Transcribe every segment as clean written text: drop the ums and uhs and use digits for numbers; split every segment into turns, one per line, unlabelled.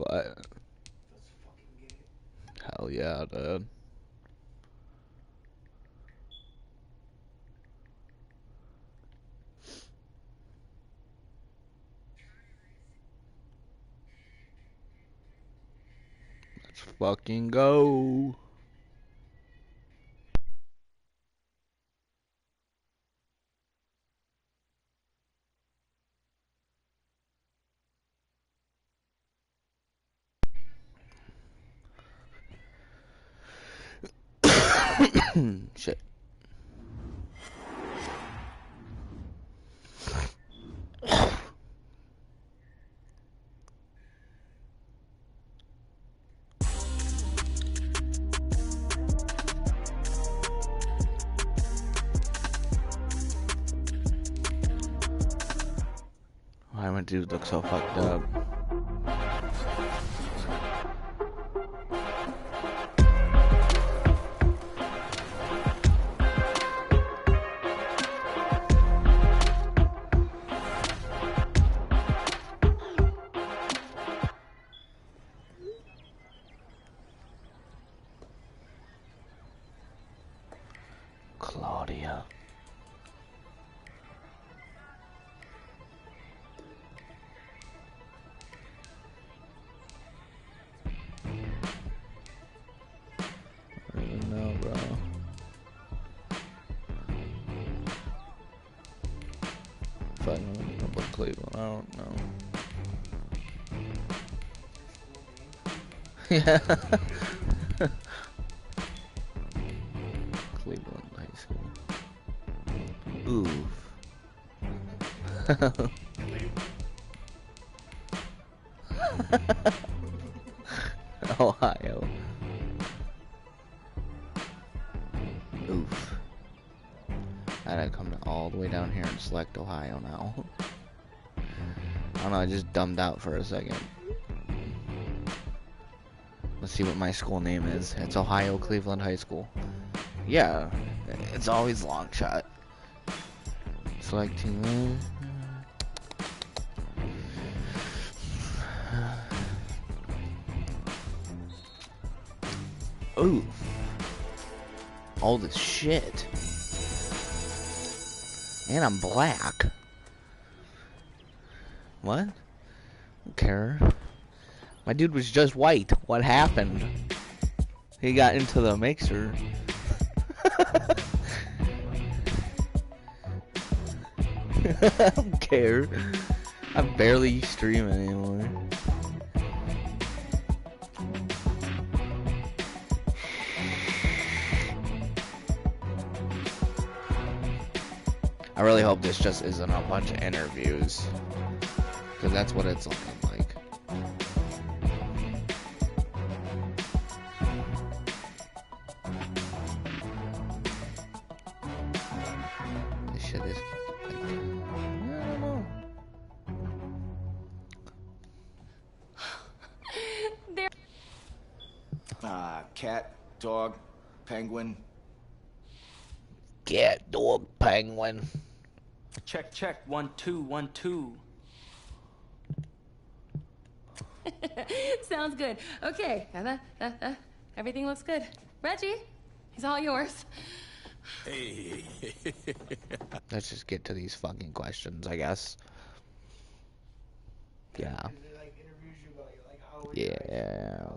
What? Hell yeah, dude. Let's fucking go. Shit. Why my dude look so fucked up? Claudia. I don't even know, bro. Fucking number Cleveland, I don't know. Yeah. Cleveland High School. Oof. Ohio. Oof. I gotta come all the way down here and select Ohio now. I don't know, I just dumbed out for a second. Let's see what my school name is. It's Ohio Cleveland High School. Yeah, it's always long shot. Selecting. Ooh. All this shit. And I'm black. What? I don't care. My dude was just white. What happened? He got into the mixer. I don't care. I barely stream anymore. I really hope this just isn't a bunch of interviews, because that's what it's looking like. This shit is like, I don't know.
Cat, dog, penguin.
Cat, dog, penguin.
Check, check. 1 2 1 2.
Sounds good. Okay. Everything looks good. Reggie, he's all yours.
Hey.
Let's just get to these fucking questions, I guess. Yeah. Yeah.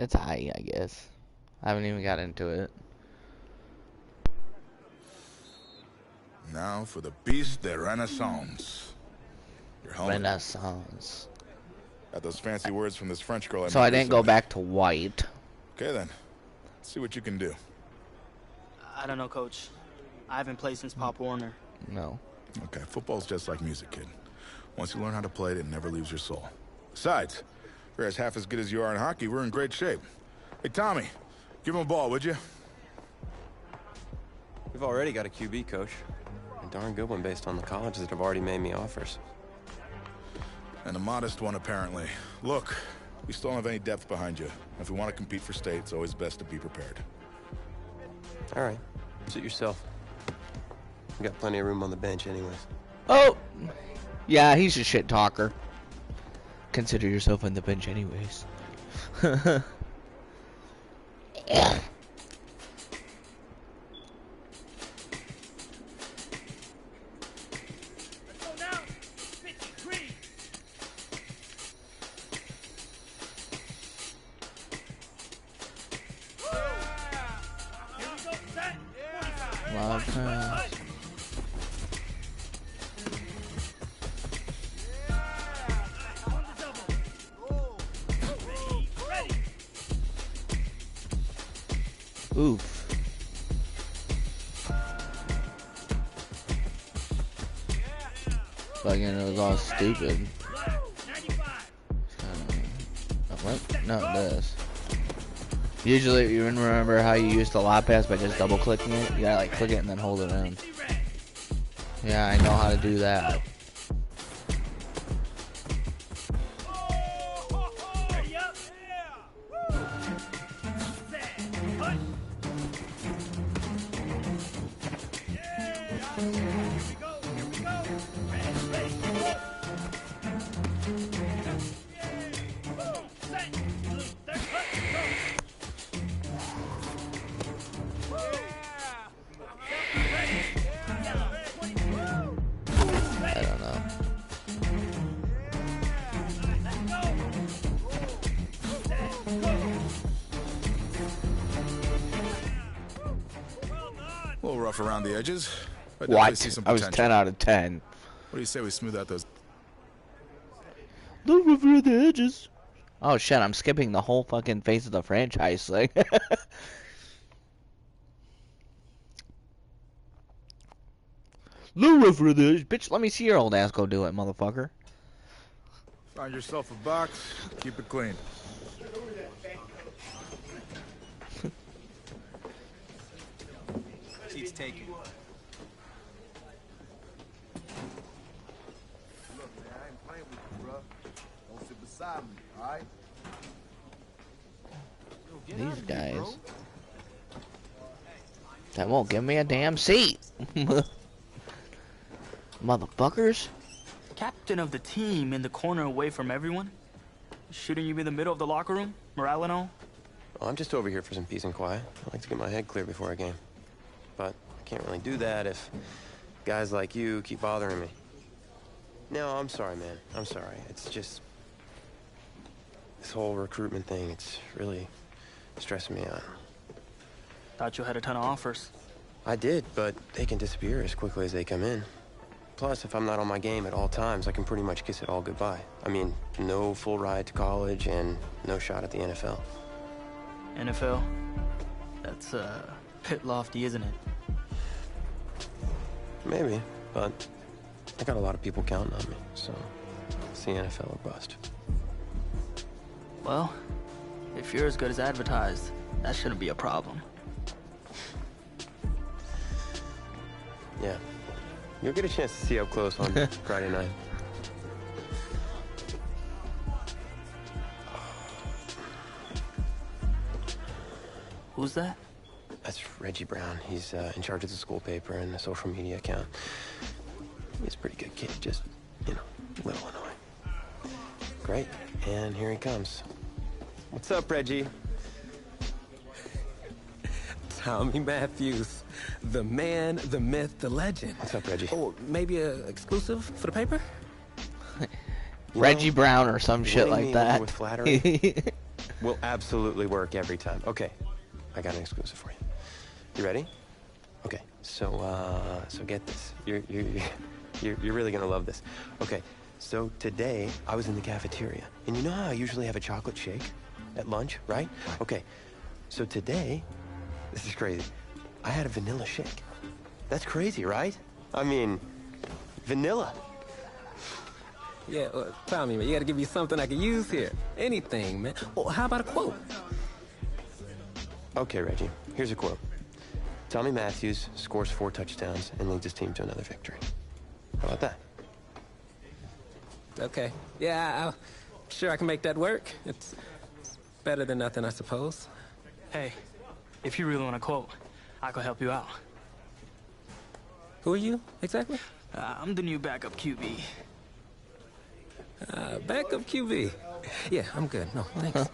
It's high, I guess. I haven't even got into it.
Now for the piece de renaissance. You're home.
Renaissance.
Got those fancy words from this French girl
So
met
I didn't go
recently.
back to white.
Okay then. Let's see what you can do.
I don't know, Coach. I haven't played since Pop Warner.
No.
Okay, football's just like music, kid. Once you learn how to play it, it never leaves your soul. Besides, if you're as half as good as you are in hockey, we're in great shape. Hey, Tommy, give him a ball, would you?
We've already got a QB, Coach. A darn good one based on the colleges that have already made me offers.
And a modest one, apparently. Look, we still don't have any depth behind you. If we want to compete for state, it's always best to be prepared.
All right. Suit yourself. You got plenty of room on the bench anyways.
Oh! Yeah, he's a shit talker. Consider yourself on the bench anyways. Love pass. Oof. Fucking it was all stupid. What? No, this. Usually, you remember how you used the lob pass by just double clicking it? You gotta like click it and then hold it in. Yeah, I know how to do that. I don't know.
A little rough around the edges. But
What?
see some
I was
potential.
10 out of 10.
What do you say we smooth out those?
Look over the edges. Oh shit, I'm skipping the whole fucking face of the franchise thing. Look over the edges. Bitch, let me see your old ass go do it, motherfucker.
Find yourself a box. Keep it clean.
Seats taken.
Look, man, I ain't playing with you, bro. Don't sit beside me, all right?
These guys. That won't give me a damn seat. Motherfuckers.
Captain of the team in the corner away from everyone? Shouldn't you be in the middle of the locker room? Morale and all?
Oh, I'm just over here for some peace and quiet. I like to get my head clear before a game. But I can't really do that if guys like you keep bothering me. No, I'm sorry, man. I'm sorry. It's just... this whole recruitment thing, it's really stressing me out.
Thought you had a ton of offers.
I did, but they can disappear as quickly as they come in. Plus, if I'm not on my game at all times, I can pretty much kiss it all goodbye. I mean, no full ride to college and no shot at the NFL.
NFL? That's, pit lofty, isn't it?
Maybe, but I got a lot of people counting on me, so it's the NFL or bust.
Well, if you're as good as advertised, that shouldn't be a problem.
Yeah. You'll get a chance to see up close on Friday night.
Who's that?
That's Reggie Brown. He's in charge of the school paper and the social media account. He's a pretty good kid, just, you know, a little annoying. Great, and here he comes. What's up, Reggie?
Tommy Matthews, the man, the myth, the legend.
What's up, Reggie?
Oh, maybe a exclusive for the paper?
Reggie Brown or some shit
winning
like
me over
that.
with flattery will absolutely work every time. Okay, I got an exclusive for you. You ready? Okay, so get this. You're really gonna love this. Okay, so today I was in the cafeteria, and you know how I usually have a chocolate shake at lunch, right? Okay, so today, this is crazy. I had a vanilla shake. That's crazy, right? I mean, vanilla.
Yeah, Tommy, man, you gotta give me something I can use here. Anything, man. Oh, how about a quote?
Okay, Reggie, here's a quote. Tommy Matthews scores 4 touchdowns and leads his team to another victory. How about that?
Okay. Yeah, I'm sure I can make that work. It's better than nothing, I suppose.
Hey, if you really want to quote, I could help you out.
Who are you, exactly?
I'm the new backup QB.
Backup QB. Yeah, I'm good. No, thanks.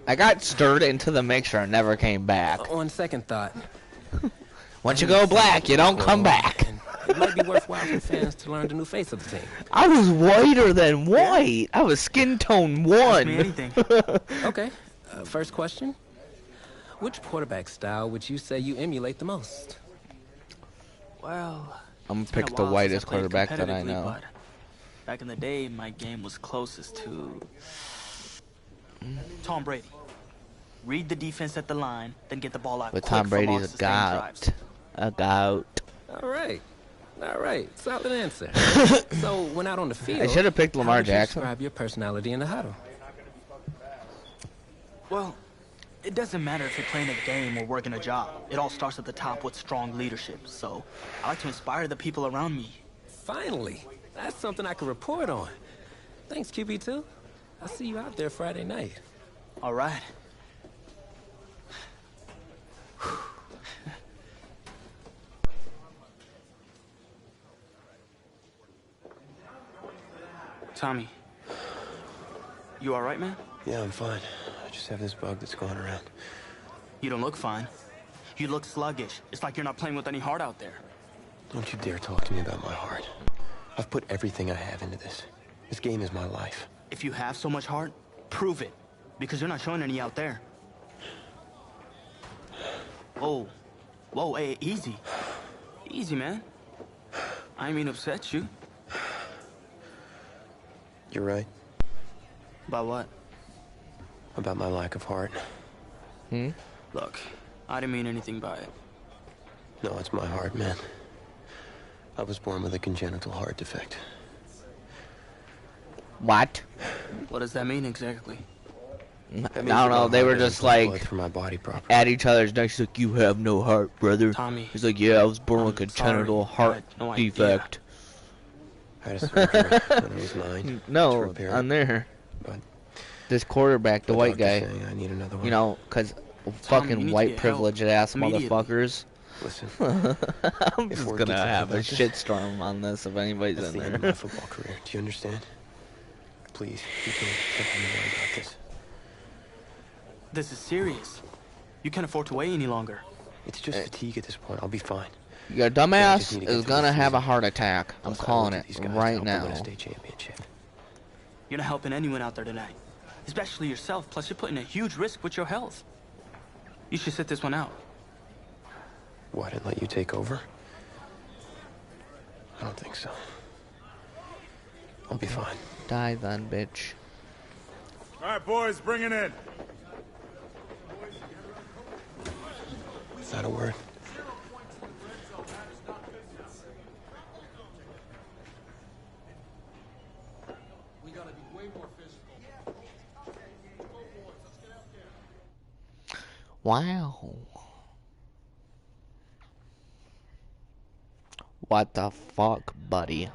I got stirred into the mixer and never came back.
On second thought,
Once you go black, you don't come back.
it might be worthwhile for fans to learn the new face of the team.
I was whiter than white. I was skin tone
Ask me
1.
anything.
Okay, first question. Which quarterback style would you say you emulate the most?
Well,
I'm gonna
it's been
pick
a
the
while
whitest
since I played
quarterback that I
competitively,
know.
but back in the day, my game was closest to Tom Brady. Read the defense at the line, then get the ball out
But
quick
Tom
for long,
Brady's a
sustained drives.
goat. A goat.
All right, solid answer. So, when out on the field,
I should have picked
how
Lamar
would you
Jackson.
describe your personality in the huddle?
Well, it doesn't matter if you're playing a game or working a job. It all starts at the top with strong leadership. So I like to inspire the people around me.
Finally, that's something I can report on. Thanks, QB2. I'll see you out there Friday night.
All right. Tommy, you all right, man?
Yeah, I'm fine. I just have this bug that's going around.
You don't look fine. You look sluggish. It's like you're not playing with any heart out there.
Don't you dare talk to me about my heart. I've put everything I have into this. This game is my life.
If you have so much heart, prove it. Because you're not showing any out there. Whoa. Whoa, hey, easy. Easy, man. I didn't mean to upset you.
You're right
About what?
about my lack of heart.
Look, I didn't mean anything by it.
No, it's my heart, man. I was born with a congenital heart defect.
What?
What does that mean exactly?
I
That
don't
means that my
know. They
heart
were
doesn't
just
pump blood
like
through my body properly.
at each other's necks. Like, you have no heart, brother.
Tommy,
He's like, yeah, I was born with a
I'm
congenital
sorry.
heart
I had no idea.
defect.
I had a surgery when I was 9. to
No,
repair it,
on there.
but
This quarterback, the
my
white
doctor's
guy.
saying I need another one.
You know, because
you
fucking
need to
white
get
privileged ass
immediately.
motherfuckers.
Listen,
I'm
If
just
word
gonna
gets out
have a
about this,
shitstorm on this if anybody's
that's
in
the end of my
there.
football career. Do you understand? Please, you can't tell me more about this.
This is serious. You can't afford to wait any longer.
It's just fatigue at this point. I'll be fine.
Your
I
dumbass
just need to get
is
through
gonna
this
have a
season.
heart attack. I'm
Plus, I
calling
owe
it
these guys to
right
help them win
now.
a state championship.
You're not helping anyone out there tonight. Especially yourself, plus you're putting a huge risk with your health. You should sit this one out.
Why didn't let you take over? I don't think so. I'll be fine.
Die then, bitch.
All right, boys, bring it in.
Is that a word?
Wow. What the fuck, buddy?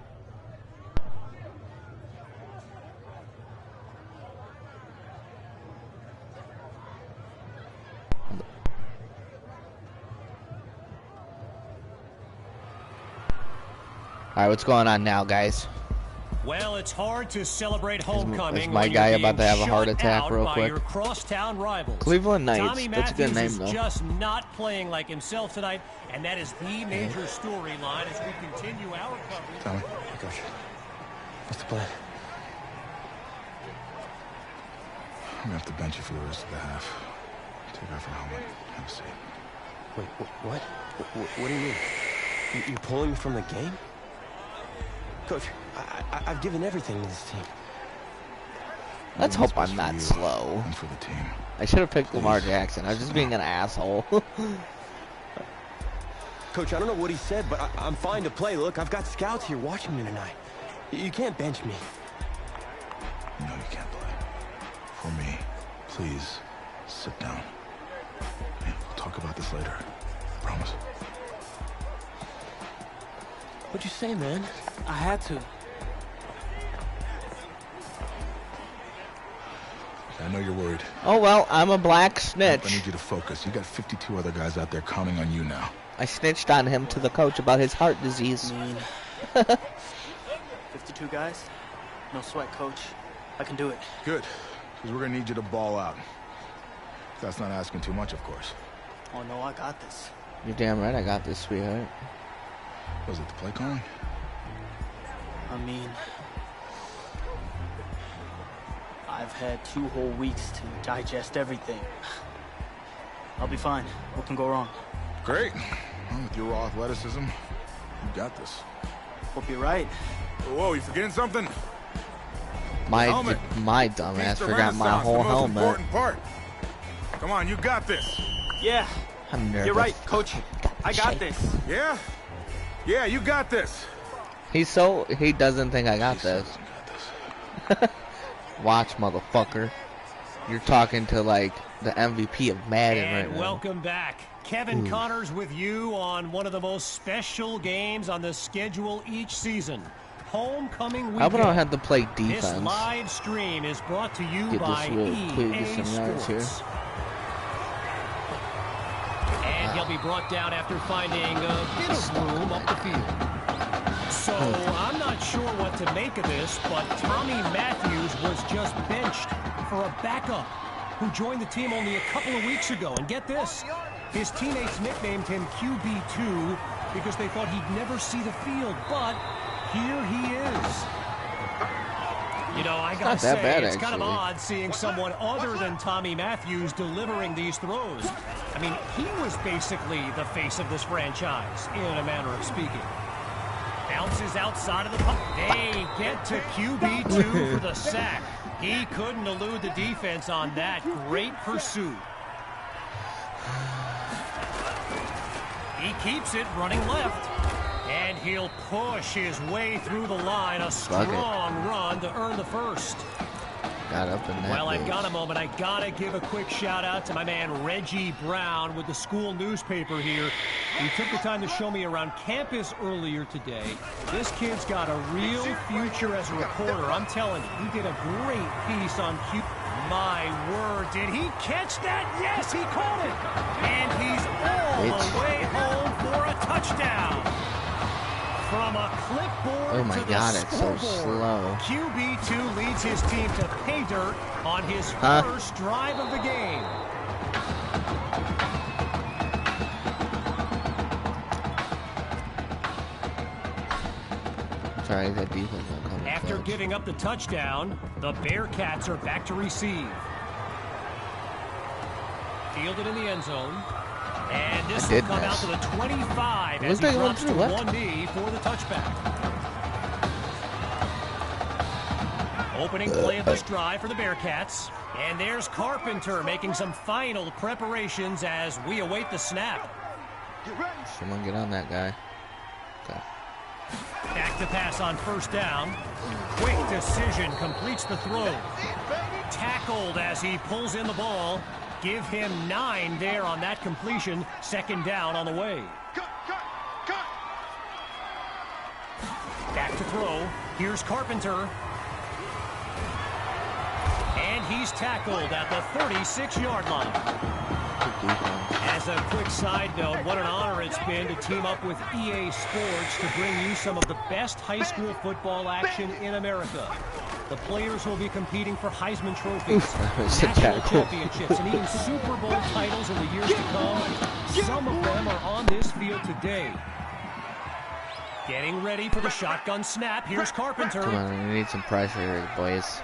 Alright, what's going on now, guys?
Well, it's hard to celebrate homecoming.
is my
when
guy
you're
about to
being
have a heart
shut
attack
out
real
by
quick?
Your crosstown rivals.
Cleveland Knights.
Tommy
That's a good
Matthews
name,
is
though.
just not playing like himself tonight, and that is the major storyline as we continue our coverage.
Tommy.
Hey, Coach. What's the plan?
I'm gonna have to bench you for the rest of the half. Take off your helmet. Have a seat.
Wait, what? What do you mean? You're pulling me from the game? Coach, I've given everything to this team.
Let's
What's
hope
best
I'm
for
not
you
slow.
And for the team.
I should have picked Lamar
Please.
Jackson. I was just being an asshole.
Coach, I don't know what he said, but I'm fine to play. Look, I've got scouts here watching me tonight. You can't bench me.
No, you can't play. For me, please, sit down. Hey, we'll talk about this later. Promise.
What'd you say, man?
I had to.
Okay. I know you're worried.
Oh, well, I'm a black
I
snitch.
need you to focus. You got 52 other guys out there counting on you now.
I snitched on him to the coach about his heart disease.
52 guys? No sweat, coach. I can do it.
Good, because we're going to need you to ball out. That's not asking too much, of course.
Oh, no, I got this.
You're damn right I got this, sweetheart.
Was it the play calling?
I mean, I've had 2 whole weeks to digest everything. I'll be fine. What can go wrong?
Great. Well, with your raw athleticism, you got this.
Hope you're right.
Whoa, you forgetting something?
My
Helmet.
dumbass
Piece of
forgot my
Renaissance,
whole
the most
helmet.
important part. Come on, you got this.
Yeah,
I'm nervous.
you're right, coach. I got this.
Yeah? Yeah, you got this.
He doesn't think I got this. Watch, motherfucker. You're talking to, like, the MVP of Madden right
And
now.
welcome back. Kevin Connors with you on one of the most special games on the schedule each season. Homecoming weekend.
How about I don't have to play
This
defense?
live stream is brought to you
Get
by
this real quick, get
EA
some yards here.
Sports. And he'll be brought down after finding a bit of room up the field. So I'm not sure what to make of this, but Tommy Matthews was just benched for a backup who joined the team only a couple of weeks ago. And get this, his teammates nicknamed him QB2 because they thought he'd never see the field, but here he is. You know, I gotta say, it's kind of odd seeing someone other than Tommy Matthews delivering these throws. I mean, he was basically the face of this franchise, in a manner of speaking. Bounces outside of the puck. They get to QB2 for the sack. He couldn't elude the defense on that. Great pursuit. He keeps it running left. And he'll push his way through the line. A strong run to earn the first.
Got up in that
Well, I've
bitch.
got a moment. I gotta give a quick shout out to my man Reggie Brown with the school newspaper here. He took the time to show me around campus earlier today. This kid's got a real future as a reporter. I'm telling you, he did a great piece on Q. My word, did he catch that? Yes, he caught it. And he's all the way home for a touchdown. From a clipboard
Oh my
to the
God, it's so
scoreboard.
slow.
QB2 leads his team to pay dirt on his first drive of the game.
Sorry, that defense not coming.
After
close.
giving up the touchdown, the Bearcats are back to receive. Fielded in the end zone. And this will come out to the 25 as he drops to one knee for the touchback. Opening play of this drive for the Bearcats. And there's Carpenter making some final preparations as we await the snap.
Someone get on that guy. Okay.
Back to pass on first down. Quick decision, completes the throw. Tackled as he pulls in the ball. Give him 9 there on that completion. Second down on the way. Back to throw. Here's Carpenter. And he's tackled at the 36-yard line. As a quick side note, what an honor it's been to team up with EA Sports to bring you some of the best high school football action in America. The players will be competing for Heisman trophies, national championships, and even Super Bowl titles in the years to come. Some of them are on this field today. Getting ready for the shotgun snap. Here's Carpenter.
Come on, we need some pressure here, boys.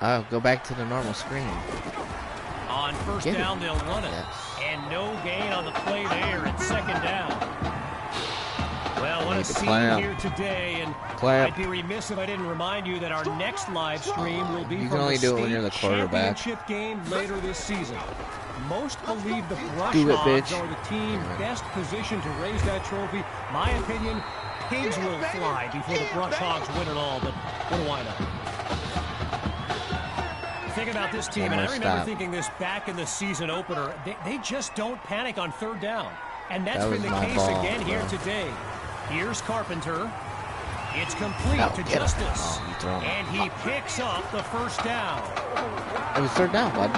Oh, go back to the normal screen.
On first down, they'll run it. And no gain on the play there. It's second down. Well, what a scene here today, and I'd be remiss if I didn't remind you that our next live stream will be from the state championship game later this season. Most believe the Brushhogs are the team best positioned to raise that trophy. My opinion, pigs will fly before the Brushhogs win it all, but what do I know? Think about this team, and I remember thinking this back in the season opener, they just don't panic on third down. And that's been the case again here today. Here's Carpenter. It's complete
No,
to
get him.
Justice.
Oh, you throw him.
And he picks up the first down.
It was third down, bud.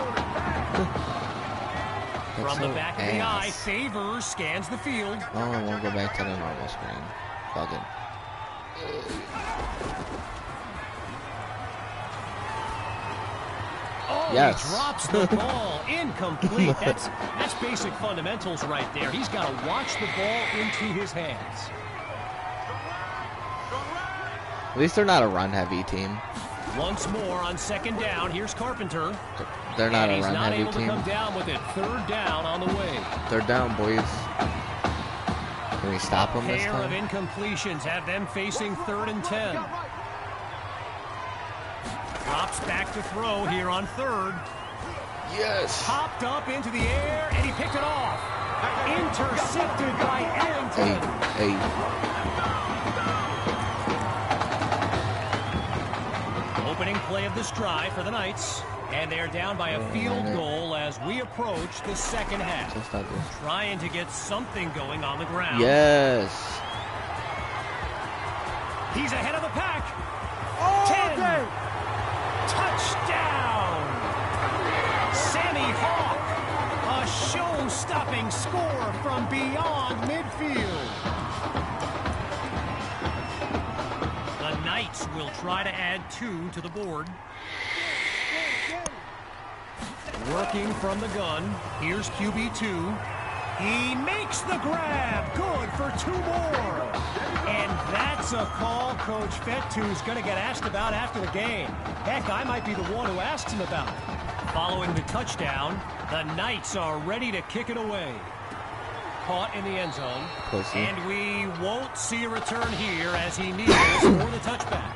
From the back of the eye,
ass.
Favors scans the field.
Oh, I won't go back to the normal screen. Fucking.
Oh,
Yes.
he drops the ball. Incomplete. That's basic fundamentals right there. He's got to watch the ball into his hands.
At least they're not a run-heavy team.
Once more on second down. Here's Carpenter.
They're not
And
a
he's not
run-heavy
able to
team.
come down with it. Third down on the way.
Third down, boys. Can we stop them this
Pair of
time?
incompletions have them facing 3rd and 10. Drops back to throw here on 3rd.
Yes.
Popped up into the air, and he picked it off. Intercepted by Ellington.
Hey.
Opening play of this drive for the Knights. And they're down by a field goal as we approach the second half.
Just like this.
Trying to get something going on the ground.
Yes.
He's ahead of the pack. 10. Touchdown. Sammy Hawk. A show-stopping score from beyond midfield. The Knights will try to add 2 to the board. Working from the gun. Here's QB2. He makes the grab. Good for 2 more. And that's a call Coach Fettu's going to get asked about after the game. Heck, I might be the one who asked him about it. Following the touchdown, the Knights are ready to kick it away. Caught in the end zone.
Pussy.
And we won't see a return here as he kneels for the touchback.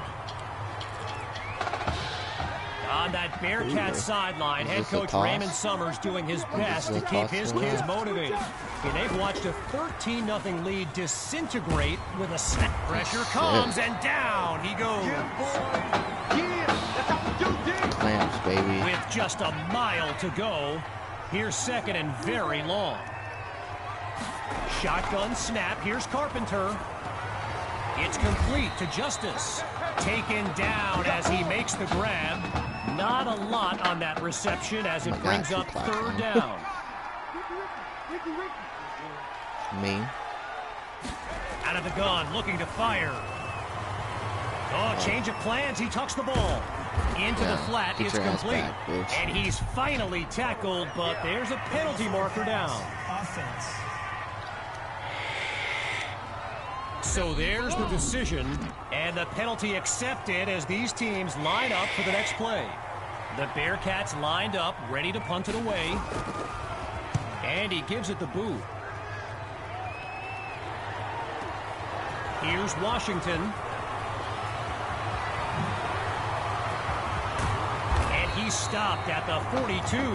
On that Bearcat sideline,
Is
head
this a
coach
toss?
Raymond Summers doing his best to
a
keep
toss
his
for
kids
us?
motivated. And they've watched a 13-0 lead disintegrate with a snap. Pressure comes and down he goes.
Clamps, baby.
With just a mile to go, here's second and very long. Shotgun snap, here's Carpenter. It's complete to Justice. Taken down as he makes the grab. Not a lot on that reception as it brings up third down.
Me.
Out of the gun, looking to fire. Oh, change of plans. He tucks the ball. Into the flat,
get
it's
your ass
complete.
back, bitch.
And he's finally tackled, but there's a penalty marker down. So there's the decision, and the penalty accepted as these teams line up for the next play. The Bearcats lined up, ready to punt it away. And he gives it the boot. Here's Washington. And he stopped at the 42.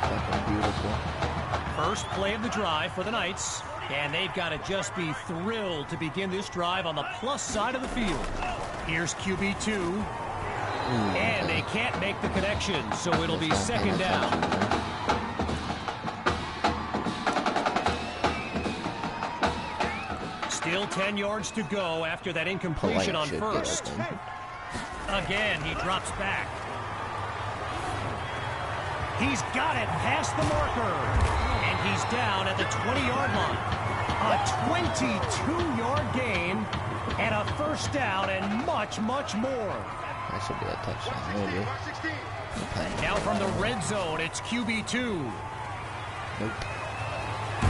Fucking beautiful.
First play of the drive for the Knights. And they've got to just be thrilled to begin this drive on the plus side of the field. Here's QB2. And they can't make the connection, so it'll be second down. Still 10 yards to go after that incompletion on first. Again, he drops back. He's got it past the marker. And he's down at the 20-yard line. A 22-yard gain and a first down and much, much more.
That should be a touchdown, maybe.
Now from the red zone, it's QB2.
Nope.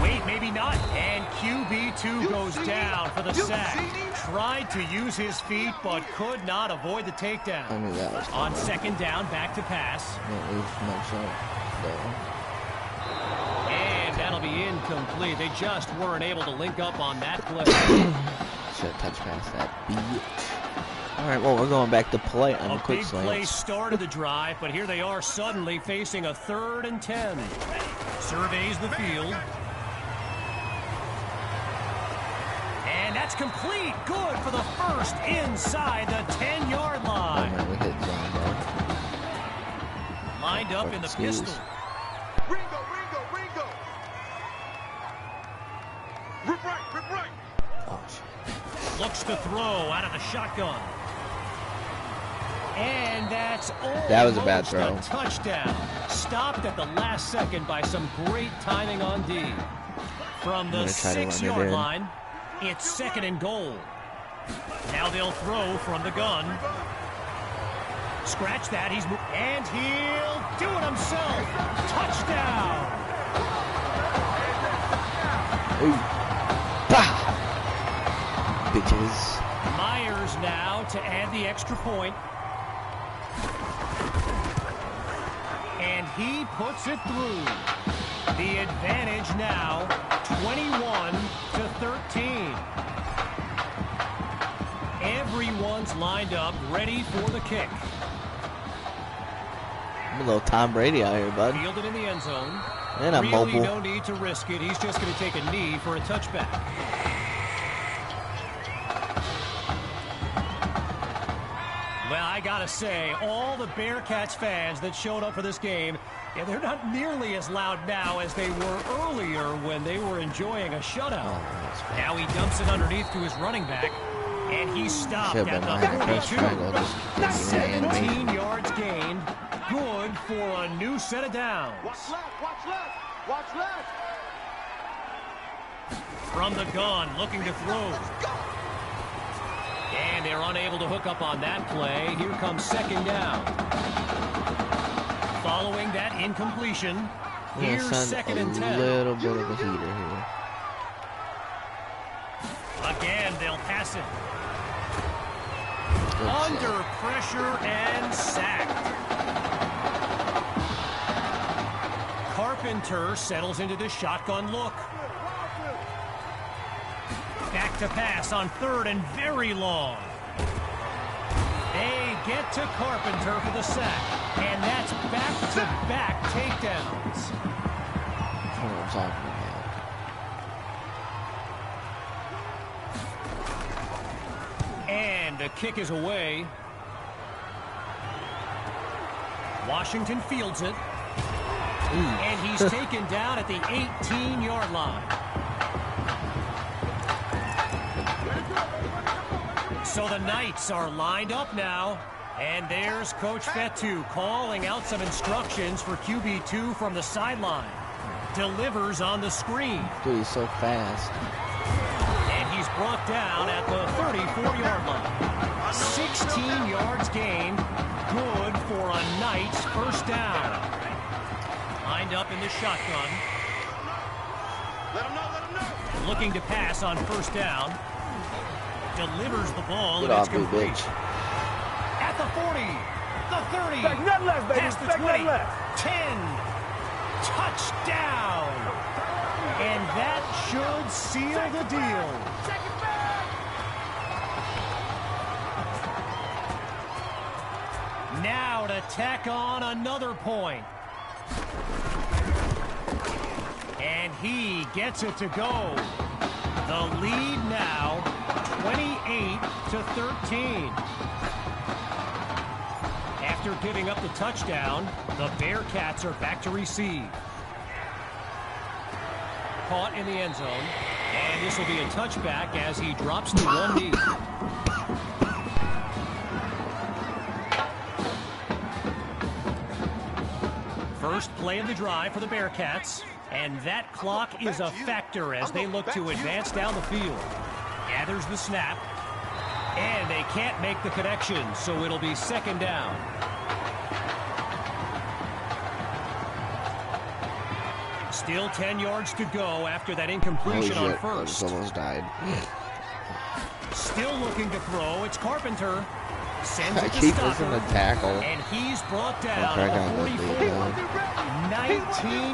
Wait, maybe not. And QB2 goes down for the sack. Tried to use his feet, but could not avoid the takedown.
I knew that was
On second down, back to pass.
Can't lose much though.
And that'll be incomplete. They just weren't able to link up on that play.
Should have touched past that bitch. Alright, well, we're going back to play on the
A
quick
big play
slants.
started the drive, but here they are suddenly facing a 3rd and 10. Surveys the field. And that's complete. Good for the first inside the 10-yard
Oh
line.
man, we hit zone, bro.
Lined up in the pistol. looks to throw out of the shotgun. And that's
That was a bad
almost
throw.
a touchdown. Stopped at the last second by some great timing on D. From the 6-yard line, it's 2nd and goal. Now they'll throw from the gun. Scratch that, and he'll do it himself. Touchdown.
Ooh. Bah! Bitches.
Myers now to add the extra point. And he puts it through. The advantage now 21-13. Everyone's lined up, ready for the kick.
I'm a little Tom Brady out here, bud.
Fielded in the end zone.
And I'm
really
mobile.
No need to risk it. He's just going to take a knee for a touchback. Well, I gotta say, all the Bearcats fans that showed up for this game, yeah, they're not nearly as loud now as they were earlier when they were enjoying a shutout.
Oh,
Now he dumps it underneath to his running back, and he's stopped
Should've
at
been
the
mine. First
42.
triangle, just
17 yards gained, good for a new set of downs.
Watch left, watch left, watch left.
From the gun, looking to throw. And they're unable to hook up on that play. Here comes 2nd down. Following that incompletion, here's 2nd and 10.
A little bit of a heater here.
Again, they'll pass it.
Good
Under
shot.
pressure and sacked. Carpenter settles into the shotgun look. Back to pass on 3rd and very long. They get to Carpenter for the sack, and that's back-to-back takedowns.
That's what I'm talking about.
And the kick is away. Washington fields it. And he's taken down at the 18-yard line. So the Knights are lined up now. And there's Coach Fetu calling out some instructions for QB2 from the sideline. Delivers on the screen.
Dude, he's so fast.
And he's brought down at the 34-yard line. 16 yards gained. Good for a Knights first down. Lined up in the shotgun.
Let him know.
Looking to pass on 1st down. Delivers the ball,
Get
and it's
off me,
complete.
bitch.
At the 40, the 30,
Nothing left, baby.
past the
Nothing
20,
left.
10, touchdown. And that should seal the deal. Now to tack on another point. And he gets it to go. The lead now 28-13. After giving up the touchdown, the Bearcats are back to receive. Caught in the end zone, and this will be a touchback as he drops to one knee. First play of the drive for the Bearcats, and that clock is a factor as they look to advance down the field. Gathers the snap, and they can't make the connection, so it'll be 2nd down. Still 10 yards to go after that incompletion on
I
first.
just almost died.
Still looking to throw. It's Carpenter. Sends
I
it to
keep
Stocker,
missing the tackle.
and he's brought down
After I
at
got
the
that
44.
lead,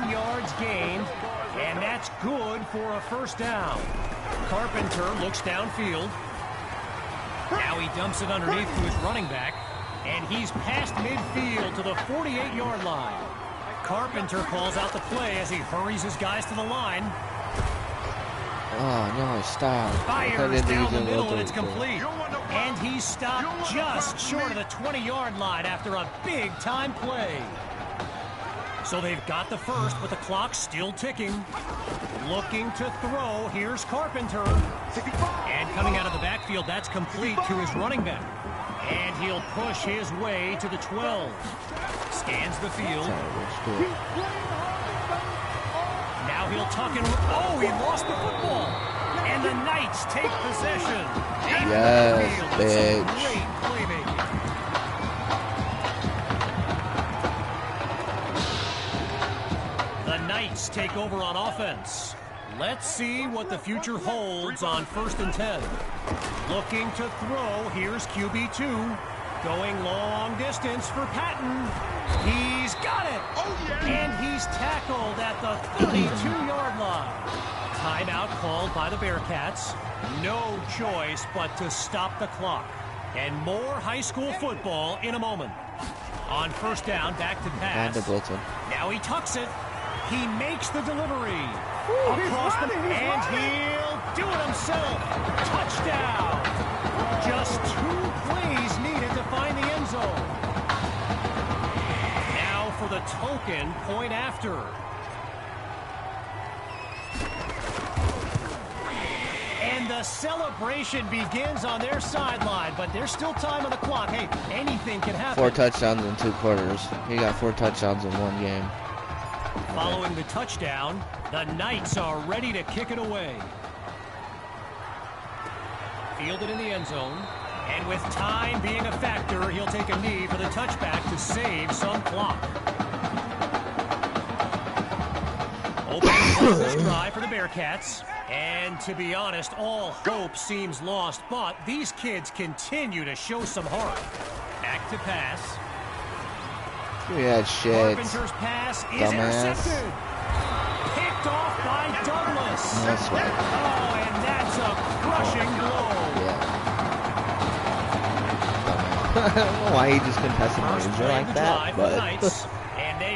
19 yards gained, and that's good for a first down. Carpenter looks downfield. Now he dumps it underneath to his running back, and he's past midfield to the 48-yard line. Carpenter calls out the play as he hurries his guys to the line.
Oh, no, stop.
Fires down the middle, and it's complete. And he's stopped just short of the 20-yard line after a big-time play. So they've got the first, but the clock's still ticking. Looking to throw. Here's Carpenter. And coming out of the backfield, that's complete to his running back. And he'll push his way to the 12. Scans the field. Now he'll tuck and... Oh, he lost the football. And the Knights take possession.
Yes, bitch.
Great playmaking. The Knights take over on offense. Let's see what the future holds on 1st and 10. Looking to throw. Here's QB2. Going long distance for Patton. He's got it. And he's tackled at the 32-yard line. Timeout called by the Bearcats. No choice but to stop the clock. And more high school football in a moment. On 1st down, back to pass. Now he tucks it. He makes the delivery. Across the... And he'll do it himself. Touchdown. Just 2 plays needed to find the end zone. Now for the token point after. And the celebration begins on their sideline, but there's still time on the clock. Hey, anything can happen.
4 touchdowns in 2 quarters. He got 4 touchdowns in 1 game.
Following the touchdown, the Knights are ready to kick it away. Fielded in the end zone. And with time being a factor, he'll take a knee for the touchback to save some clock. Opening this drive for the Bearcats. And to be honest, all hope seems lost, but these kids continue to show some heart. Back to pass.
Yeah, shit.
Carpenter's pass is intercepted. Picked off by Douglas.
That's right.
Oh, and that's a crushing blow.
I don't know why he just couldn't pass him over like that, but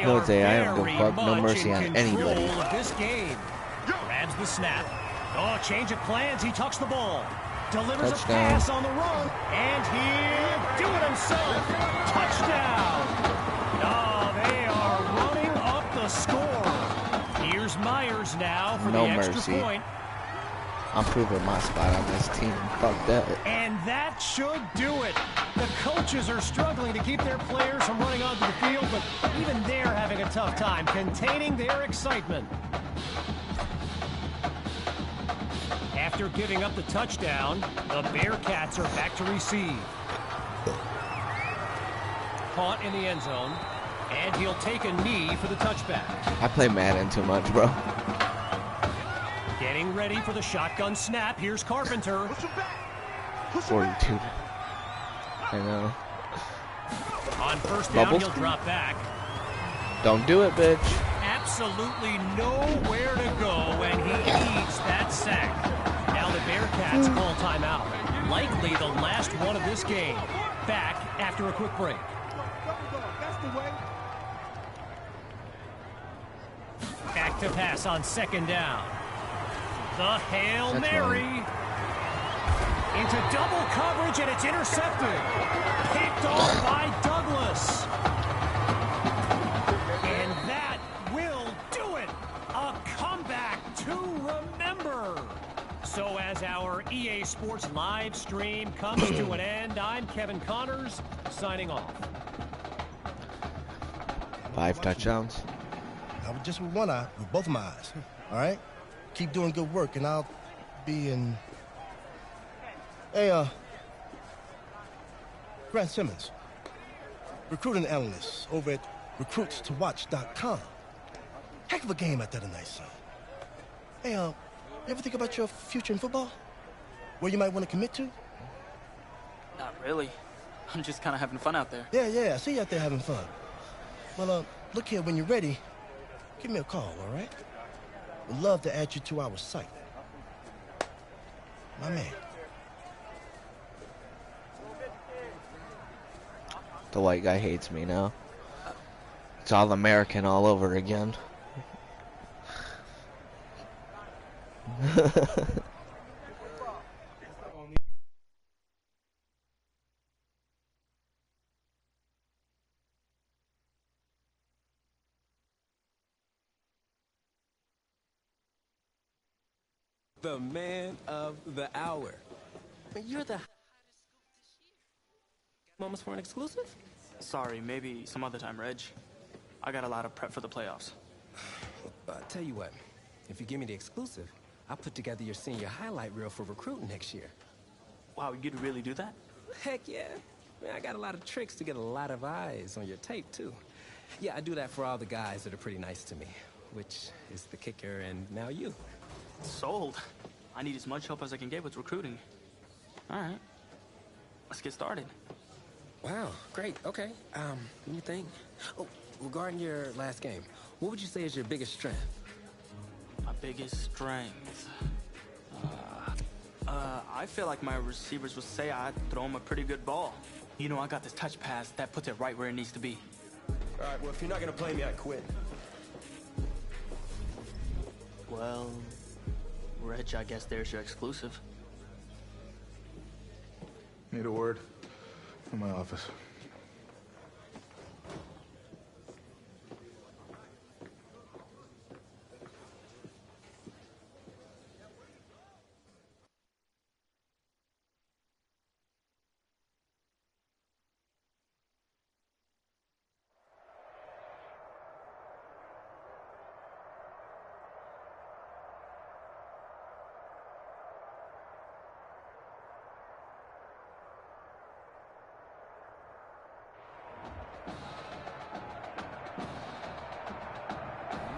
no day I don't give a fuck, no mercy on anybody.
Of this game. Grabs the snap. Oh, change of plans. He tucks the ball. Delivers a pass on the run, and he'll do it himself. Touchdown. Oh, they are running up the score. Here's Myers now for the extra point.
I'm proving my spot on this team. Fuck that.
And that should do it. The coaches are struggling to keep their players from running onto the field, but even they're having a tough time containing their excitement. After giving up the touchdown, the Bearcats are back to receive. Caught in the end zone, and he'll take a knee for the touchback.
I play Madden too much, bro.
Getting ready for the shotgun snap. Here's Carpenter.
42. I know.
On 1st down, he'll drop back.
Don't do it, bitch.
Absolutely nowhere to go, and he eats that sack. Now the Bearcats call timeout. Likely the last one of this game. Back after a quick break. Back to pass on 2nd down. The Hail Mary. Into double coverage, and it's intercepted. Picked off by Douglas. And that will do it. A comeback to remember. So as our EA Sports live stream comes to an end, I'm Kevin Connors, signing off.
5 touchdowns.
I was just with one eye, with both of my eyes. All right? Keep doing good work, and I'll be in... Hey, Grant Simmons, recruiting analyst over at recruitstowatch.com. Heck of a game out there tonight, son. Hey, you ever think about your future in football? Where you might want to commit to?
Not really. I'm just kind of having fun out there.
Yeah, I see you out there having fun. Well, look here, when you're ready, give me a call, all right? Would love to add you to our site. My man.
The white guy hates me now. It's all American all over again.
The man of the hour. Man, you're the moments for an exclusive?
Sorry, maybe some other time, Reg. I got a lot of prep for the playoffs.
Tell you what, if you give me the exclusive, I'll put together your senior highlight reel for recruiting next year.
Wow, you'd really do that?
Heck yeah. Man, I got a lot of tricks to get a lot of eyes on your tape, too. Yeah, I do that for all the guys that are pretty nice to me, which is the kicker and now you.
Sold. I need as much help as I can get with recruiting. All right. Let's get started.
Wow, great. Okay. Let me think. Oh, regarding your last game, what would you say is your biggest strength?
My biggest strength. I feel like my receivers would say I throw them a pretty good ball. You know, I got this touch pass that puts it right where it needs to be.
All right, well, if you're not gonna play me, I quit.
Well, Reg, I guess there's your exclusive.
Need a word from my office.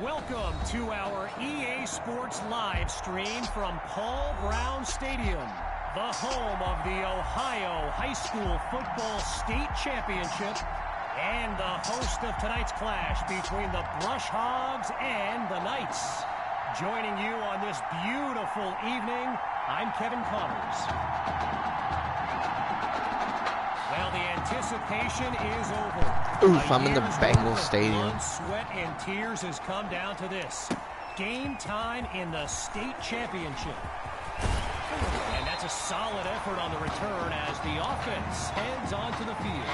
Welcome to our EA Sports live stream from Paul Brown Stadium, the home of the Ohio High School Football State Championship and the host of tonight's clash between the Brush Hogs and the Knights. Joining you on this beautiful evening, I'm Kevin Connors. Well, the anticipation is over.
Oof, I'm in the Bengals stadium.
Blood, sweat, and tears has come down to this. Game time in the state championship. And that's a solid effort on the return as the offense heads onto the field.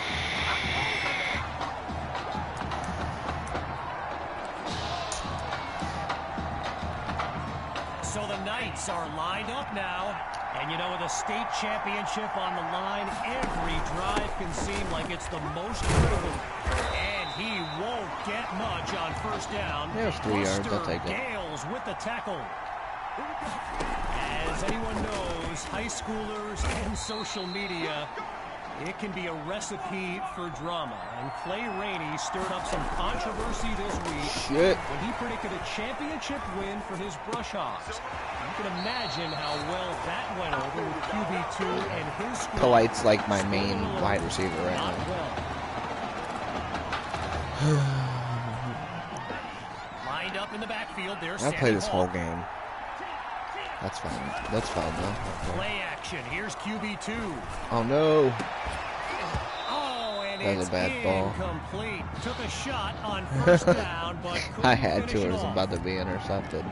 So the Knights are lined up now. And you know, with a state championship on the line, every drive can seem like it's the most critical. And he won't get much on first down.
There's 3 yards, I'll take it.
Gales with the tackle. As anyone knows, high schoolers and social media, it can be a recipe for drama. And Clay Rainey stirred up some controversy this week when he predicted a championship win for his Brush Hogs. You can imagine how well that went over with QB2 and his squad.
Polite's like my main wide receiver right now.
Lined up in the backfield, there's
I'll play this whole game. That's fine. That's fine though.
Play action. Here's QB2.
Oh no.
Oh, and
That was a bad ball.
Incomplete. Took a shot on first down, but
I had to. It was about to be intercepted.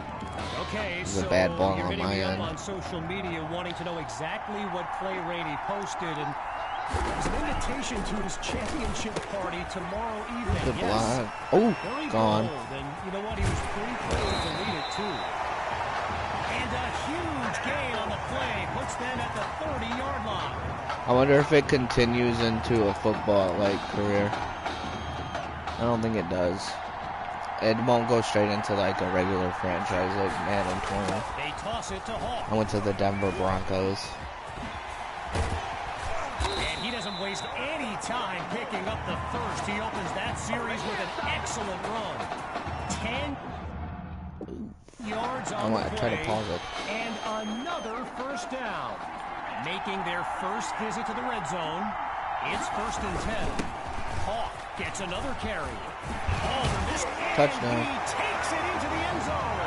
Okay,
it was a bad ball on my end.
On social media, wanting to know exactly what Clay Rainey posted, and there's an invitation to his championship party tomorrow evening.
The
yes.
Oh,
Very
gone.
bold, and you know what? He was pretty close to lead it too. And a huge gain on the play puts them at the 30-yard line.
I wonder if it continues into a football-like career. I don't think it does. It won't go straight into like a regular franchise like Madden 20.
They toss it to Hawk.
I went to the Denver Broncos.
And he doesn't waste any time picking up the first. He opens that series with an excellent run. 10 yards on the play.
Try to pause it.
And another first down. Making their first visit to the red zone. It's 1st and 10. Hawk gets another carry. Oh, this
touchdown.
He takes it into the end zone.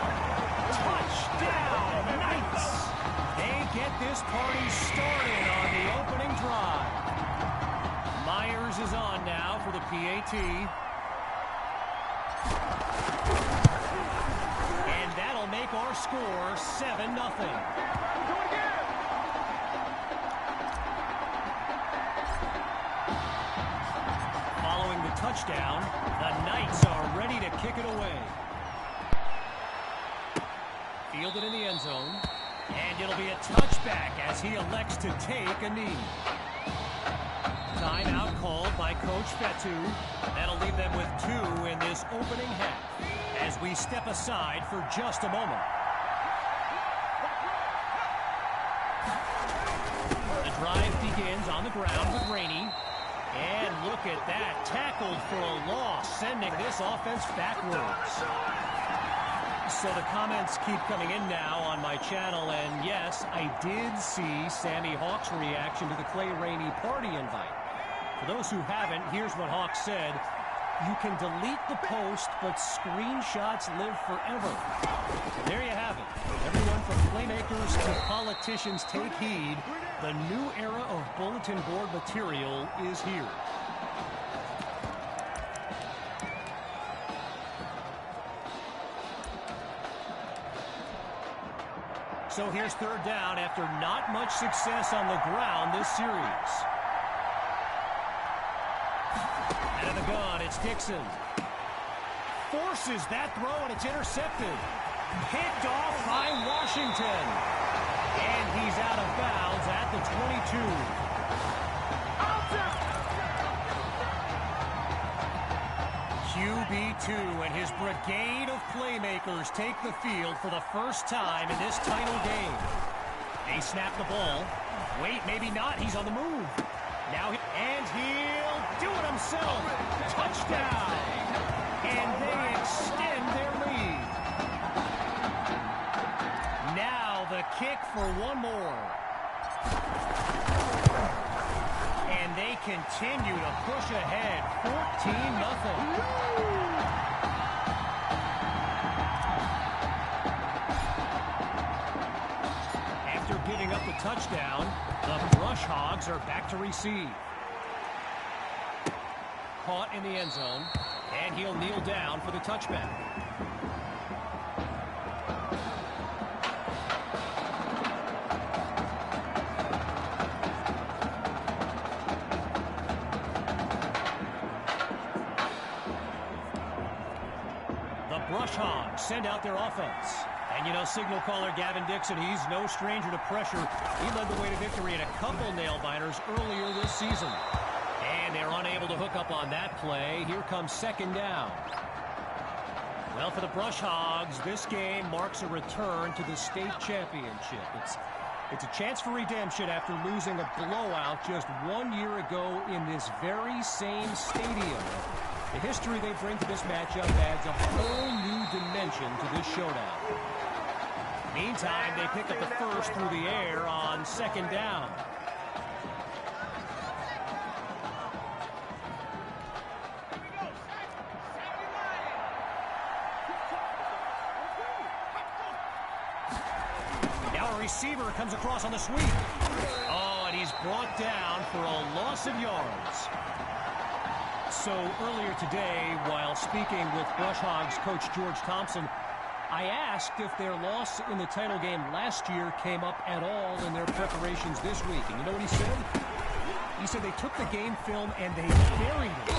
Touchdown, Knights. They get this party started on the opening drive. Myers is on now for the PAT. And that'll make our score 7-0. Following the touchdown, the Knights are ready to kick it away. Fielded in the end zone. And it'll be a touchback as he elects to take a knee. Timeout called by Coach Fetu. That'll leave them with 2 in this opening half as we step aside for just a moment. The drive begins on the ground with Rainey. And look at that, tackled for a loss, sending this offense backwards. So the comments keep coming in now on my channel, and yes, I did see Sammy Hawk's reaction to the Clay Rainey party invite. For those who haven't, here's what Hawk said. You can delete the post, but screenshots live forever. There you have it. Everyone from playmakers to politicians, take heed. The new era of bulletin board material is here. So here's third down after not much success on the ground this series. Out of the gun, it's Dixon. Forces that throw, and it's intercepted. Picked off by Washington. And he's out of bounds at the 22. QB2 and his brigade of playmakers take the field for the first time in this title game. They snap the ball. Wait, maybe not. He's on the move. Now, and he'll do it himself. Touchdown. And they extend their lead. Now the kick for one more. And they continue to push ahead, 14-0. After giving up the touchdown, the Brush Hogs are back to receive. Caught in the end zone, and he'll kneel down for the touchback. Brush Hogs send out their offense. And you know, signal caller Gavin Dixon, he's no stranger to pressure. He led the way to victory in a couple nail-biters earlier this season. And they're unable to hook up on that play. Here comes second down. Well, for the Brush Hogs, this game marks a return to the state championship. It's a chance for redemption after losing a blowout just 1 year ago in this very same stadium. The history they bring to this matchup adds a whole new dimension to this showdown. Meantime, they pick up the first through the air on second down. Now a receiver comes across on the sweep. Oh, and he's brought down for a loss of yards. So earlier today, while speaking with Brush Hogs coach George Thompson, I asked if their loss in the title game last year came up at all in their preparations this week. And you know what he said? He said they took the game film and they buried it.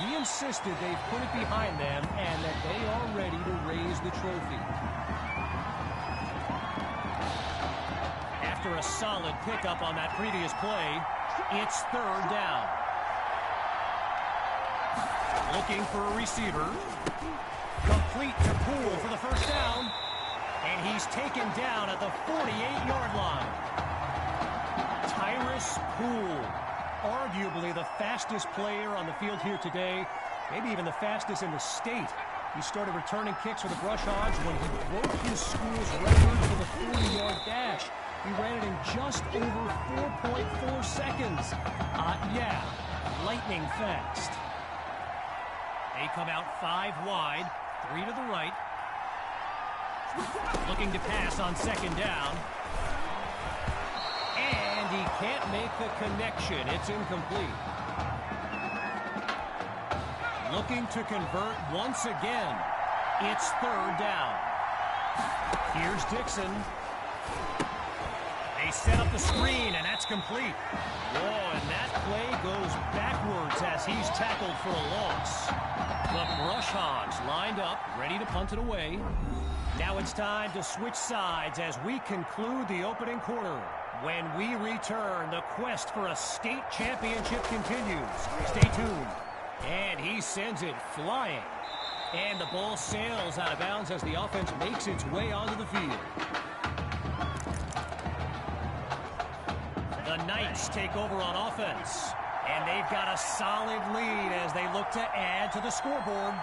He insisted they've put it behind them and that they are ready to raise the trophy. After a solid pickup on that previous play, it's third down. Looking for a receiver. Complete to Poole for the first down. And he's taken down at the 48-yard line. Tyrus Poole, arguably the fastest player on the field here today, maybe even the fastest in the state. He started returning kicks for the Brush Hogs when he broke his school's record for the 40-yard dash. He ran it in just over 4.4 seconds. Yeah, lightning fast. They come out 5 wide, 3 to the right. Looking to pass on second down. And he can't make the connection. It's incomplete. Looking to convert once again. It's third down. Here's Dixon. They set up the screen, and that's complete. Whoa, and that play goes backwards as he's tackled for a loss. The Brush Hogs lined up, ready to punt it away. Now it's time to switch sides as we conclude the opening quarter. When we return, the quest for a state championship continues. Stay tuned. And he sends it flying. And the ball sails out of bounds as the offense makes its way onto the field. The Knights take over on offense. And they've got a solid lead as they look to add to the scoreboard.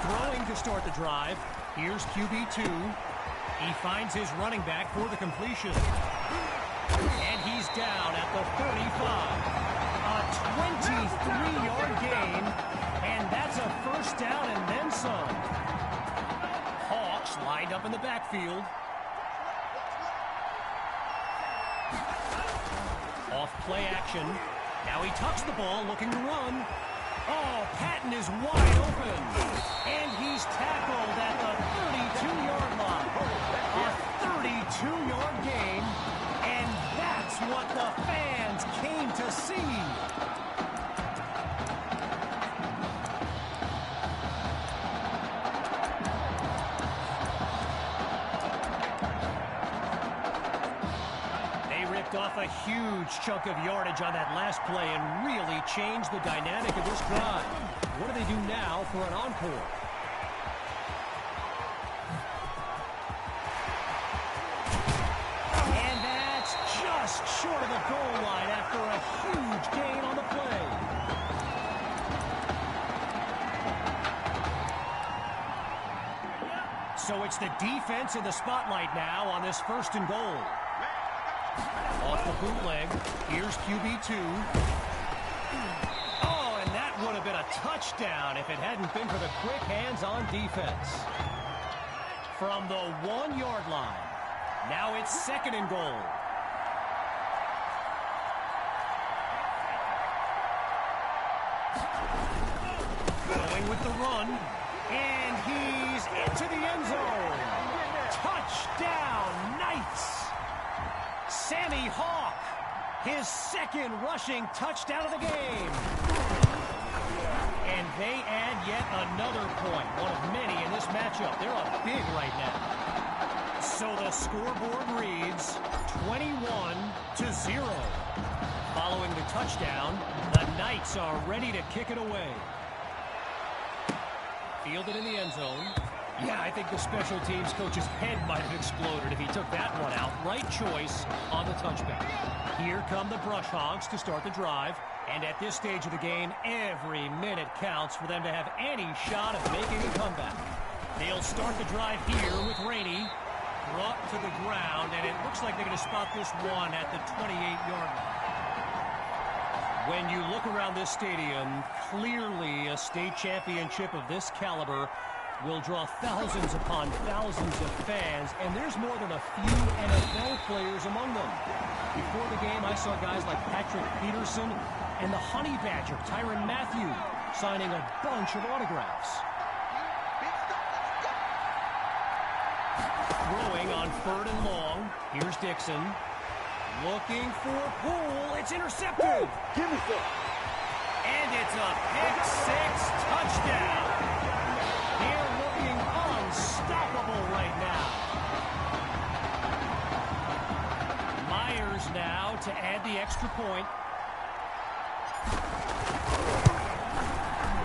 Throwing to start the drive. Here's QB2. He finds his running back for the completion. And he's down at the 35. A 23-yard gain. And that's a first down and then some. Hawks lined up in the backfield. Off play action. Now he tucks the ball, looking to run. Oh, Patton is wide open. And he's tackled at the 32-yard line. A 32-yard gain. And that's what the fans came to see. Off a huge chunk of yardage on that last play and really changed the dynamic of this drive. What do they do now for an encore? And that's just short of the goal line after a huge gain on the play. So it's the defense in the spotlight now on this first and goal. Off the bootleg, here's QB2. Oh, and that would have been a touchdown if it hadn't been for the quick hands on defense. From the 1-yard line, now it's second and goal. Going with the run, and he's into the end zone. Touchdown, Knights! Sammy Hawk, his second rushing touchdown of the game. And they add yet another point, one of many in this matchup. They're up big right now. So the scoreboard reads 21-0. Following the touchdown, the Knights are ready to kick it away. Fielded in the end zone. Yeah, I think the special teams coach's head might have exploded if he took that one out. Right choice on the touchback. Here come the Brush Hogs to start the drive. And at this stage of the game, every minute counts for them to have any shot of making a comeback. They'll start the drive here with Rainey. Brought to the ground, and it looks like they're going to spot this one at the 28-yard line. When you look around this stadium, clearly a state championship of this caliber will draw thousands upon thousands of fans, and there's more than a few NFL players among them. Before the game, I saw guys like Patrick Peterson and the Honey Badger, Tyrann Mathieu, signing a bunch of autographs. Throwing on 3rd and long. Here's Dixon. Looking for Poole. It's intercepted.
Give me some.
And it's a pick-6 touchdown. They're looking unstoppable right now. Myers now to add the extra point.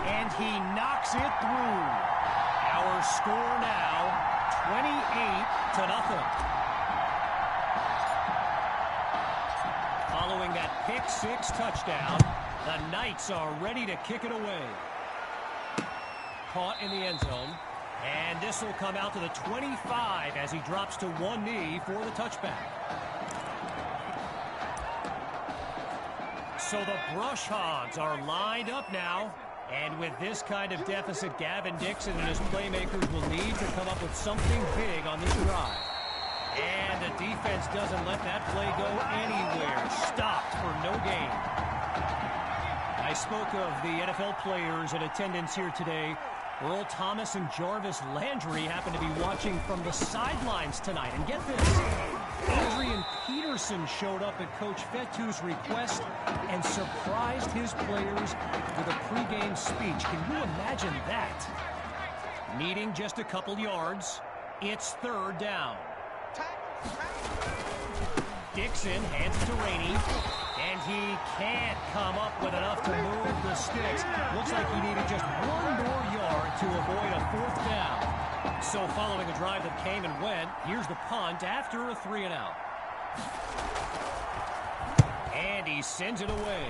And he knocks it through. Our score now, 28-0. Following that pick-6 touchdown, the Knights are ready to kick it away. Caught in the end zone. And this will come out to the 25 as he drops to one knee for the touchback. So the Brush Hogs are lined up now. And with this kind of deficit, Gavin Dixon and his playmakers will need to come up with something big on this drive. And the defense doesn't let that play go anywhere. Stopped for no gain. I spoke of the NFL players in attendance here today. Earl Thomas and Jarvis Landry happen to be watching from the sidelines tonight. And get this, Adrian Peterson showed up at Coach Fetu's request and surprised his players with a pregame speech. Can you imagine that? Needing just a couple yards, it's third down. Dixon hands it to Rainey, and he can't come up with enough to move the sticks. Looks like he needed just one more yard to avoid a fourth down. So following a drive that came and went, here's the punt after a 3-and-out. And he sends it away.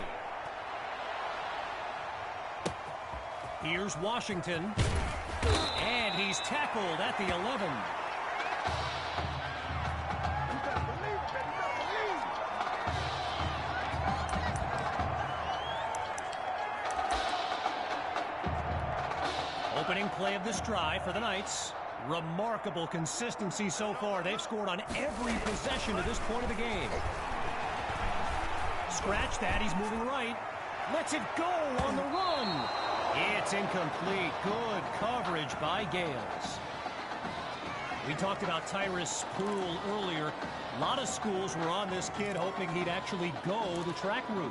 Here's Washington, and he's tackled at the 11. Opening play of this drive for the Knights. Remarkable consistency so far. They've scored on every possession to this point of the game. Scratch that. He's moving right. Lets it go on the run. It's incomplete. Good coverage by Gales. We talked about Tyrus Poole earlier. A lot of schools were on this kid hoping he'd actually go the track route.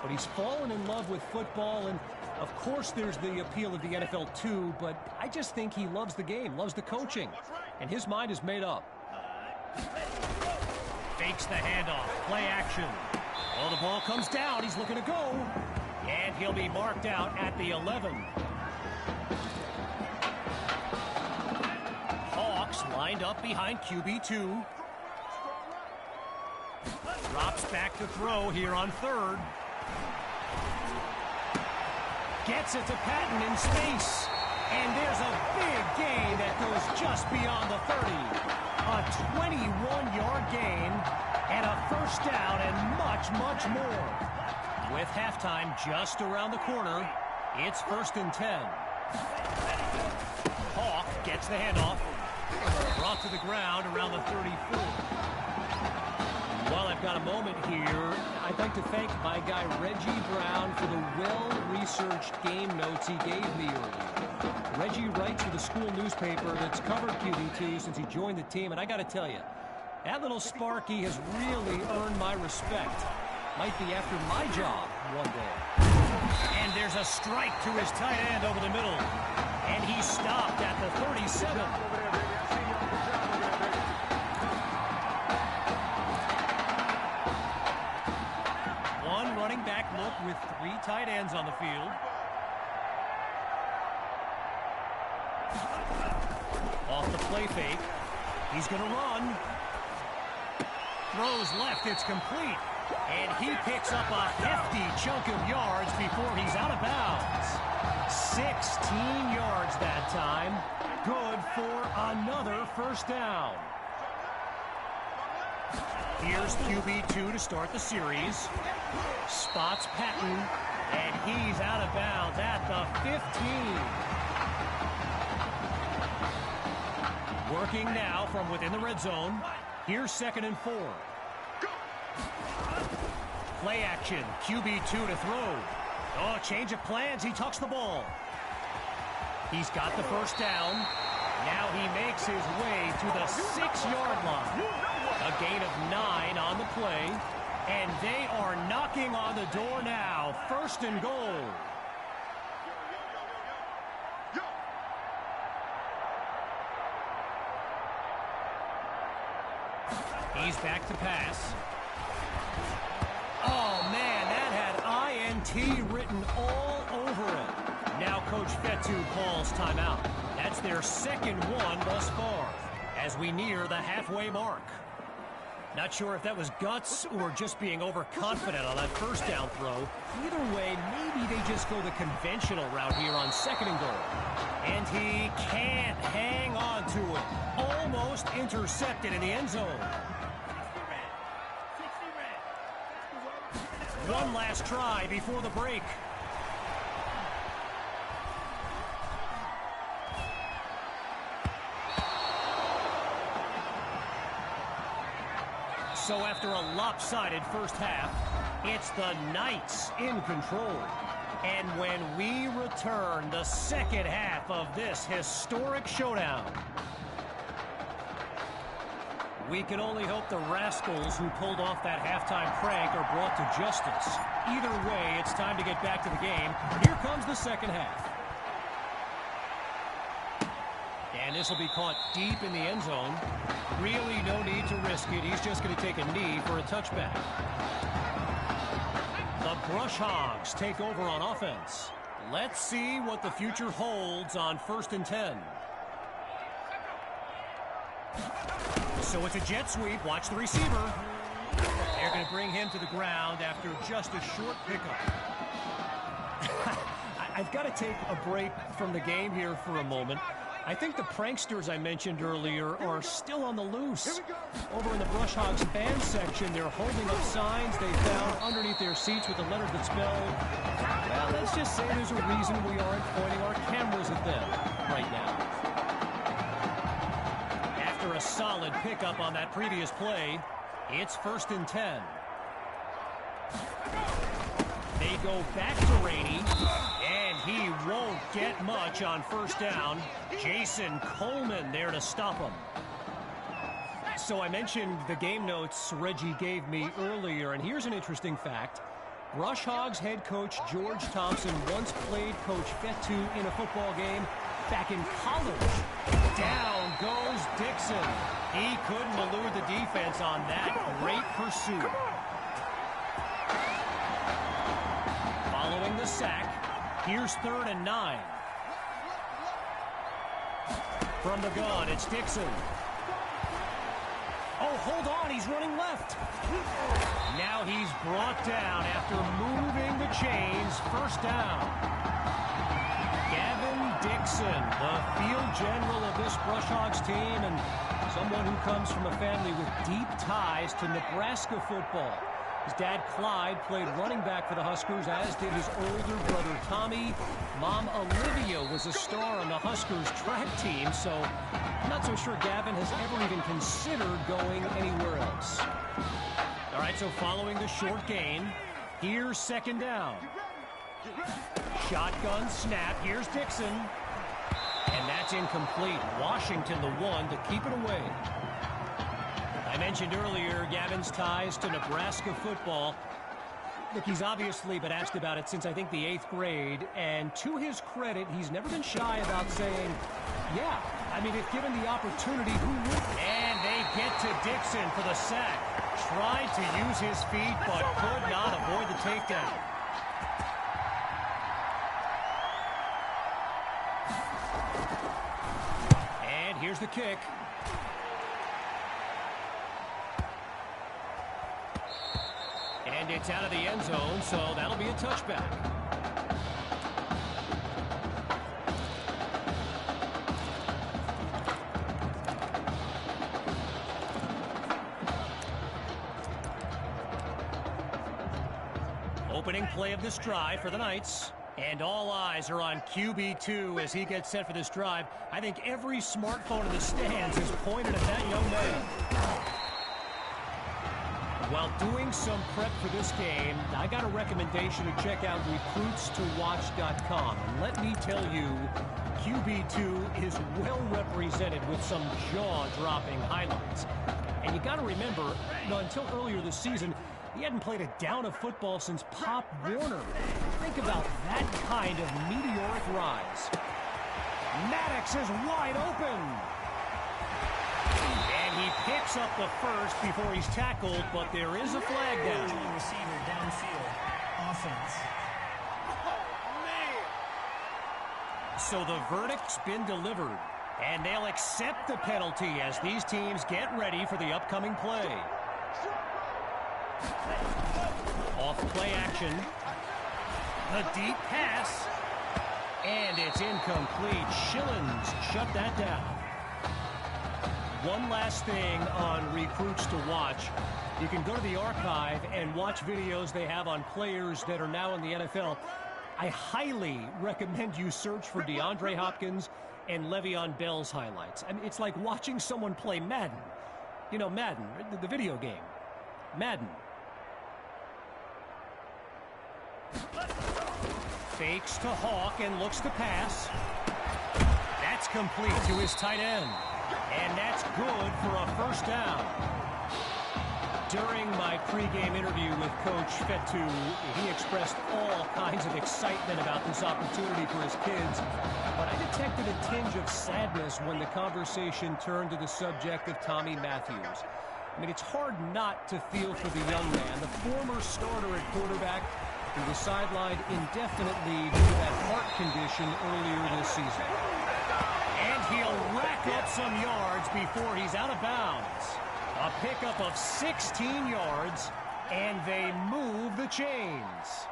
But he's fallen in love with football, and of course there's the appeal of the NFL too, but I just think he loves the game, loves the coaching, and his mind is made up. Fakes the handoff, play action. Oh, the ball comes down, he's looking to go, and he'll be marked out at the 11. Hawks lined up behind QB2. Drops back to throw here on third. Gets it to Patton in space. And there's a big gain that goes just beyond the 30. A 21-yard gain and a first down and much, much more. With halftime just around the corner, it's 1st and 10. Hawk gets the handoff. Brought to the ground around the 34. While I've got a moment here, I'd like to thank my guy Reggie Brown for the well-researched game notes he gave me earlier. Reggie writes for the school newspaper that's covered QB2 since he joined the team, and I got to tell you, that little Sparky has really earned my respect. Might be after my job one day. And there's a strike to his tight end over the middle, and he stopped at the 37. Running back look with 3 tight ends on the field. Off the play fake. He's going to run. Throws left. It's complete. And he picks up a hefty chunk of yards before he's out of bounds. 16 yards that time. Good for another first down. Here's QB2 to start the series. Spots Patton, and he's out of bounds at the 15. Working now from within the red zone. Here's 2nd and 4. Play action, QB2 to throw. Oh, change of plans, he tucks the ball. He's got the first down. Now he makes his way to the 6-yard line. A gain of 9 on the play, and they are knocking on the door now. 1st and goal. He's back to pass. Oh, man, that had INT written all over it. Now Coach Fetu calls timeout. That's their 2nd one thus far as we near the halfway mark. Not sure if that was guts or just being overconfident on that first down throw. Either way, maybe they just go the conventional route here on 2nd and goal. And he can't hang on to it. Almost intercepted in the end zone. One last try before the break. So after a lopsided first half, it's the Knights in control. And when we return, the second half of this historic showdown. We can only hope the rascals who pulled off that halftime prank are brought to justice. Either way, it's time to get back to the game. Here comes the second half. And this will be caught deep in the end zone. Really no need to risk it. He's just going to take a knee for a touchback. The Brush Hogs take over on offense. Let's see what the future holds on 1st and 10. So it's a jet sweep. Watch the receiver. They're going to bring him to the ground after just a short pickup. I've got to take a break from the game here for a moment. I think the pranksters I mentioned earlier are still on the loose. Over in the Brush Hogs fan section, they're holding up signs they found underneath their seats with the letters that spell, well, let's just say there's a reason we aren't pointing our cameras at them right now. After a solid pickup on that previous play, it's 1st and 10. They go back to Rainey, and he won't get much on 1st down. Jason Coleman there to stop him. So I mentioned the game notes Reggie gave me earlier, and here's an interesting fact. Brush Hogs head coach George Thompson once played Coach Fetu in a football game back in college. Down goes Dixon. He couldn't elude the defense on that great pursuit. Following the sack, here's 3rd and 9. From the gun, it's Dixon. Oh, hold on, he's running left. Now he's brought down after moving the chains. 1st down. Gavin Dixon, the field general of this Brush Hogs team, and someone who comes from a family with deep ties to Nebraska football. His dad, Clyde, played running back for the Huskers, as did his older brother, Tommy. Mom, Olivia, was a star on the Huskers track team, so I'm not so sure Gavin has ever even considered going anywhere else. All right, so following the short gain, here's 2nd down. Shotgun snap, here's Dixon. And that's incomplete. Washington the one to keep it away. I mentioned earlier Gavin's ties to Nebraska football. Look, he's obviously been asked about it since I think the 8th grade, and to his credit, he's never been shy about saying, yeah, I mean, if given the opportunity, who would? And they get to Dixon for the sack. Tried to use his feet, but could not avoid the takedown. And here's the kick. And it's out of the end zone, so that'll be a touchback. Opening play of this drive for the Knights. And all eyes are on QB2 as he gets set for this drive. I think every smartphone in the stands is pointed at that young man. While doing some prep for this game, I got a recommendation to check out recruitstowatch.com. And let me tell you, QB2 is well represented with some jaw-dropping highlights. And you got to remember, until earlier this season, he hadn't played a down of football since Pop Warner. Think about that kind of meteoric rise. Maddox is wide open. And he picks up the first before he's tackled, but there is a flag down.
Receiver downfield. Offense.
So the verdict's been delivered, and they'll accept the penalty as these teams get ready for the upcoming play. Off play action. The deep pass. And it's incomplete. Schillens shut that down. One last thing on Recruits to Watch. You can go to the archive and watch videos they have on players that are now in the NFL. I highly recommend you search for DeAndre Hopkins and Le'Veon Bell's highlights. I mean, it's like watching someone play Madden. You know, Madden, the video game. Madden. Fakes to Hawk and looks to pass. That's complete to his tight end. And that's good for a first down. During my pregame interview with Coach Fetu, he expressed all kinds of excitement about this opportunity for his kids. But I detected a tinge of sadness when the conversation turned to the subject of Tommy Matthews. I mean, it's hard not to feel for the young man, the former starter at quarterback, who was sidelined indefinitely due to that heart condition earlier this season. And he'll rack up some yards before he's out of bounds. A pickup of 16 yards, and they move the chains.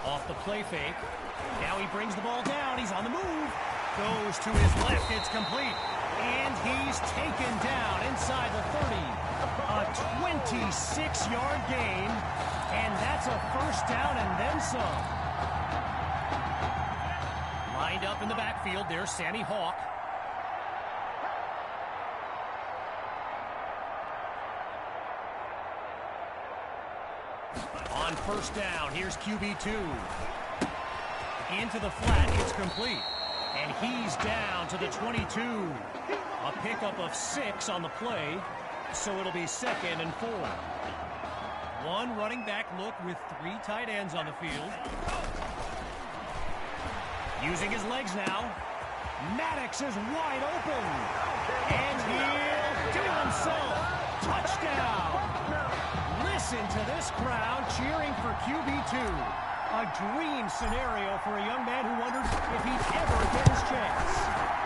Off the play fake. Now he brings the ball down. He's on the move. Goes to his left. It's complete. And he's taken down inside the 30. A 26-yard gain. And that's a first down and then some. Lined up in the backfield, there's Sammy Hawk. On first down, here's QB2. Into the flat, it's complete. And he's down to the 22. A pickup of 6 on the play, so it'll be 2nd and 4. One running back look with 3 tight ends on the field. Using his legs now. Maddox is wide open. And he'll do it himself. Touchdown. Listen to this crowd cheering for QB2. A dream scenario for a young man who wondered if he'd ever get his chance.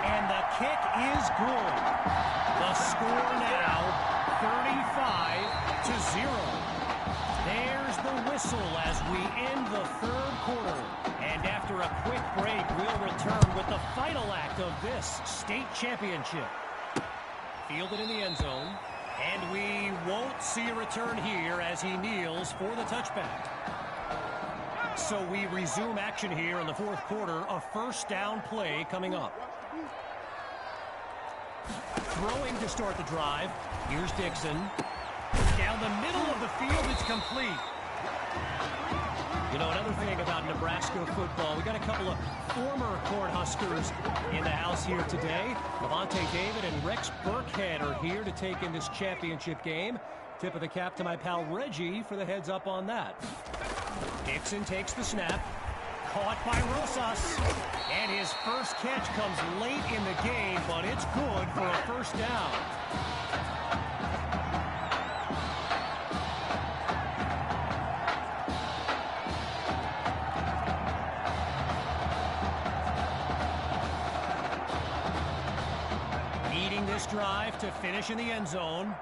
And the kick is good. The score now, 35-0. There's the whistle as we end the 3rd quarter. And after a quick break, we'll return with the final act of this state championship. Fielded in the end zone. And we won't see a return here as he kneels for the touchback. So we resume action here in the 4th quarter. A first down play coming up. Throwing to start the drive. Here's Dixon. Down the middle of the field, it's complete. You know, another thing about Nebraska football, we got a couple of former Cornhuskers in the house here today. Levante David and Rex Burkhead are here to take in this championship game. Tip of the cap to my pal Reggie for the heads up on that. Dixon takes the snap. Caught by Rosas. And his first catch comes late in the game, but it's good for a first down. Needing this drive to finish in the end zone.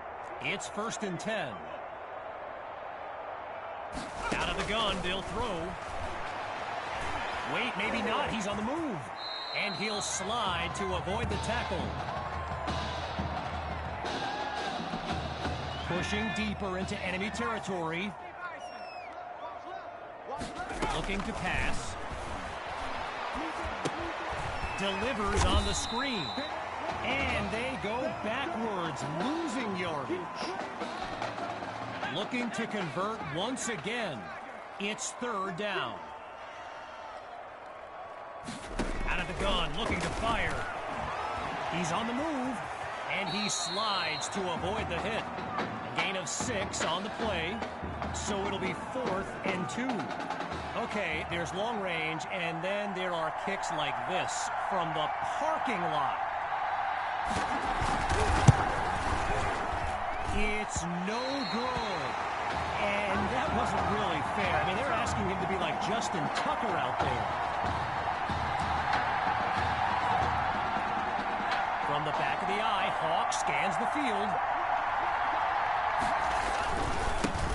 It's 1st and 10. Out of the gun, they'll throw. Wait, maybe not. He's on the move. And he'll slide to avoid the tackle. Pushing deeper into enemy territory. Looking to pass. Delivers on the screen. And they go backwards, losing yardage. Looking to convert once again. It's 3rd down. Out of the gun, looking to fire. He's on the move, and he slides to avoid the hit. A gain of 6 on the play, so it'll be 4th and 2. Okay, there's long range, and then there are kicks like this from the parking lot. It's no good. And that wasn't really fair. I mean, they're asking him to be like Justin Tucker out there. From the back of the eye, Hawk scans the field.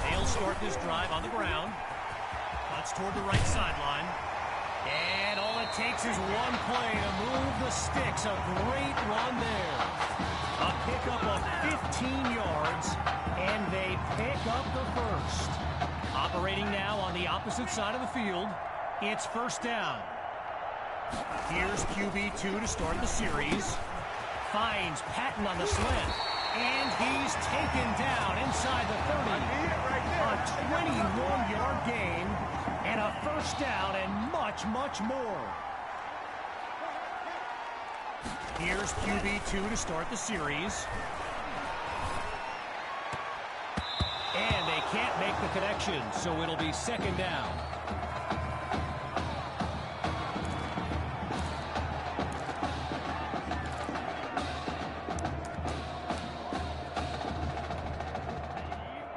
They'll start this drive on the ground. Cuts toward the right sideline. And all it takes is one play to move the sticks. A great run there. A pickup of 15 yards, and they pick up the first. Operating now on the opposite side of the field. It's 1st down. Here's QB2 to start the series. Finds Patton on the slant. And he's taken down inside the 30. A 21-yard gain and a first down and much, much more. Here's QB2 to start the series. And they can't make the connection, so it'll be second down.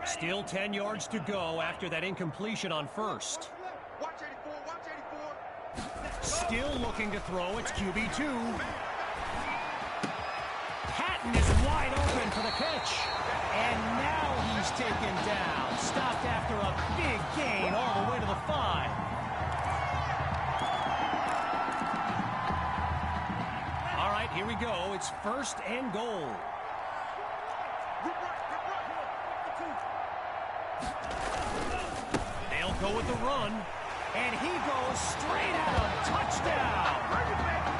Still 10 yards to go after that incompletion on first. Still looking to throw. It's QB2. Patton is wide open for the catch. And now he's taken down. Stopped after a big gain all the way to the 5. All right, here we go. It's first and goal. They'll go with the run. And he goes straight at him. Touchdown.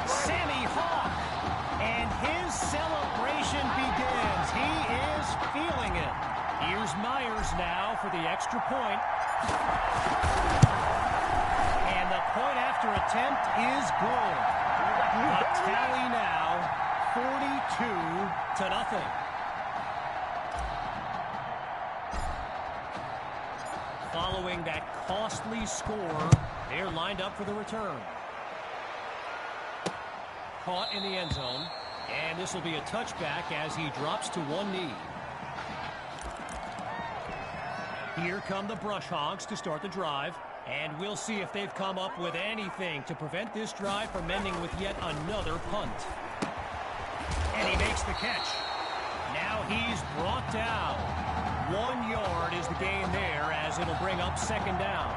Sammy Hawk. And his celebration begins. He is feeling it. Here's Myers now for the extra point. And the point after attempt is good. The tally now 42-0. Following that costly score, they're lined up for the return. Caught in the end zone, and this will be a touchback as he drops to one knee. Here come the Brush Hogs to start the drive, and we'll see if they've come up with anything to prevent this drive from ending with yet another punt. And he makes the catch. Now he's brought down. 1 yard is the gain there as it'll bring up second down.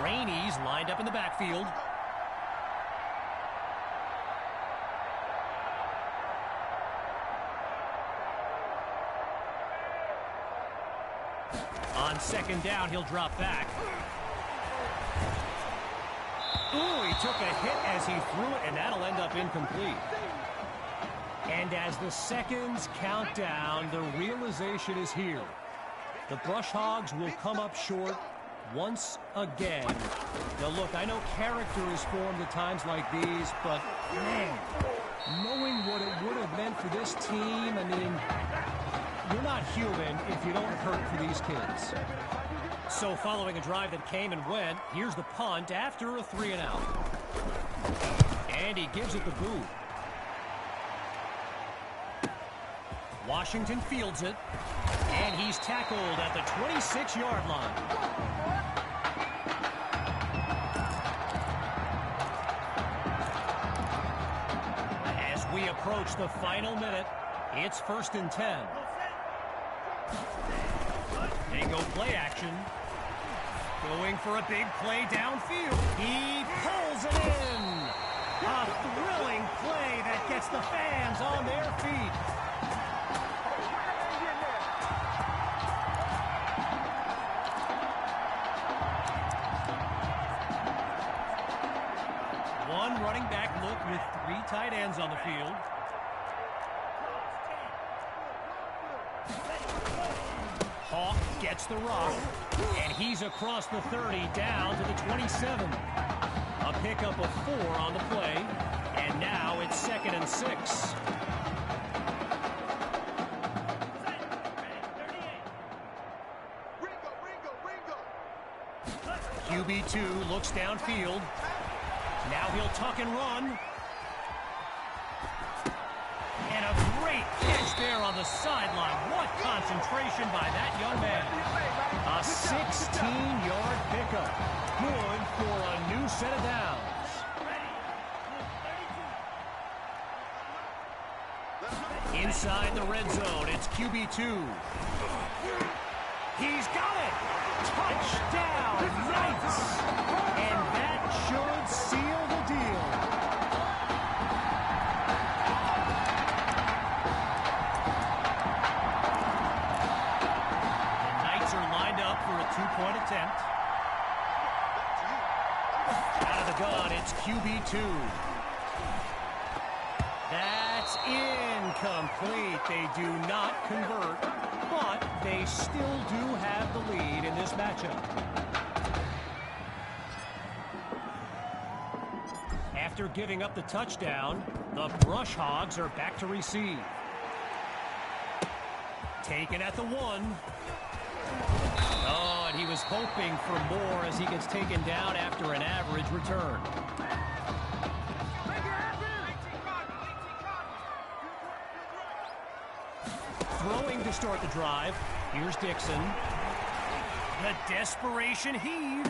Rainey's lined up in the backfield. On second down, he'll drop back. Ooh, he took a hit as he threw it, and that'll end up incomplete. And as the seconds count down, the realization is here. The Brush Hogs will come up short once again. Now look, I know character is formed at times like these, but man, knowing what it would have meant for this team, I mean, you're not human if you don't hurt for these kids. So following a drive that came and went, here's the punt after a 3-and-out. And he gives it the boot. Washington fields it, and he's tackled at the 26-yard line. As we approach the final minute, it's 1st and 10. They go play action. Going for a big play downfield. He pulls it in. A thrilling play that gets the fans on their feet. One running back look with 3 tight ends on the field. Hawk gets the rock, and he's across the 30 down to the 27. A pickup of 4 on the play, and now it's 2nd and 6. QB2 looks downfield. Now he'll tuck and run. And a great catch there on the sideline. What concentration by that young man. A 16-yard pickup. Good for a new set of downs. Inside the red zone, it's QB2. He's got it. Touchdown, Knights. And that should seal the deal. The Knights are lined up for a 2-point attempt. Out of the gun, it's QB2. That's It's incomplete. They do not convert, but they still do have the lead in this matchup. After giving up the touchdown, the Brush Hogs are back to receive. Taken at the 1. Oh, and he was hoping for more as he gets taken down after an average return. Throwing to start the drive. Here's Dixon. The desperation heave.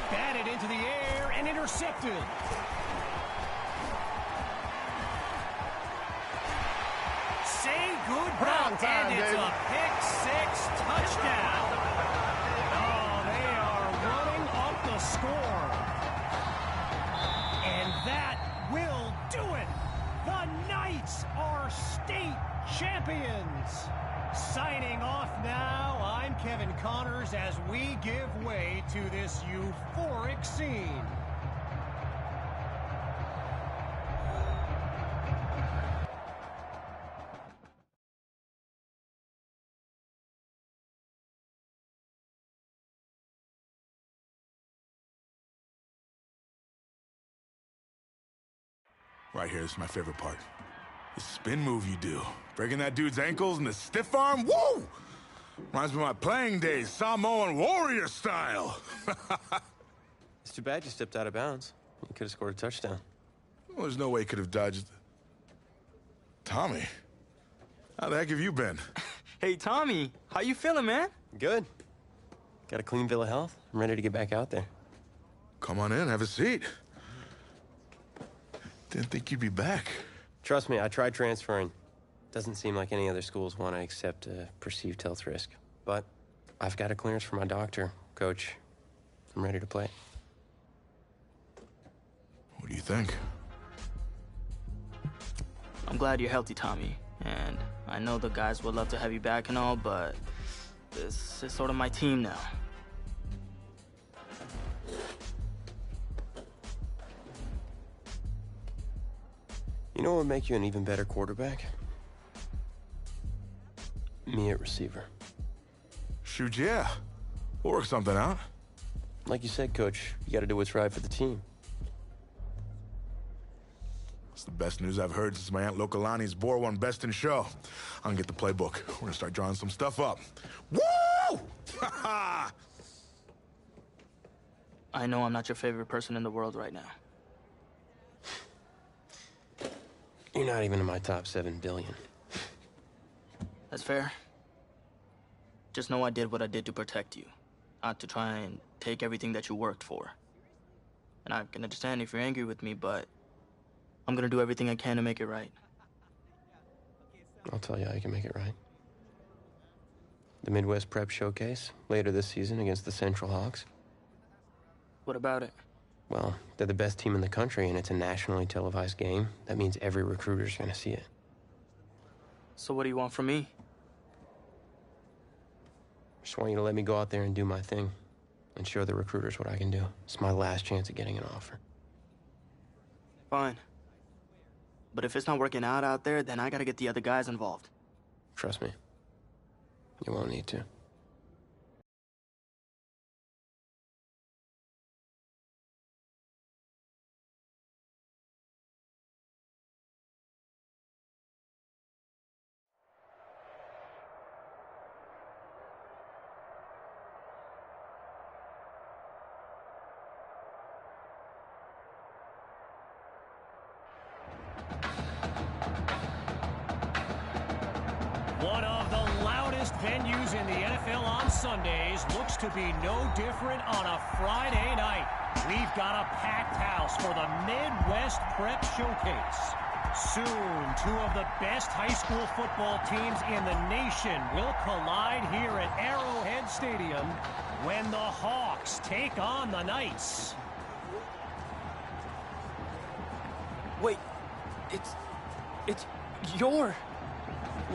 Batted into the air and intercepted. Say goodbye, and it's a pick-6 touchdown. Oh, they are running up the score. And that will do it. The Knights are state champions. Signing off now, I'm Kevin Connors as we give way to this euphoric scene.
Right here is my favorite part. The spin move you do. Breaking that dude's ankles and the stiff arm, woo! Reminds me of my playing days, Samoan warrior style.
It's too bad you stepped out of bounds. You could have scored a touchdown.
Well, there's no way he could have dodged. Tommy, how the heck have you been?
Hey, Tommy, how you feeling, man?
Good. Got a clean bill of health. I'm ready to get back out there.
Come on in, have a seat. Didn't think you'd be back.
Trust me, I tried transferring. Doesn't seem like any other schools want to accept a perceived health risk. But I've got a clearance from my doctor, Coach. I'm ready to play.
What do you think?
I'm glad you're healthy, Tommy. And I know the guys would love to have you back and all, but this is sort of my team now.
You know what would make you an even better quarterback? Me at receiver.
Shoot, yeah. We'll work something out.
Like you said, Coach, you got to do what's right for the team.
It's the best news I've heard since my Aunt Lokalani's Boar won Best in Show. I'm gonna get the playbook. We're gonna start drawing some stuff up. Woo!
I know I'm not your favorite person in the world right now.
You're not even in my top 7 billion.
That's fair. Just know I did what I did to protect you, not to try and take everything that you worked for. And I can understand if you're angry with me, but I'm gonna do everything I can to make it right.
I'll tell you how you can make it right. The Midwest Prep Showcase, later this season against the Central Hawks.
What about it?
Well, they're the best team in the country, and it's a nationally televised game. That means every recruiter's gonna see it.
So what do you want from me?
Just want you to let me go out there and do my thing and show the recruiters what I can do. It's my last chance at getting an offer.
Fine. But if it's not working out there, then I gotta get the other guys involved.
Trust me. You won't need to.
One of the loudest venues in the NFL on Sundays looks to be no different on a Friday night. We've got a packed house for the Midwest Prep Showcase. Soon, 2 of the best high school football teams in the nation will collide here at Arrowhead Stadium when the Hawks take on the Knights.
Wait, it's your...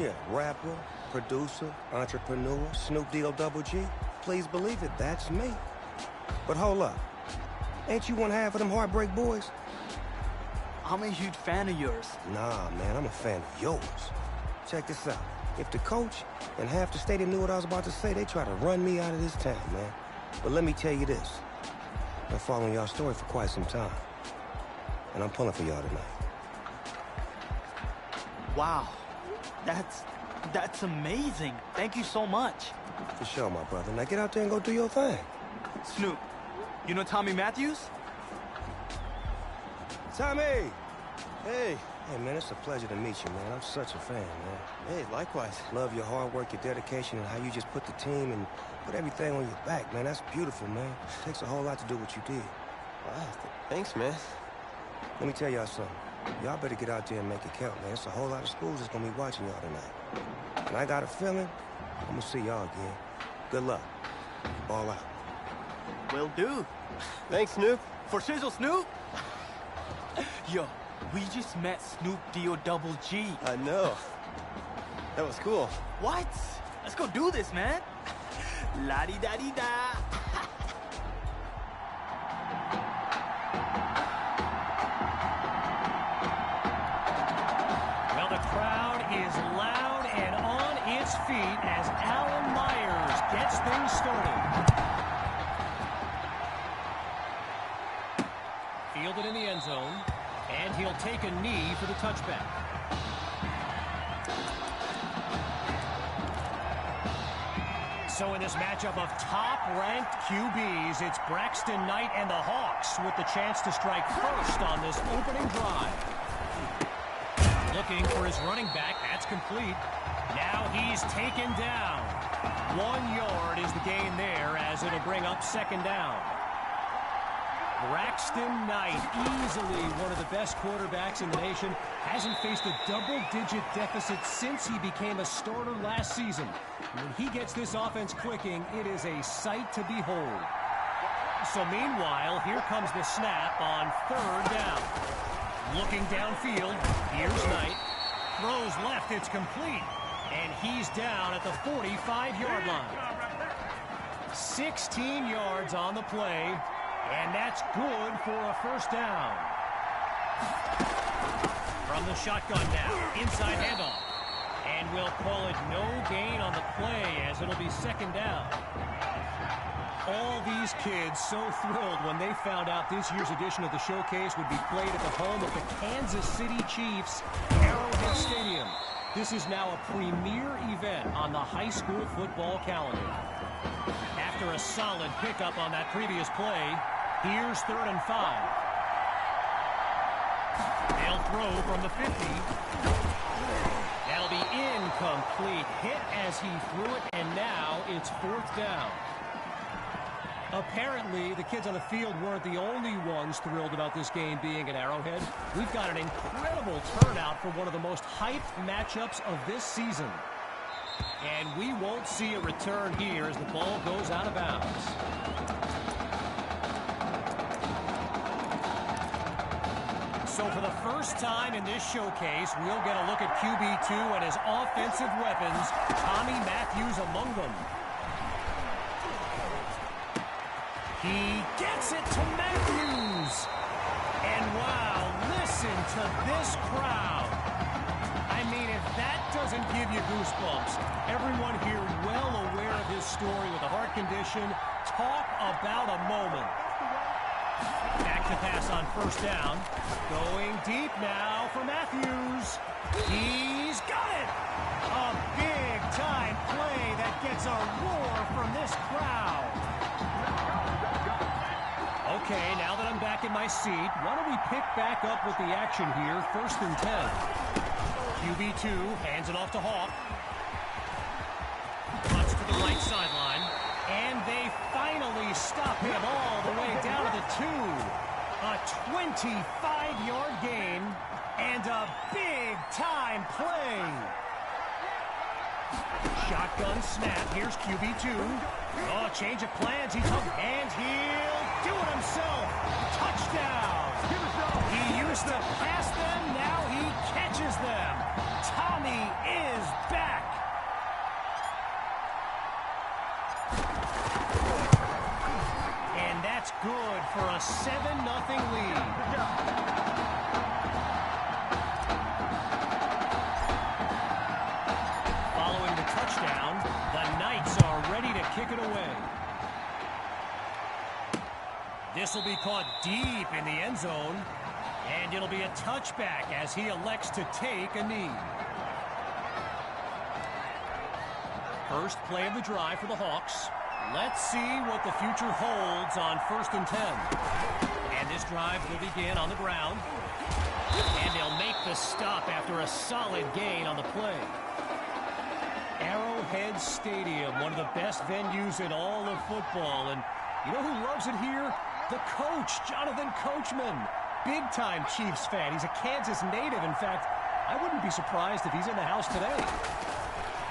Yeah, rapper, producer, entrepreneur, Snoop D-O-double G. Please believe it, that's me. But hold up. Ain't you one half of them Heartbreak Boys?
I'm a huge fan of yours.
Nah, man, I'm a fan of yours. Check this out. If the coach and half the stadium knew what I was about to say, they try to run me out of this town, man. But let me tell you this. I've been following y'all's story for quite some time. And I'm pulling for y'all tonight.
Wow. That's amazing. Thank you so much.
For sure, my brother. Now get out there and go do your thing.
Snoop, you know Tommy Matthews?
Tommy! Hey. Hey, man, it's a pleasure to meet you, man. I'm such a fan, man.
Hey, likewise.
Love your hard work, your dedication, and how you just put the team and put everything on your back, man. That's beautiful, man. It takes a whole lot to do what you did.
Wow, thanks, man.
Let me tell y'all something. Y'all better get out there and make it count, man. It's a whole lot of schools that's gonna be watching y'all tonight. And I got a feeling I'm gonna see y'all again. Good luck. Ball out.
Will do.
Thanks, Snoop.
For Shizzle Snoop? Yo, we just met Snoop D-O-double-G.
I know. That was cool.
What? Let's go do this, man. La-di-da-di-da.
Well, the crowd is loud and on its feet as Alan Myers gets things started. Fielded in the end zone, and he'll take a knee for the touchback. So in this matchup of top-ranked QBs, it's Braxton Knight and the Hawks with the chance to strike first on this opening drive. Looking for his running back. That's complete. Now he's taken down. 1 yard is the gain there as it'll bring up second down. Braxton Knight, easily one of the best quarterbacks in the nation, hasn't faced a double-digit deficit since he became a starter last season. When he gets this offense clicking, it is a sight to behold. So meanwhile, here comes the snap on third down. Looking downfield, here's Knight. Throws left, it's complete. And he's down at the 45-yard line. 16 yards on the play. And that's good for a first down. From the shotgun now, inside handoff. And we'll call it no gain on the play as it'll be second down. All these kids so thrilled when they found out this year's edition of the showcase would be played at the home of the Kansas City Chiefs, Arrowhead Stadium. This is now a premier event on the high school football calendar. After a solid pickup on that previous play, here's 3rd and 5. They'll throw from the 50. That'll be incomplete. Hit as he threw it, and now it's 4th down. Apparently, the kids on the field weren't the only ones thrilled about this game being at Arrowhead. We've got an incredible turnout for one of the most hyped matchups of this season. And we won't see a return here as the ball goes out of bounds. So for the first time in this showcase, we'll get a look at QB2 and his offensive weapons, Tommy Matthews among them. He gets it to Matthews. And wow, listen to this crowd. I mean, if that doesn't give you goosebumps, everyone here well aware of his story with a heart condition. Talk about a moment. Back to pass on first down. Going deep now for Matthews. He's got it. A big-time play that gets a roar from this crowd. Okay, now that I'm back in my seat, why don't we pick back up with the action here, 1st and 10. QB2 hands it off to Hawk. Cuts to the right sideline. And they finally stop him all the way down to the 2. A 25-yard gain and a big-time play. Shotgun snap. Here's QB2. Oh, change of plans. He took, and he'll do it himself. Touchdown. He used to pass them. Now he catches them. Tommy is back. And that's good for a 7-0 lead. it away. This will be caught deep in the end zone. And it'll be a touchback as he elects to take a knee. First play of the drive for the Hawks. Let's see what the future holds on 1st and 10. And this drive will begin on the ground. And they'll make the stop after a solid gain on the play. Arrowhead Stadium, one of the best venues in all of football. And you know who loves it here? The coach, Jonathan Coachman. Big-time Chiefs fan. He's a Kansas native. In fact, I wouldn't be surprised if he's in the house today.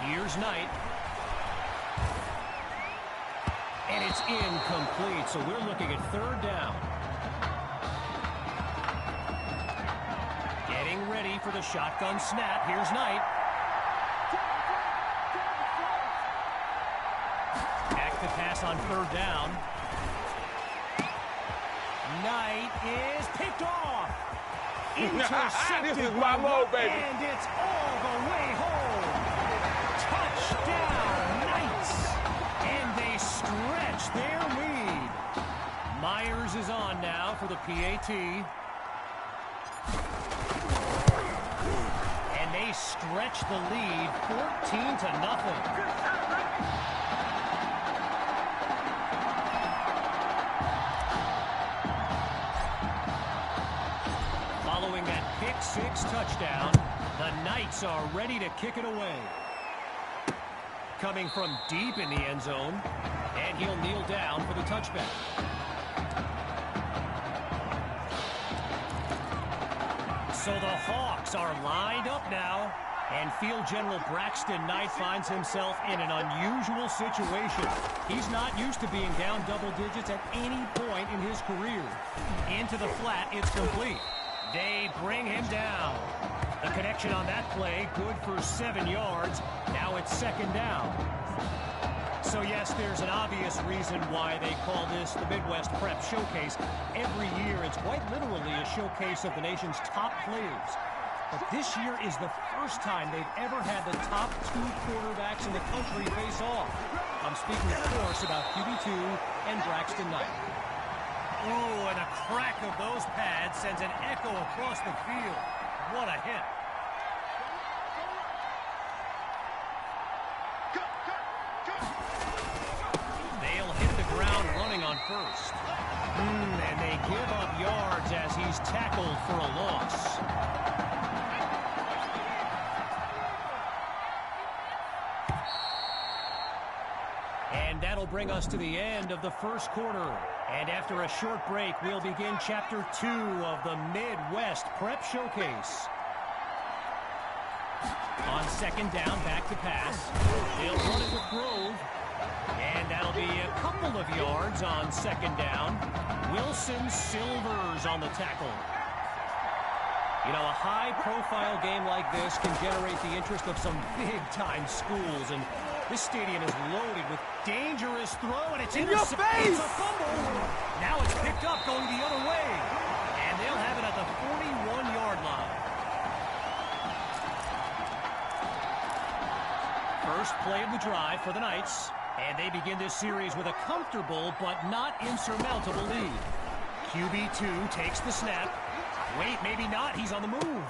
Here's Knight. And it's incomplete, so we're looking at 3rd down. Getting ready for the shotgun snap. Here's Knight. Back to pass on 3rd down. Knight is picked off. Intercepted.
This is my mode, baby.
And it's all the way home. Touchdown, Knights. And they stretch their lead. Myers is on now for the PAT. And they stretch the lead 14-0. Following that pick-6 touchdown, the Knights are ready to kick it away. Coming from deep in the end zone, and he'll kneel down for the touchback. So the Hawks are lined up now, and Field General Braxton Knight finds himself in an unusual situation. He's not used to being down double digits at any point in his career. Into the flat, it's complete. They bring him down. The connection on that play, good for 7 yards. Now it's 2nd down. So yes, there's an obvious reason why they call this the Midwest Prep Showcase. Every year, it's quite literally a showcase of the nation's top players. But this year is the first time they've ever had the top 2 quarterbacks in the country face off. I'm speaking, of course, about QB2 and Braxton Knight. Ooh, and a crack of those pads sends an echo across the field. What a hit. They'll hit the ground running on 1st. And they give up yards as he's tackled for a loss. And that'll bring us to the end of the 1st quarter. And after a short break, we'll begin Chapter 2 of the Midwest Prep Showcase. On 2nd down, back to pass. They'll run it with Grove. And that'll be a couple of yards on 2nd down. Wilson Silvers on the tackle. You know, a high-profile game like this can generate the interest of some big-time schools, and this stadium is loaded with dangerous throw, and it's intercepted. It's a fumble. Now it's picked up going the other way, and they'll have it at the 41-yard line. First play of the drive for the Knights, and they begin this series with a comfortable but not insurmountable lead. QB2 takes the snap. Wait, maybe not. He's on the move.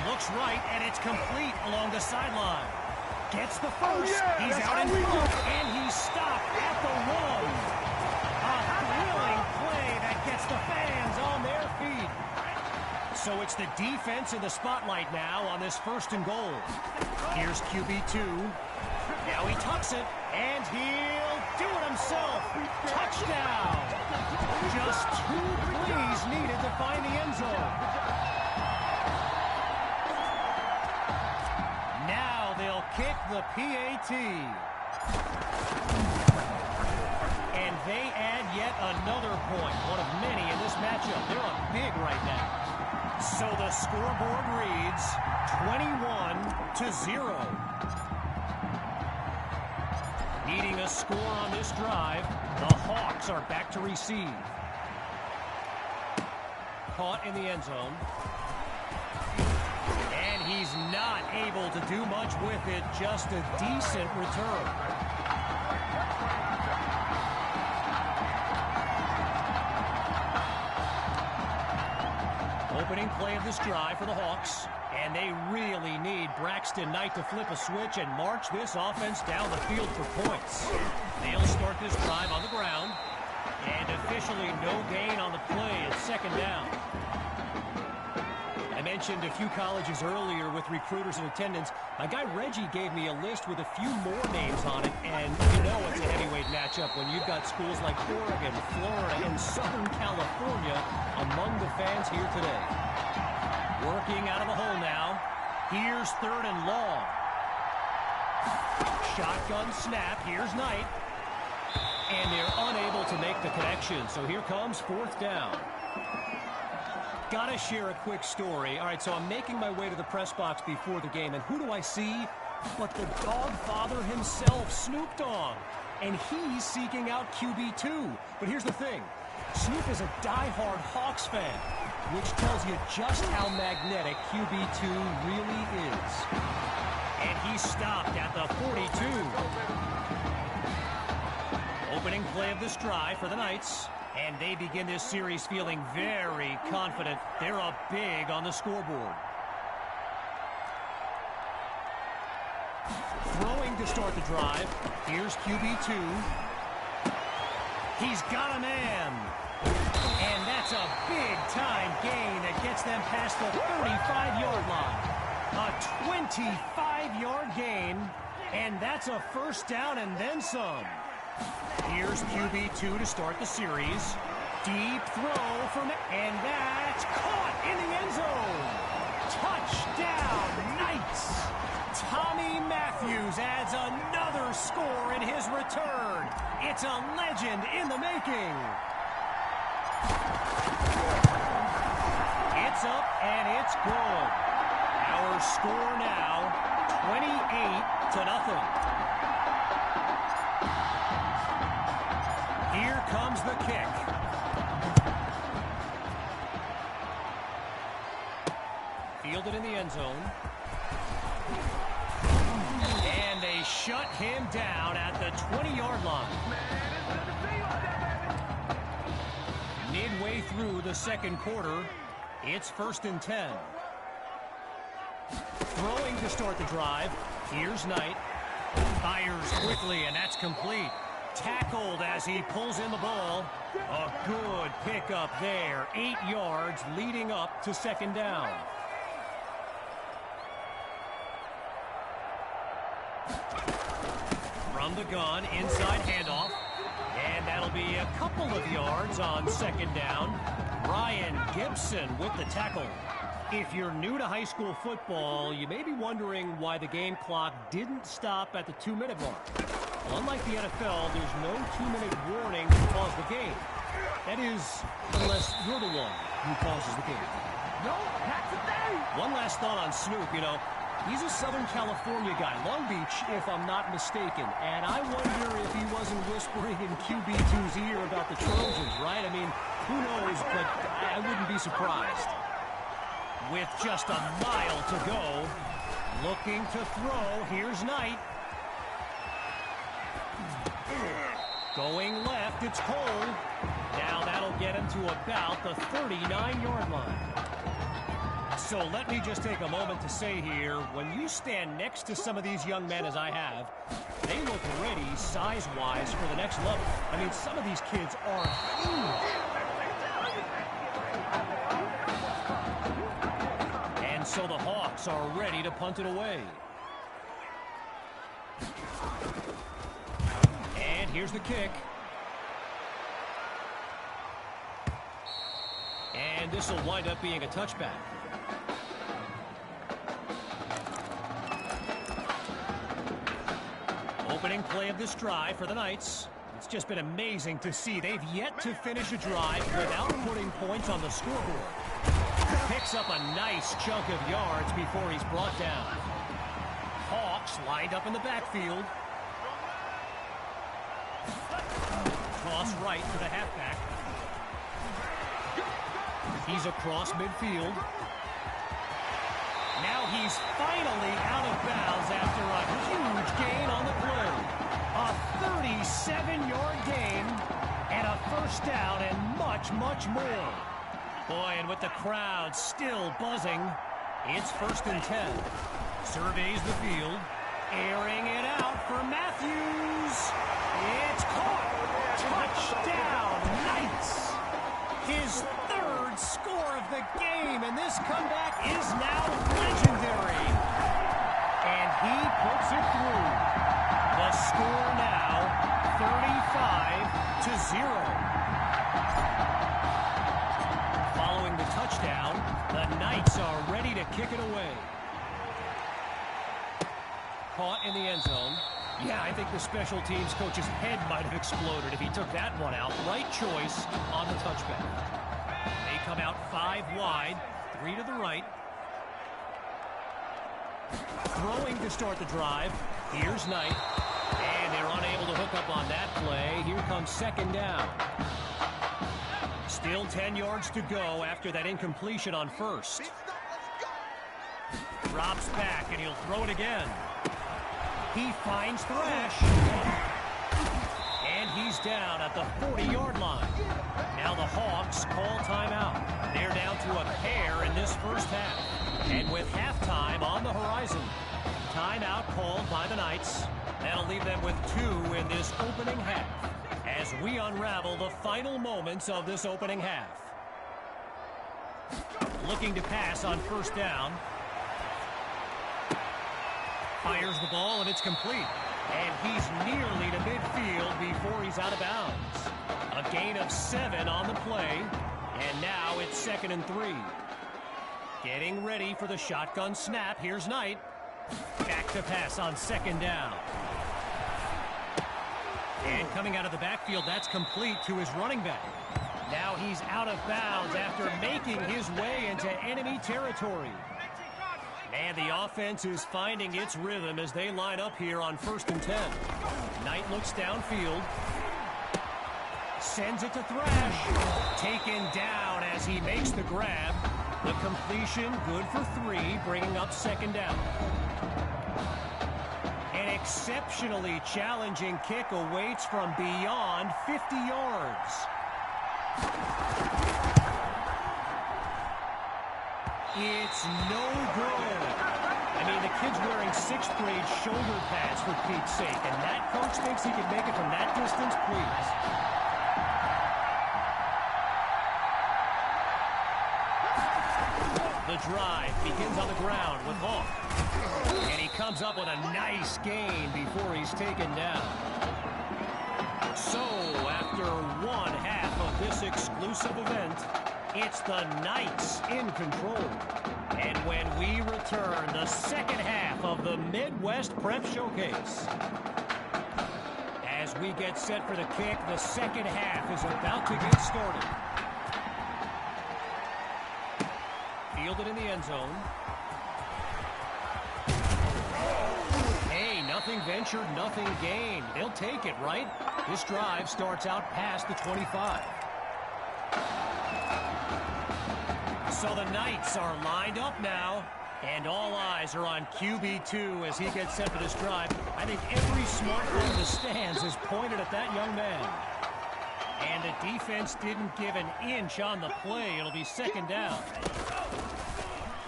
Looks right, and it's complete along the sideline. Gets the first. He's out in front, and he's stopped at the 1. A thrilling play that gets the fans on their feet. So it's the defense in the spotlight now on this 1st and goal. Here's QB2. Now he tucks it, and he'll do it himself. Touchdown. Just 2 plays needed to find the end zone. Now they'll kick the PAT. And they add yet another point, one of many in this matchup. They're up big right now. So the scoreboard reads 21-0. Needing a score on this drive, the Hawks are back to receive. Caught in the end zone. And he's not able to do much with it, just a decent return. Opening play of this drive for the Hawks. And they really need Braxton Knight to flip a switch and march this offense down the field for points. They'll start this drive on the ground. And officially no gain on the play. It's second down. I mentioned a few colleges earlier with recruiters in attendance. My guy Reggie gave me a list with a few more names on it, and you know it's a heavyweight matchup when you've got schools like Oregon, Florida, and Southern California among the fans here today. Working out of the hole now. Here's third and long. Shotgun snap. Here's Knight. And they're unable to make the connection, so here comes fourth down. Gotta share a quick story. All right, so I'm making my way to the press box before the game, and who do I see but the dog father himself, Snoop Dogg. And he's seeking out QB2. But here's the thing. Snoop is a diehard Hawks fan, which tells you just how magnetic QB2 really is. And he stopped at the 42. Opening play of this drive for the Knights. And they begin this series feeling very confident. They're up big on the scoreboard. Throwing to start the drive. Here's QB2. He's got a man. And that's a big-time gain that gets them past the 35-yard line. A 25-yard gain. And that's a first down and then some. Here's QB2 to start the series. Deep throw from, and that's caught in the end zone. Touchdown, Knights. Tommy Matthews adds another score in his return. It's a legend in the making. It's up and it's good. Our score now, 28-0. Here comes the kick. Fielded in the end zone. And they shut him down at the 20-yard line. Midway through the second quarter, it's 1st and 10. Throwing to start the drive. Here's Knight. Fires quickly, and that's complete. Tackled as he pulls in the ball. A good pickup there. 8 yards leading up to second down. From the gun, inside handoff. And that'll be a couple of yards on second down. Ryan Gibson with the tackle. If you're new to high school football, you may be wondering why the game clock didn't stop at the 2-minute mark. Well, unlike the NFL, there's no 2-minute warning to pause the game. That is, unless you're the one who pauses the game. No, not today. One last thought on Snoop, you know. He's a Southern California guy, Long Beach, if I'm not mistaken. And I wonder if he wasn't whispering in QB2's ear about the Trojans, right? I mean, who knows, but I wouldn't be surprised. With just a mile to go, looking to throw, here's Knight. Going left, it's Cole. Now that'll get him to about the 39-yard line. So let me just take a moment to say here, when you stand next to some of these young men as I have, they look ready size-wise for the next level. I mean, some of these kids are huge. And so the Hawks are ready to punt it away. And here's the kick. And this will wind up being a touchback. Opening play of this drive for the Knights. It's just been amazing to see. They've yet to finish a drive without putting points on the scoreboard. Picks up a nice chunk of yards before he's brought down. Hawks lined up in the backfield. Toss right to the halfback. He's across midfield. Now he's finally out of bounds after a huge gain on the play. A 37-yard gain and a first down and much, much more. Boy, and with the crowd still buzzing, it's 1st and 10. Surveys the field, airing it out for Matthews. It's caught. Touchdown, Knights. His 3rd score of the game, and this comeback is now legendary. And he puts it through. The score now 35-0. Following the touchdown, the Knights are ready to kick it away. Caught in the end zone. Yeah, I think the special teams coach's head might have exploded if he took that one out. Right choice on the touchback. They come out 5 wide, 3 to the right. Throwing to start the drive. Here's Knight. And they're unable to hook up on that play. Here comes 2nd down. Still 10 yards to go after that incompletion on 1st. Drops back, and he'll throw it again. He finds Thrash. And he's down at the 40-yard line. Now the Hawks call timeout. They're down to a pair in this first half. And with halftime on the horizon, timeout called by the Knights. That'll leave them with 2 in this opening half as we unravel the final moments of this opening half. Looking to pass on 1st down. Fires the ball, and it's complete. And he's nearly to midfield before he's out of bounds. A gain of 7 on the play. And now it's 2nd and 3. Getting ready for the shotgun snap. Here's Knight. Back to pass on 2nd down. And coming out of the backfield, that's complete to his running back. Now he's out of bounds after making his way into enemy territory. And the offense is finding its rhythm as they line up here on 1st and 10. Knight looks downfield. Sends it to Thrash. Taken down as he makes the grab. The completion good for 3, bringing up 2nd down. An exceptionally challenging kick awaits from beyond 50 yards. It's no good. I mean, the kid's wearing 6th grade shoulder pads for Pete's sake, and that coach thinks he can make it from that distance, please. The drive begins on the ground with Hawk. And he comes up with a nice gain before he's taken down. So, after 1/2 of this exclusive event, it's the Knights in control. And when we return, the 2nd half of the Midwest Prep Showcase. As we get set for the kick, the 2nd half is about to get started. Fielded in the end zone. Hey, nothing ventured, nothing gained. They'll take it, right? This drive starts out past the 25. So the Knights are lined up now, and all eyes are on QB2 as he gets set for this drive. I think every smartphone in the stands is pointed at that young man. And the defense didn't give an inch on the play. It'll be 2nd down.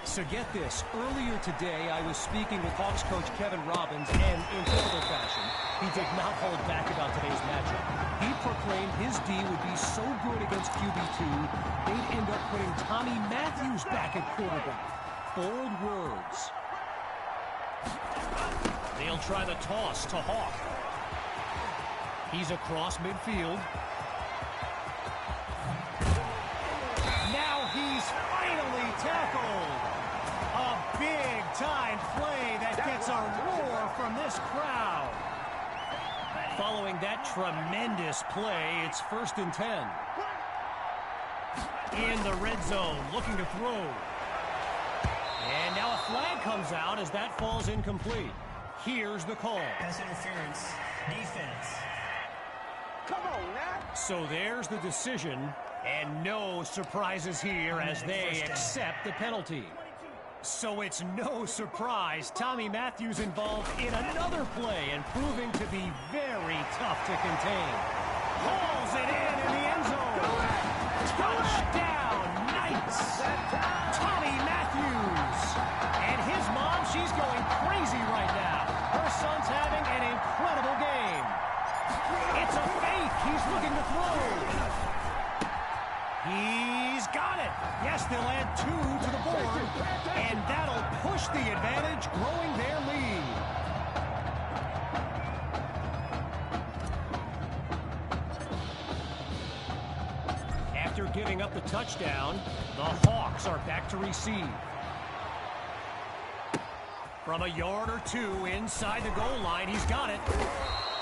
So get this, earlier today I was speaking with Hawks coach Kevin Robbins, and in typical fashion, he did not hold back about today's matchup. He proclaimed his D would be so good against QB2, they'd end up putting Tommy Matthews back at quarterback. Bold words. They'll try the toss to Hawk. He's across midfield. Now he's finally tackled. A big-time play that gets a roar from this crowd. Following that tremendous play, it's 1st and 10. In the red zone, looking to throw. And now a flag comes out as that falls incomplete. Here's the call.
Pass interference. Defense.
Come on now.
So there's the decision, and no surprises here as they accept the penalty. So it's no surprise Tommy Matthews involved in another play and proving to be very tough to contain. Hauls it in the end zone. Touchdown, Knights! looking to throw. He's got it. Yes, they'll add 2 to the board, and that'll push the advantage, growing their lead. After giving up the touchdown, the Hawks are back to receive. From a yard or 2 inside the goal line, he's got it.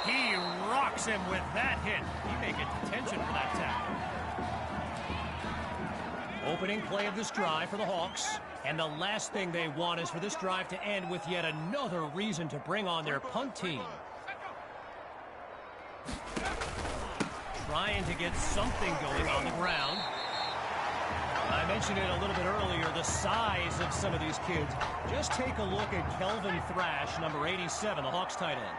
He rocks him with that hit. He may get detention for that tackle. Opening play of this drive for the Hawks. And the last thing they want is for this drive to end with yet another reason to bring on their punt team. Trying to get something going on the ground. I mentioned it a little bit earlier, the size of some of these kids. Just take a look at Kelvin Thrash, number 87, the Hawks tight end.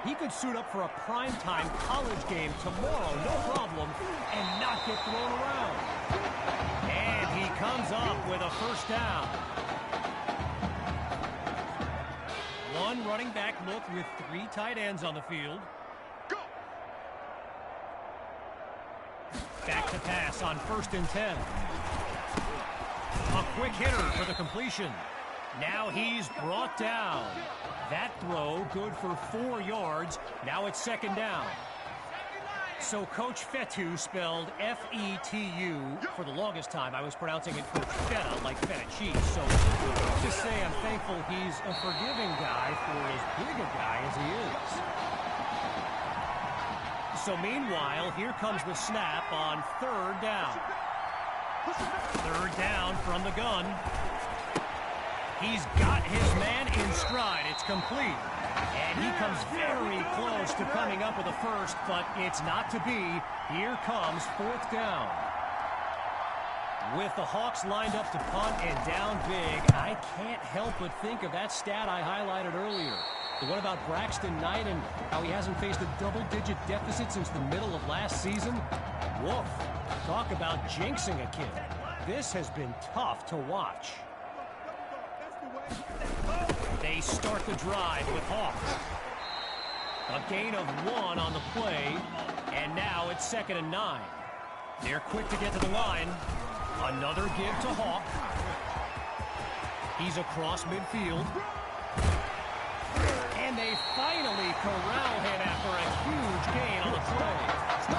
He could suit up for a primetime college game tomorrow, no problem, and not get thrown around. And he comes up with a first down. One running back look with 3 tight ends on the field. Back to pass on 1st and 10. A quick hitter for the completion. Now he's brought down. That throw good for 4 yards. Now it's 2nd down. So Coach Fetu, spelled F-E-T-U, for the longest time I was pronouncing it Coach Feta, like feta cheese. So let's just say I'm thankful he's a forgiving guy for as big a guy as he is. So meanwhile, here comes the snap on 3rd down. 3rd down from the gun. He's got his man in stride. It's complete. And he comes very close to coming up with a first, but it's not to be. Here comes 4th down. With the Hawks lined up to punt and down big, I can't help but think of that stat I highlighted earlier. The one about Braxton Knight and how he hasn't faced a double-digit deficit since the middle of last season. Woof. Talk about jinxing a kid. This has been tough to watch. They start the drive with Hawks. A gain of 1 on the play, and now it's 2nd and 9. They're quick to get to the line. Another give to Hawk. He's across midfield. And they finally corral him after a huge gain on the play. A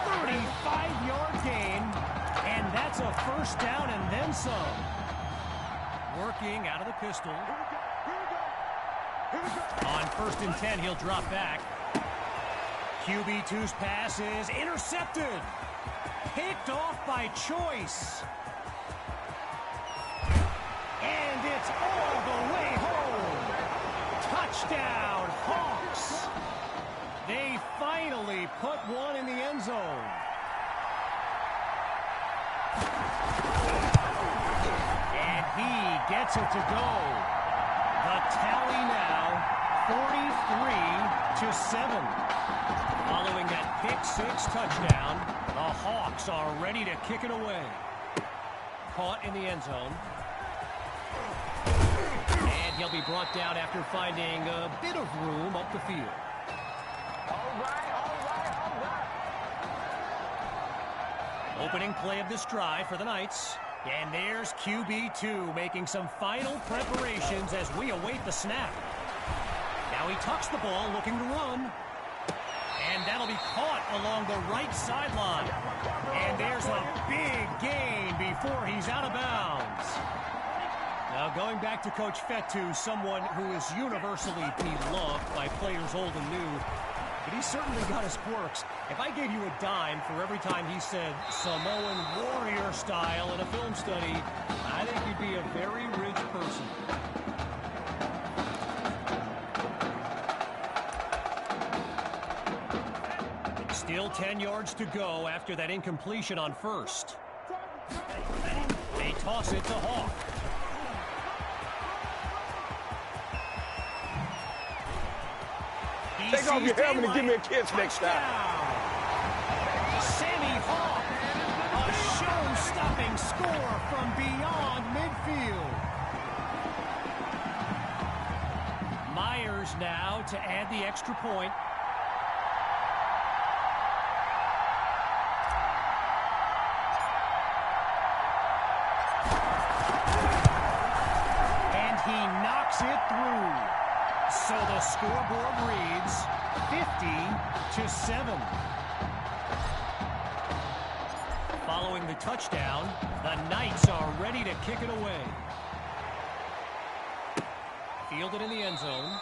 35-yard gain, and that's a first down and then some. Working out of the pistol. On 1st and 10, he'll drop back. QB2's pass is intercepted. Picked off by choice. And it's all the way home. Touchdown, Hawks. They finally put one in the end zone. And he gets it to go. The tally now, 43-7. Following that pick-6 touchdown, the Hawks are ready to kick it away. Caught in the end zone. And he'll be brought down after finding a bit of room up the field.
All right.
Opening play of this drive for the Knights. And there's QB2 making some final preparations as we await the snap. Now he tucks the ball, looking to run. And that'll be caught along the right sideline. And there's a big gain before he's out of bounds. Now going back to Coach Fetu, someone who is universally beloved by players old and new. But he certainly got his quirks. If I gave you a dime for every time he said Samoan warrior style in a film study, I think you'd be a very rich person. Still 10 yards to go after that incompletion on 1st. They toss it to Hawk.
Take off your helmet and give me a kiss next time.
Sammy Hawk, a show-stopping score from beyond midfield. Myers now to add the extra point. it through. So the scoreboard reads 50-7. Following the touchdown, the Knights are ready to kick it away. Fielded in the end zone.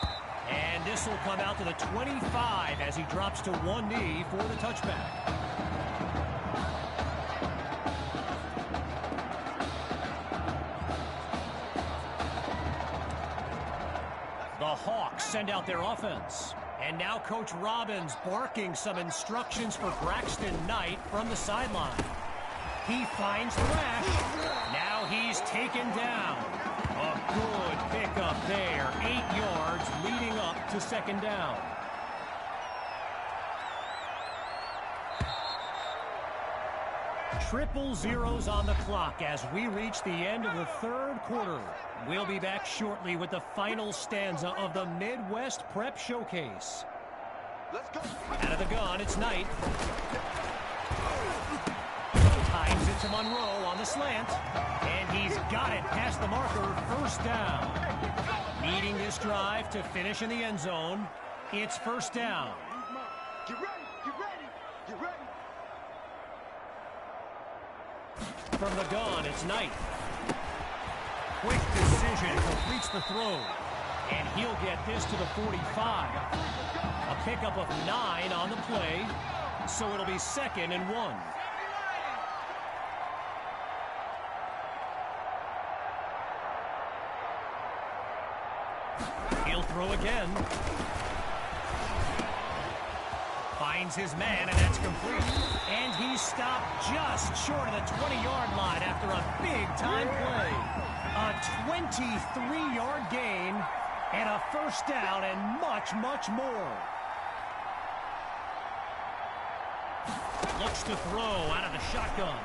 And this will come out to the 25 as he drops to one knee for the touchback. The Hawks send out their offense. And now Coach Robbins barking some instructions for Braxton Knight from the sideline. He finds Thrash. Now he's taken down. A good pickup there. 8 yards leading up to second down. Triple zeros on the clock as we reach the end of the third quarter. We'll be back shortly with the final stanza of the Midwest Prep Showcase. Let's go. Out of the gun, it's Knight. Times it to Monroe on the slant. And he's got it past the marker, first down. Needing this drive to finish in the end zone. It's first down.
Get ready, get ready, get ready.
From the gun, it's Knight. Quick decision, completes the throw. And he'll get this to the 45. A pickup of 9 on the play. So it'll be 2nd and 1. He'll throw again. Finds his man, and that's complete. And he's stopped just short of the 20-yard line after a big-time play. A 23-yard gain, and a first down, and much, much more. Looks to throw out of the shotgun.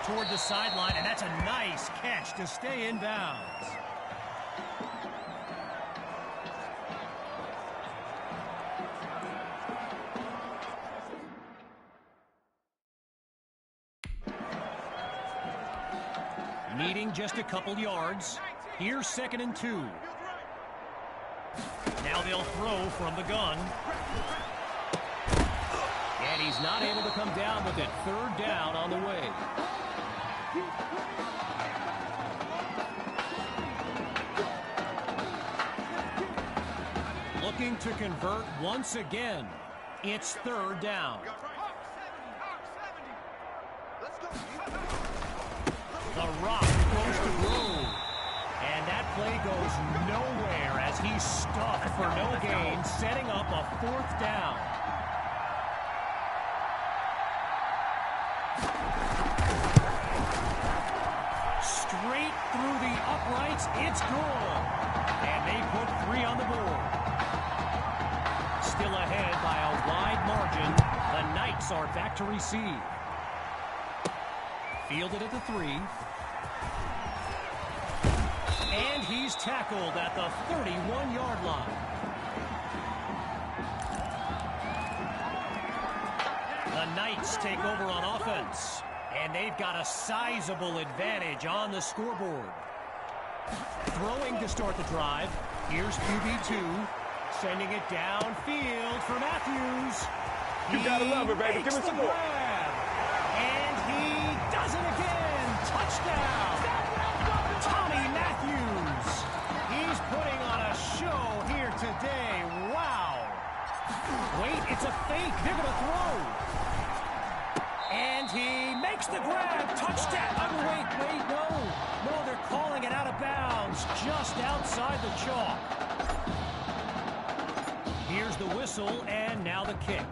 Toward the sideline, and that's a nice catch to stay in bounds. Needing just a couple yards. Here's 2nd and 2. Now they'll throw from the gun. And he's not able to come down with it. 3rd down on the way. Looking to convert once again. It's 3rd down. The Rock goes to Rowe. And that play goes nowhere as he's stuffed for no gain, setting up a 4th down. Straight through the uprights, it's good. And they put 3 on the board. Still ahead by a wide margin. The Knights are back to receive. Fielded at the 3. And he's tackled at the 31-yard line. The Knights take over on offense. And they've got a sizable advantage on the scoreboard. Throwing to start the drive. Here's QB2. Sending it downfield for Matthews.
You gotta love it, baby. Give me some more.
And he does it again. Touchdown. Tommy Matthews. He's putting on a show here today. Wow. Wait, it's a fake. They're going to throw. And he makes the grab. Touchdown. Oh, wait, no. No, they're calling it out of bounds. Just outside the chalk. Here's the whistle, and now the kick.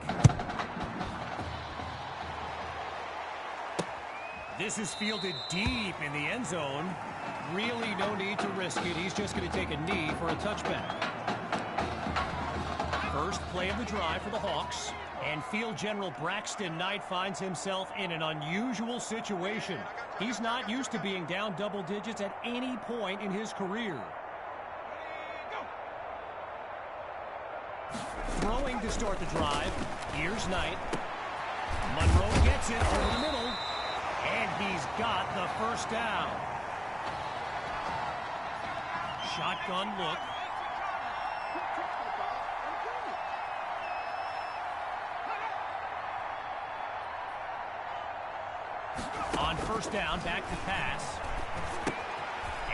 This is fielded deep in the end zone. Really no need to risk it. He's just going to take a knee for a touchback. First play of the drive for the Hawks. And field general Braxton Knight finds himself in an unusual situation. He's not used to being down double digits at any point in his career. Throwing to start the drive. Here's Knight. Monroe gets it over the middle. And he's got the first down. Shotgun look. On first down, back to pass.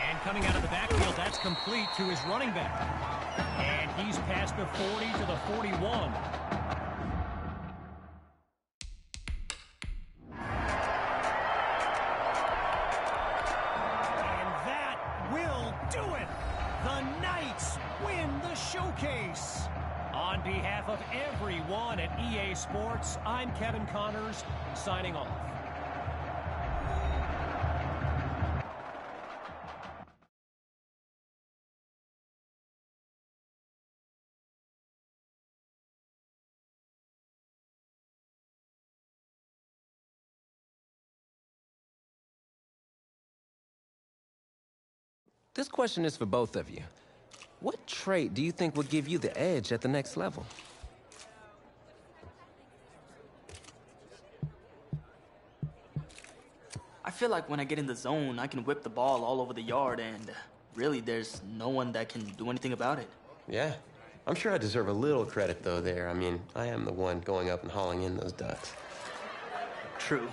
And coming out of the backfield, that's complete to his running back. And he's past the 40 to the 41. And that will do it. The Knights win the showcase. On behalf of everyone at EA Sports, I'm Kevin Connors, signing off.
This question is for both of you. What trait do you think will give you the edge at the next level?
I feel like when I get in the zone, I can whip the ball all over the yard, and really, there's no one that can do anything about it.
Yeah. I'm sure I deserve a little credit, though, there. I mean, I am the one going up and hauling in those ducks.
True.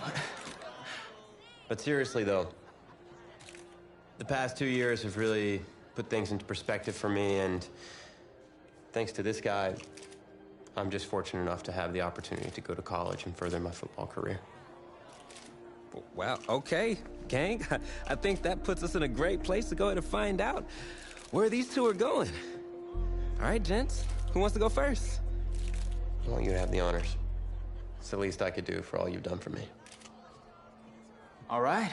But seriously, though, the past 2 years have really put things into perspective for me, and thanks to this guy, I'm just fortunate enough to have the opportunity to go to college and further my football career.
Wow, okay, gang. I think that puts us in a great place to go ahead and find out where these two are going. All right, gents, who wants to go first?
I want you to have the honors. It's the least I could do for all you've done for me.
All right.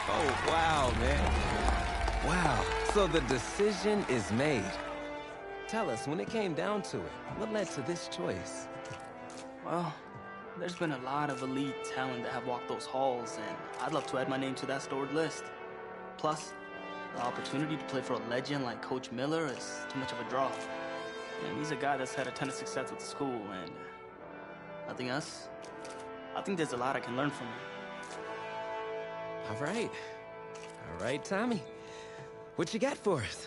Oh, wow, man. Wow. So the decision is made. Tell us, when it came down to it, what led to this choice?
Well, there's been a lot of elite talent that have walked those halls, and I'd love to add my name to that storied list. Plus, the opportunity to play for a legend like Coach Miller is too much of a draw. And he's a guy that's had a ton of success with the school, and nothing else. I think there's a lot I can learn from him.
All right. All right, Tommy. What you got for us?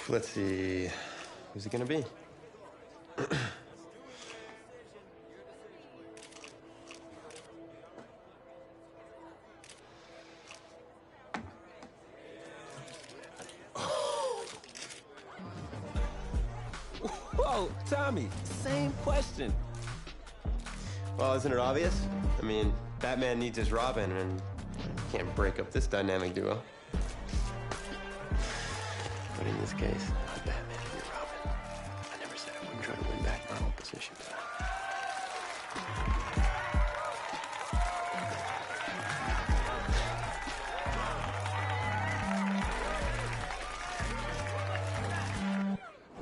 Let's see. Who's it gonna be?
Whoa, Tommy, same question.
Well, isn't it obvious? I mean, Batman needs his Robin, and can't break up this dynamic duo. But in this case, not Batman and Robin. I never said I wouldn't try to win back my own position, did I?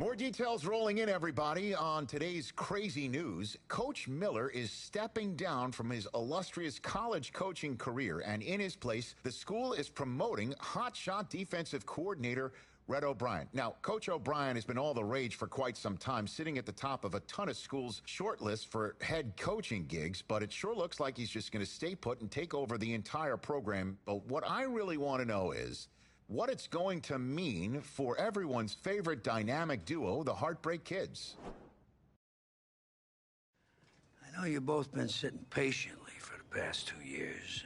More details rolling in, everybody. On today's crazy news, Coach Miller is stepping down from his illustrious college coaching career, and in his place, the school is promoting hotshot defensive coordinator Red O'Brien. Now, Coach O'Brien has been all the rage for quite some time, sitting at the top of a ton of schools' shortlist for head coaching gigs, but it sure looks like he's just going to stay put and take over the entire program. But what I really want to know is what it's going to mean for everyone's favorite dynamic duo, the Heartbreak Kids.
I know you've both been sitting patiently for the past 2 years,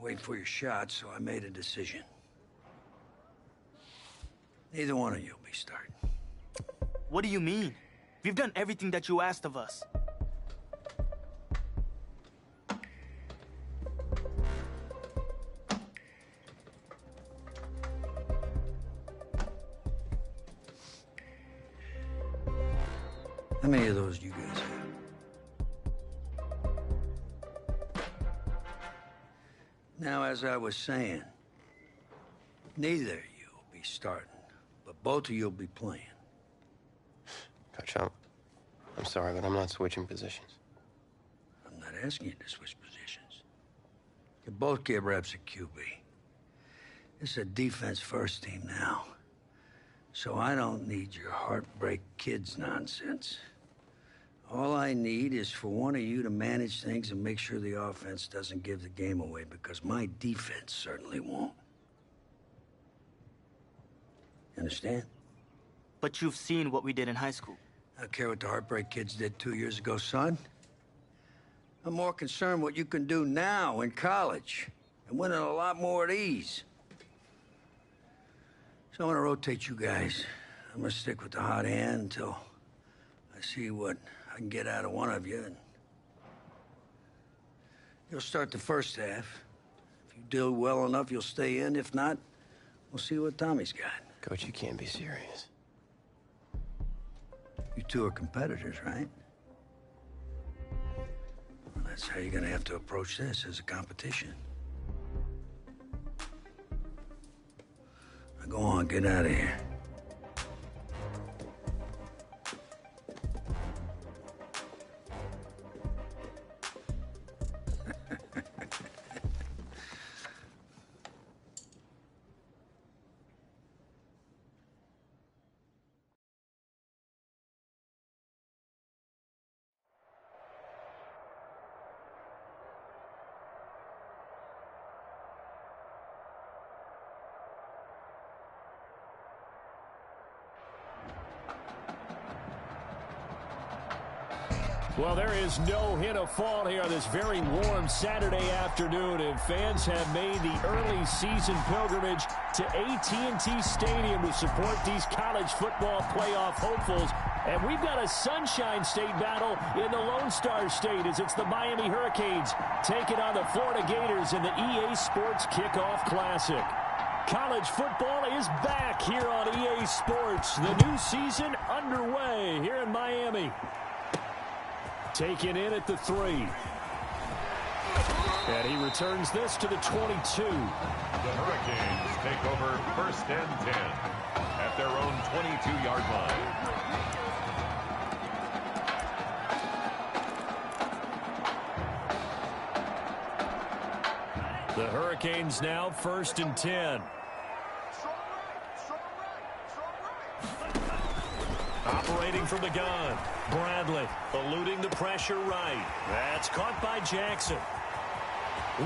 waiting for your shot, so I made a decision. Neither one of you will be starting.
What do you mean? We've done everything that you asked of us.
How many of those do you guys have? Now, as I was saying, neither of you be starting, but both of you will be playing.
Coach, I'm sorry, but I'm not switching positions.
I'm not asking you to switch positions. You both get reps at QB. It's a defense-first team now. So I don't need your heartbreak kids nonsense. All I need is for one of you to manage things and make sure the offense doesn't give the game away, because my defense certainly won't. Understand?
But you've seen what we did in high school.
I don't care what the heartbreak kids did 2 years ago, son. I'm more concerned what you can do now in college and winning a lot more of these. So I'm gonna rotate you guys. I'm gonna stick with the hot hand until I see what I can get out of one of you. And you'll start the first half. If you do well enough, you'll stay in. If not, we'll see what Tommy's got.
Coach, you can't be serious.
You two are competitors, right? Well, that's how you're gonna have to approach this, as a competition. Now go on, get out of here.
Well, there is no hint of fall here on this very warm Saturday afternoon, and fans have made the early season pilgrimage to AT&T Stadium to support these college football playoff hopefuls. And we've got a Sunshine State battle in the Lone Star State as it's the Miami Hurricanes taking on the Florida Gators in the EA Sports Kickoff Classic. College football is back here on EA Sports. The new season underway here in Miami. Taken in at the 3. And he returns this to the 22.
The Hurricanes take over 1st and 10 at their own 22-yard line.
The Hurricanes now 1st and 10. Operating from the gun. Bradley eluding the pressure right. That's caught by Jackson.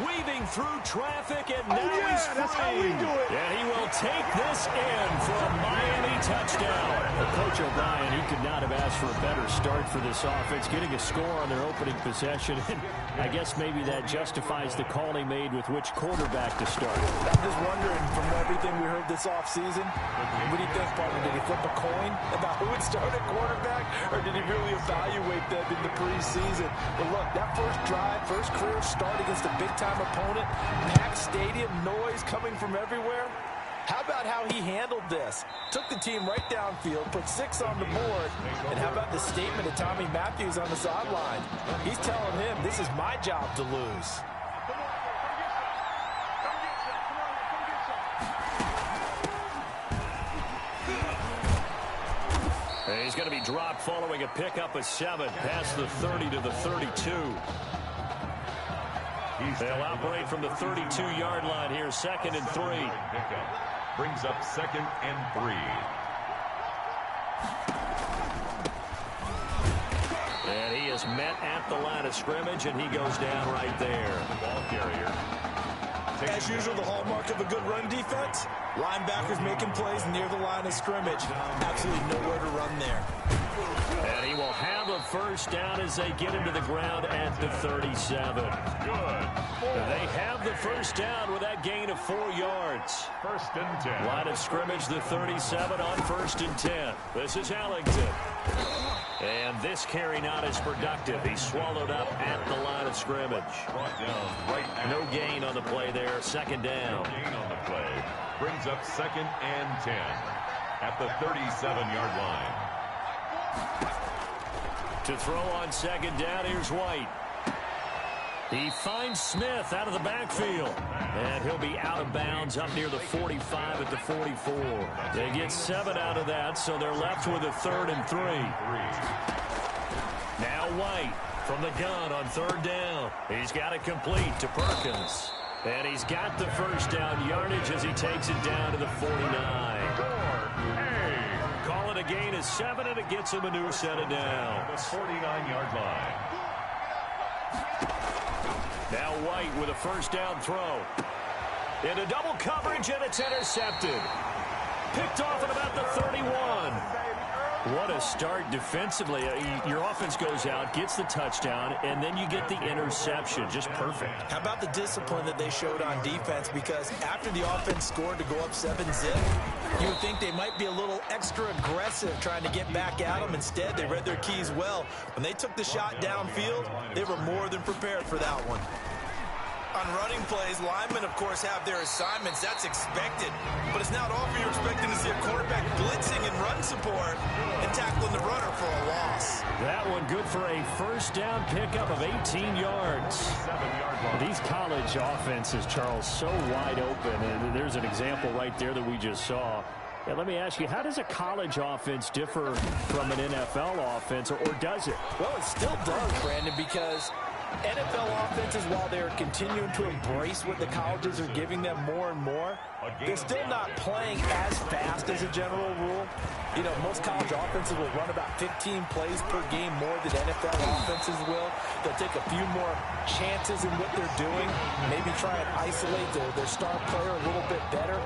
Weaving through traffic, and now he's free.
That's how we do it.
And he will take this in for a Miami touchdown. Well, Coach O'Brien, he could not have asked for a better start for this offense, getting a score on their opening possession. And I guess maybe that justifies the call he made with which quarterback to start.
I'm just wondering, from everything we heard this offseason, what do you think, partner? Did he flip a coin about who would start at quarterback, or did he really evaluate them in the preseason? But look, that first drive, first career start against a big-time opponent, packed stadium, noise coming from everywhere. How about how he handled this? Took the team right downfield, put 6 on the board, and how about the statement of Tommy Matthews on the sideline? He's telling him, this is my job to lose.
And he's going to be dropped following a pickup of 7 past the 30 to the 32. They'll operate from the 32-yard line here, 2nd and 3.
Brings up 2nd and 3.
And he is met at the line of scrimmage, and he goes down right there.
The ball carrier.
As usual, the hallmark of a good run defense, linebackers making plays near the line of scrimmage. Absolutely nowhere to run there.
And he will have a first down as they get into the ground at the 37.
Good.
They have the first down with that gain of 4 yards.
1st and 10.
Line of scrimmage, the 37 on 1st and 10. This is Ellington. And this carry not as productive. He's swallowed up at the line of scrimmage. No gain on the play there. 2nd down.
No gain on the play. Brings up 2nd and 10 at the 37-yard line.
To throw on 2nd down, here's White. He finds Smith out of the backfield. And he'll be out of bounds up near the 45 at the 44. They get 7 out of that, so they're left with a 3rd and 3. Now White from the gun on 3rd down. He's got it complete to Perkins. And he's got the first down yardage as he takes it down to the 49. Call it a gain of 7, and it gets him a new set of downs.
The 49-yard line.
Now White with a first down throw. Into double coverage, and it's intercepted. Picked off at about the 31. What a start defensively. Your offense goes out, gets the touchdown, and then you get the interception. Just perfect.
How about the discipline that they showed on defense? Because after the offense scored to go up 7-zip, you would think they might be a little extra aggressive trying to get back at them. Instead, they read their keys well. When they took the shot downfield, they were more than prepared for that one. On running plays, linemen, of course, have their assignments. That's expected. But it's not often you're expecting to see a quarterback blitzing and run support and tackling the runner for a loss.
That one good for a first down pickup of 18 yards. These college offenses, Charles, so wide open. And there's an example right there that we just saw. Yeah, let me ask you, how does a college offense differ from an NFL offense, or does it?
Well, it still does, Brandon, because NFL offenses, while they're continuing to embrace what the colleges are giving them more and more, they're still not playing as fast as a general rule. You know, most college offenses will run about 15 plays per game more than NFL offenses will. They'll take a few more chances in what they're doing, maybe try and isolate their star player a little bit better.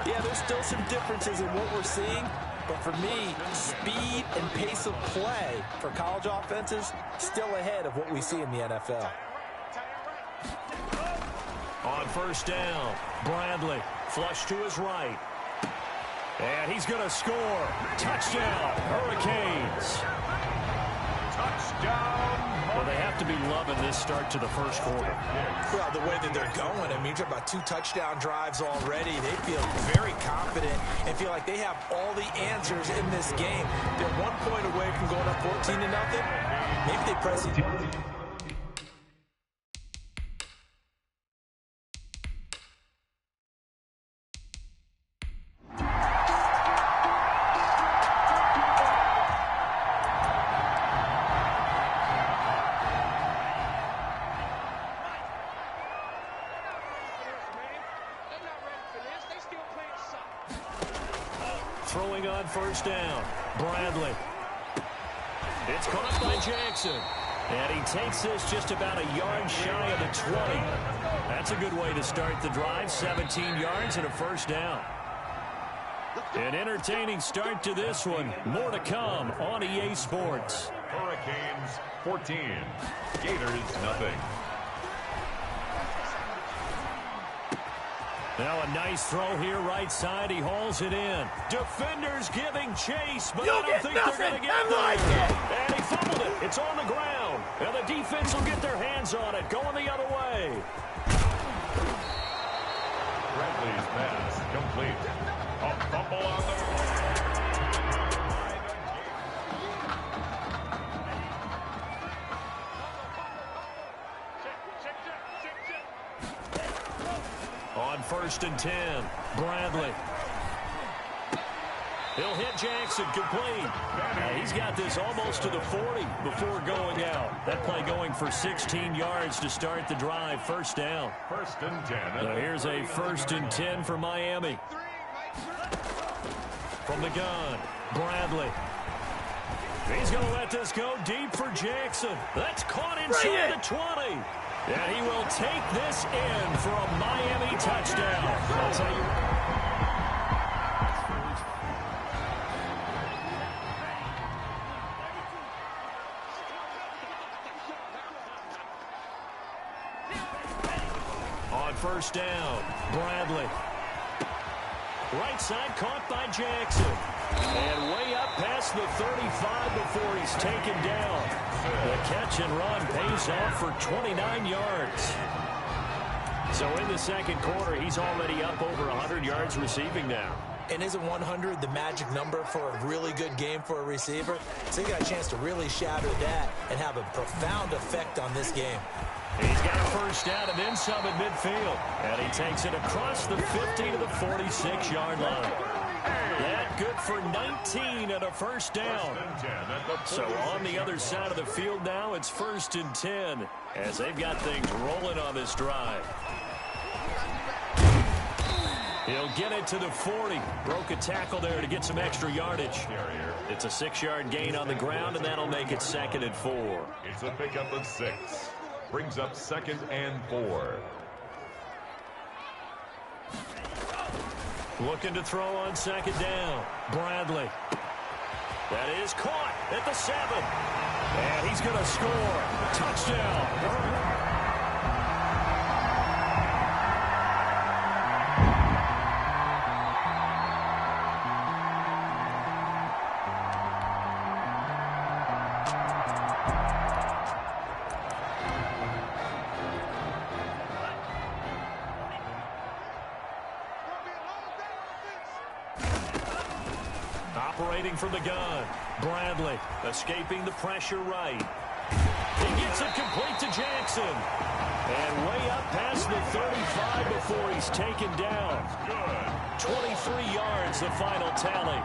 Yeah, there's still some differences in what we're seeing. But for me, speed and pace of play for college offenses still ahead of what we see in the NFL.
On first down, Bradley flush to his right. And he's going to score. Touchdown, Hurricanes.
Touchdown.
Well, they have to be loving this start to the first quarter.
Well, the way that they're going, I mean, you're talking about 2 touchdown drives already. They feel very confident and feel like they have all the answers in this game. They're 1 point away from going up 14-0. Maybe they press it.
Throwing on first down, Bradley. It's caught by Jackson. And he takes this just about a yard shy of the 20. That's a good way to start the drive. 17 yards and a first down. An entertaining start to this one. More to come on EA Sports.
Hurricanes 14. Gators nothing.
Now a nice throw here right side. He hauls it in. Defenders giving chase, but I don't think they're going to get there. And he fumbled it. It's on the ground. And the defense will get their hands on it. Going the other way.
Bradley's pass complete. A fumble on the
On first and 10, Bradley. He'll hit Jackson complete. He's got this almost to the 40 before going out. That play going for 16 yards to start the drive. First down.
First and 10.
So here's a first and 10 for Miami. From the gun, Bradley. He's going to let this go deep for Jackson. That's caught inside the 20. And he will take this in for a Miami touchdown. I'll tell you. On first down, Bradley. Right side caught by Jackson. And way up past the 35 before he's taken down. The catch and run pays off for 29 yards. So in the second quarter, he's already up over 100 yards receiving now.
And isn't 100 the magic number for a really good game for a receiver? So he got a chance to really shatter that and have a profound effect on this game.
He's got got a first down and then some at midfield. And he takes it across the 50 to the 46-yard line. That good for 19 and a first down. So on the other side of the field now, it's 1st and 10 as they've got things rolling on this drive. He'll get it to the 40. Broke a tackle there to get some extra yardage. It's a 6-yard gain on the ground, and that'll make it 2nd and 4.
It's a pickup of 6. Brings up 2nd and 4.
Looking to throw on 2nd down. Bradley. That is caught at the 7. And he's going to score. Touchdown. Operating from the gun. Bradley escaping the pressure right. He gets it complete to Jackson. And way up past the 35 before he's taken down. 23 yards, the final tally.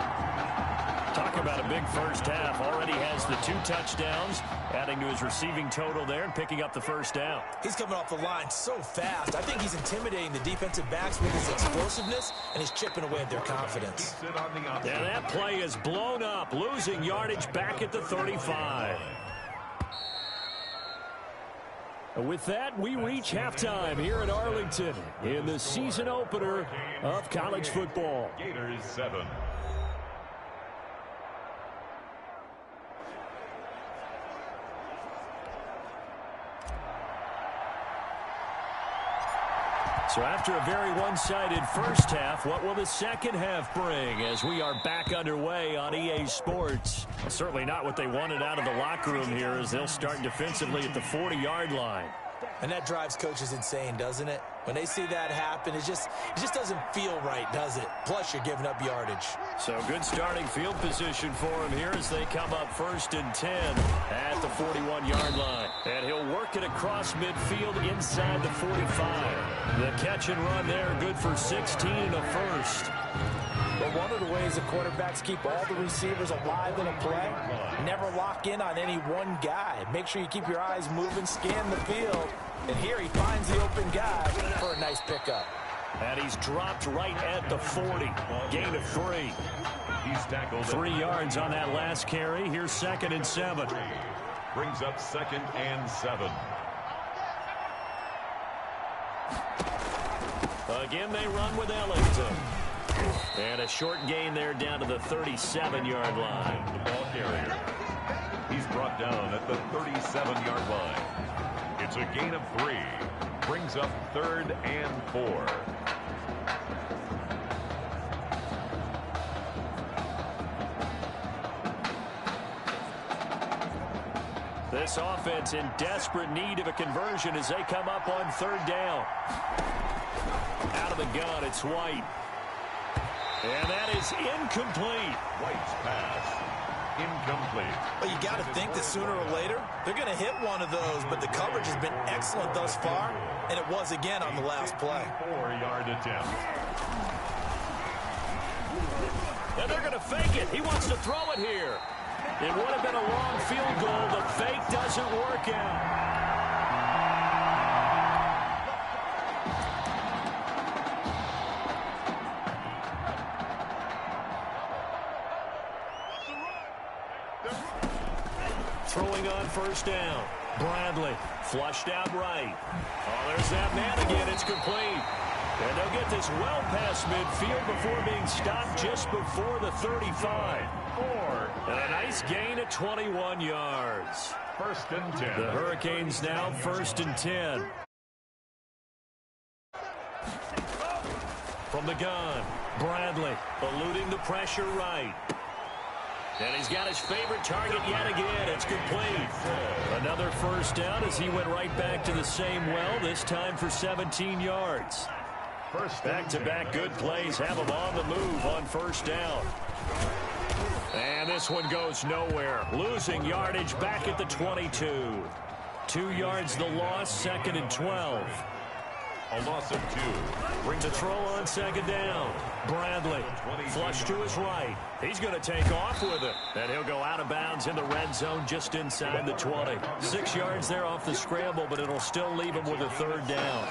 Talk about a big first half. Already has the 2 touchdowns, adding to his receiving total there and picking up the first down.
He's coming off the line so fast. I think he's intimidating the defensive backs with his explosiveness, and he's chipping away at their confidence.
And that play is blown up, losing yardage back at the 35. With that, we reach halftime here at Arlington in the season opener of college football.
Gators 7.
So after a very one-sided first half, what will the second half bring as we are back underway on EA Sports? Well, certainly not what they wanted out of the locker room here as they'll start defensively at the 40-yard line.
And that drives coaches insane, doesn't it? When they see that happen, it just doesn't feel right, does it? Plus, you're giving up yardage.
So good starting field position for him here as they come up 1st and 10 at the 41-yard line. And he'll work it across midfield inside the 45. The catch and run there, good for 16 and a first.
But one of the ways the quarterbacks keep all the receivers alive in a play, never lock in on any one guy. Make sure you keep your eyes moving, scan the field. And here he finds the open guy for a nice pickup.
And he's dropped right at the 40. Gain of 3.
He's tackled
3 yards on that last carry. Here's 2nd and 7.
Brings up 2nd and 7.
Again, they run with Ellington. And a short gain there down to the 37-yard line.
The ball carrier. He's brought down at the 37-yard line. It's a gain of 3. Brings up 3rd and 4.
This offense in desperate need of a conversion as they come up on 3rd down. Out of the gun, it's White. And that is incomplete.
White's pass. Incomplete.
Well, you got to think that sooner or later, they're going to hit one of those, but the coverage has been excellent thus far, and it was again on the last play.
4-yard attempt.
And they're going to fake it. He wants to throw it here. It would have been a long field goal. The fake doesn't work out. Throwing on 1st down. Bradley flushed out right. Oh, there's that man again. It's complete. And they'll get this well past midfield before being stopped just before the 35. And a nice gain of 21 yards.
1st and 10.
The Hurricanes now 1st and 10. From the gun, Bradley eluding the pressure right. And he's got his favorite target yet again. It's complete. Another 1st down as he went right back to the same well, this time for 17 yards. Back-to-back good plays have him on the move on 1st down. And this one goes nowhere. Losing yardage back at the 22. 2 yards the loss, 2nd and 12.
A loss of 2.
To throw on 2nd down. Bradley, flush to his right. He's going to take off with it. And he'll go out of bounds in the red zone just inside the 20. 6 yards there off the scramble, but it'll still leave him with a 3rd down.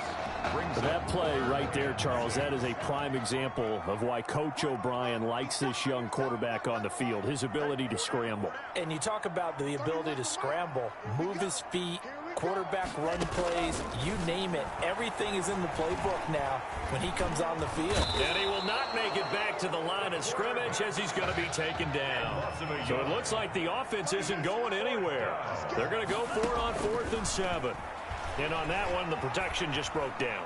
That play right there, Charles, that is a prime example of why Coach O'Brien likes this young quarterback on the field, his ability to scramble.
And you talk about the ability to scramble, move his feet, quarterback run plays, you name it. Everything is in the playbook now when he comes on the field.
And he will not make it back to the line of scrimmage as he's going to be taken down. So it looks like the offense isn't going anywhere. They're going to go for it on 4th and 7. And on that one, the protection just broke down.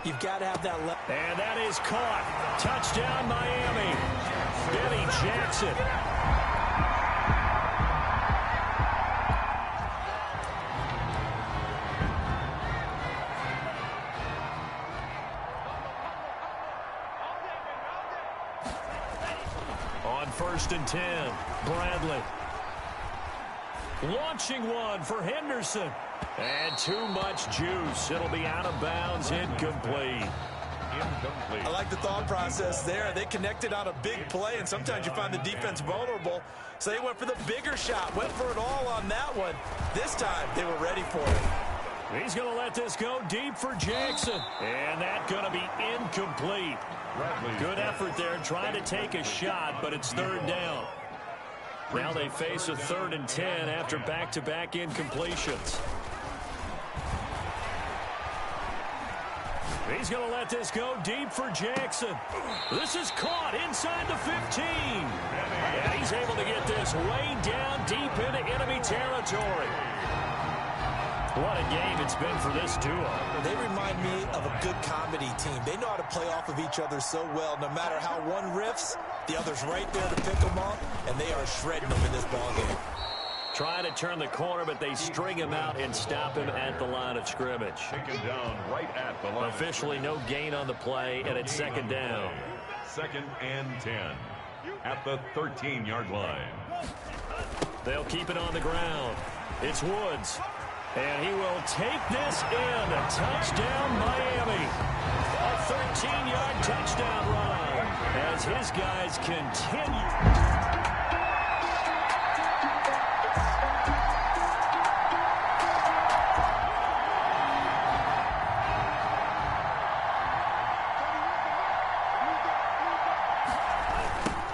You've got to have that left.
And that is caught. Touchdown, Miami. Benny Jackson. On 1st and 10, Bradley. Launching one for Henderson. And too much juice. It'll be out of bounds, incomplete.
I like the thought process there. They connected on a big play, and sometimes you find the defense vulnerable. So they went for the bigger shot, went for it all on that one. This time, they were ready for it.
He's going to let this go deep for Jackson. And that's going to be incomplete. Good effort there trying to take a shot, but it's 3rd down. Now they face a 3rd and 10 after back-to-back incompletions. He's going to let this go deep for Jackson. This is caught inside the 15. And he's able to get this way down deep into enemy territory. What a game it's been for this duo.
They remind me of a good comedy team. They know how to play off of each other so well. No matter how one riffs, the other's right there to pick them up, and they are shredding them in this ballgame.
Trying to turn the corner, but they string him out and stop him at the line of scrimmage.
Taken down right at the line.
Officially no gain on the play, and it's 2nd down.
2nd and 10 at the 13-yard line.
They'll keep it on the ground. It's Woods. And he will take this in. A touchdown, Miami. A 13-yard touchdown run as his guys continue.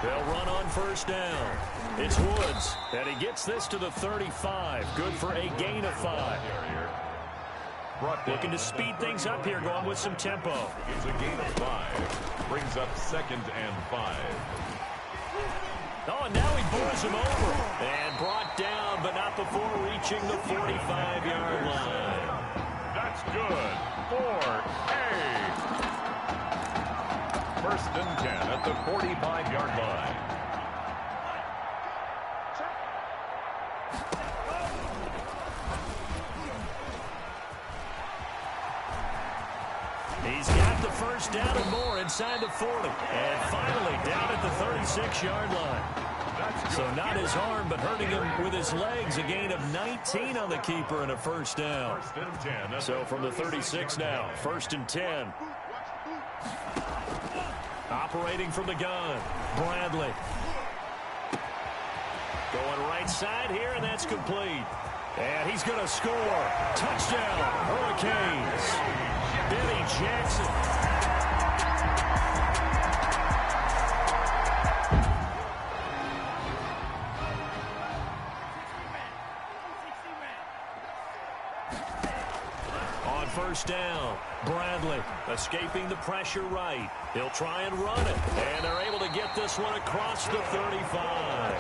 They'll run on 1st down. It's Woods, and he gets this to the 35. Good for a gain of 5. Looking to speed things up here, going with some tempo.
It's a gain of 5. Brings up 2nd and 5.
Oh, and now he bowls him over. And brought down, but not before reaching the 45-yard line.
That's good for a 1st and 10 at the 45-yard line.
He's got the 1st down and more inside the 40. And finally down at the 36-yard line. So not his arm, but hurting him with his legs. A gain of 19 on the keeper and a 1st down. So from the 36 now, 1st and 10. Operating from the gun, Bradley. Going right side here, and that's complete. And he's going to score. Touchdown, Hurricanes. Benny Jackson. On 1st down, Bradley escaping the pressure right. He'll try and run it, and they're able to get this one across the 35.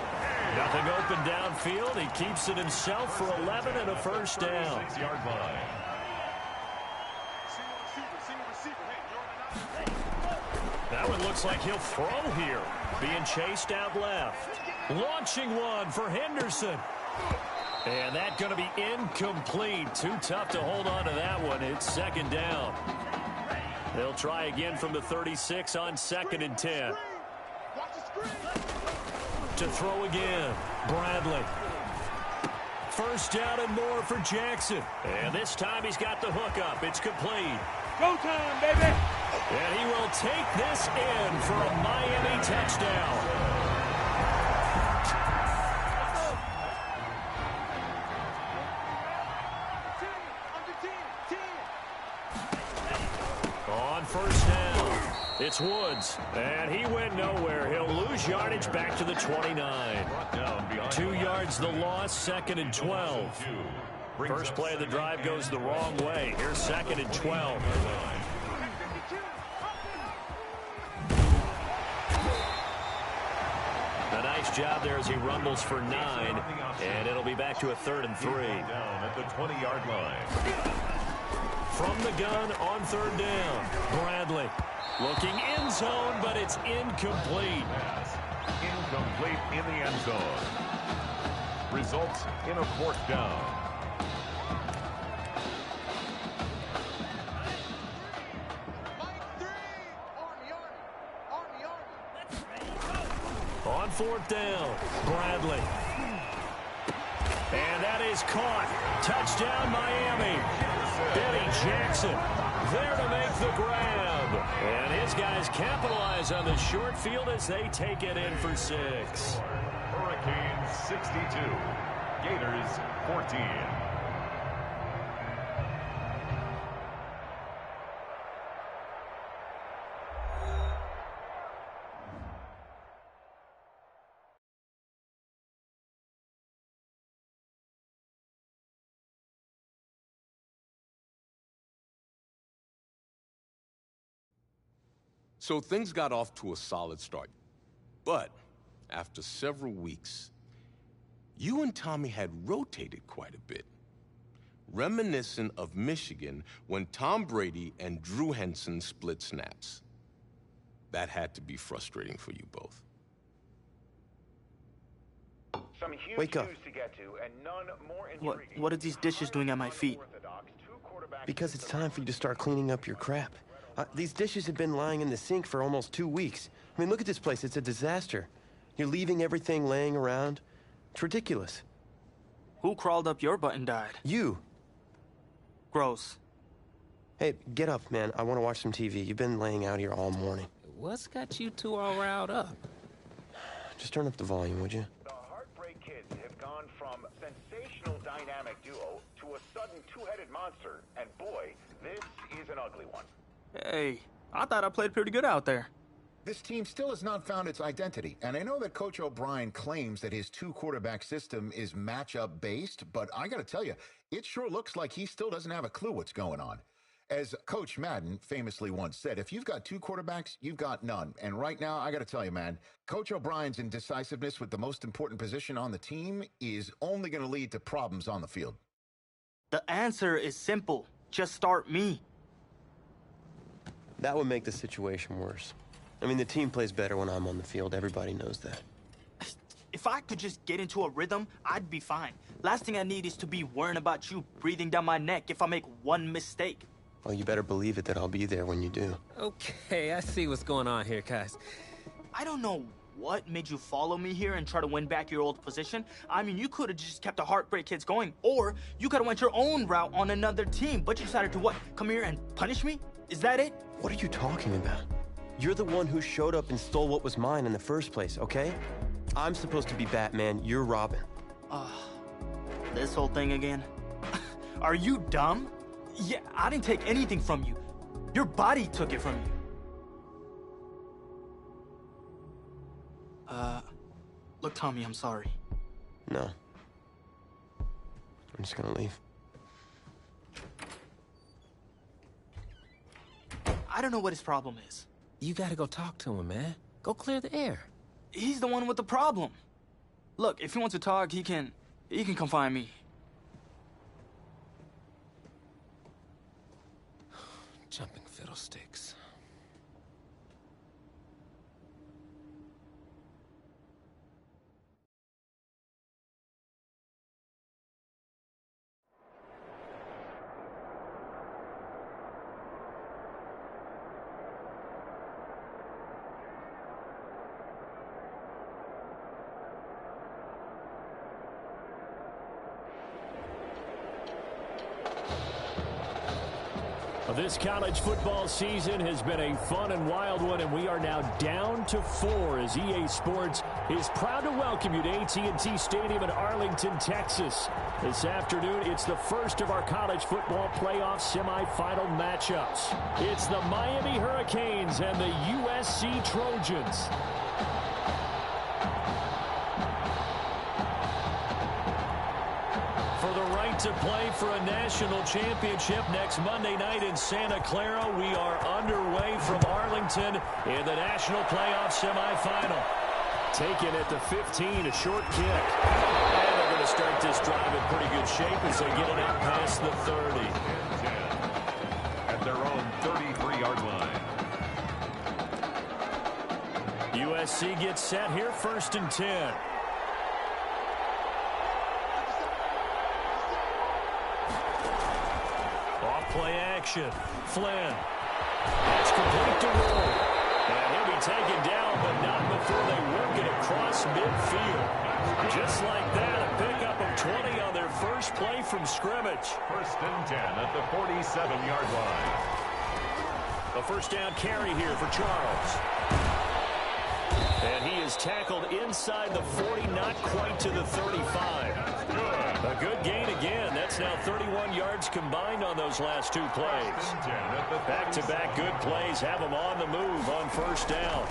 Nothing open downfield. He keeps it himself for 11 and a 1st down.
6-yard line.
That one looks like he'll throw here. Being chased out left. Launching one for Henderson. And that's going to be incomplete. Too tough to hold on to that one. It's 2nd down. They'll try again from the 36 on 2nd and 10. To throw again, Bradley.
first down and more for Jackson. And this time he's got the hook up. It's complete.
Go time, baby!
And he will take this in for a Miami touchdown. On first down, it's Woods, and he went nowhere. He'll lose yardage back to the 29. 2 yards the loss, 2nd and 12. First play of the drive goes the wrong way. Here's 2nd and 12. A nice job there as he rumbles for 9, and it'll be back to a 3rd and 3.
Down at the 20-yard line.
From the gun on 3rd down, Bradley looking end zone, but it's incomplete.
Incomplete in the end zone. Results in a 4th down.
On 4th down, Bradley. And that is caught. Touchdown, Miami. Eddie Jackson there to make the grab. And his guys capitalize on the short field as they take it in for 6.
Hurricanes 62. Gators 14.
So things got off to a solid start. But after several weeks, you and Tommy had rotated quite a bit. Reminiscent of Michigan when Tom Brady and Drew Henson split snaps. That had to be frustrating for you both.
Some huge
Wake up.
news to get to, and none more intriguing.
What are these dishes doing at my feet?
Because it's time for you to start cleaning up your crap. These dishes have been lying in the sink for almost 2 weeks. I mean, look at this place. It's a disaster. You're leaving everything laying around. It's ridiculous.
Who crawled up your butt and died?
You.
Gross.
Hey, get up, man. I want to watch some TV. You've been laying out here all morning.
What's got you two all riled up?
Just turn up the volume, would you?
The Heartbreak Kids have gone from sensational dynamic duo to a sudden two-headed monster. And boy, this is an ugly one.
Hey, I thought I played pretty good out there.
This team still has not found its identity, and I know that Coach O'Brien claims that his two-quarterback system is matchup-based, but I gotta tell you, it sure looks like he still doesn't have a clue what's going on. As Coach Madden famously once said, if you've got 2 quarterbacks, you've got none. And right now, I gotta tell you, man, Coach O'Brien's indecisiveness with the most important position on the team is only gonna lead to problems on the field.
The answer is simple. Just start me.
That would make the situation worse. I mean, the team plays better when I'm on the field. Everybody knows that.
If I could just get into a rhythm, I'd be fine. Last thing I need is to be worrying about you breathing down my neck if I make one mistake.
Well, you better believe it that I'll be there when you do.
Okay, I see what's going on here, guys.
I don't know what made you follow me here and try to win back your old position. I mean, you could have just kept the Heartbreak Kids going, or you could have went your own route on another team, but you decided to what? Come here and punish me? Is that it?
What are you talking about? You're the one who showed up and stole what was mine in the first place, okay? I'm supposed to be Batman, you're Robin.
This whole thing again? Are you dumb? Yeah, I didn't take anything from you. Your body took it from you. Look, Tommy, I'm sorry.
No. I'm just gonna leave.
I don't know what his problem is.
You gotta go talk to him, man. Go clear the air.
He's the one with the problem. Look, if he wants to talk, he can come find me.
Jumping fiddlesticks.
This college football season has been a fun and wild one, and we are now down to 4 as EA Sports is proud to welcome you to AT&T Stadium in Arlington, Texas. This afternoon, it's the first of our college football playoff semifinal matchups. It's the Miami Hurricanes and the USC Trojans. For the right to play for a national championship next Monday night in Santa Clara, we are underway from Arlington in the national playoff semifinal. Taken at the 15, a short kick. And they're going to start this drive in pretty good shape as they get it out past the 30.
At their own 33-yard line.
USC gets set here, 1st and 10. Play action. Flynn. That's complete to Roll. And he'll be taken down, but not before they work it across midfield. Just like that, a pickup of 20 on their first play from scrimmage.
1st and 10 at the 47-yard line.
A first down carry here for Charles. And he is tackled inside the 40, not quite to the 35. A good gain again. That's now 31 yards combined on those last 2 plays. Back-to-back good plays have them on the move on 1st down.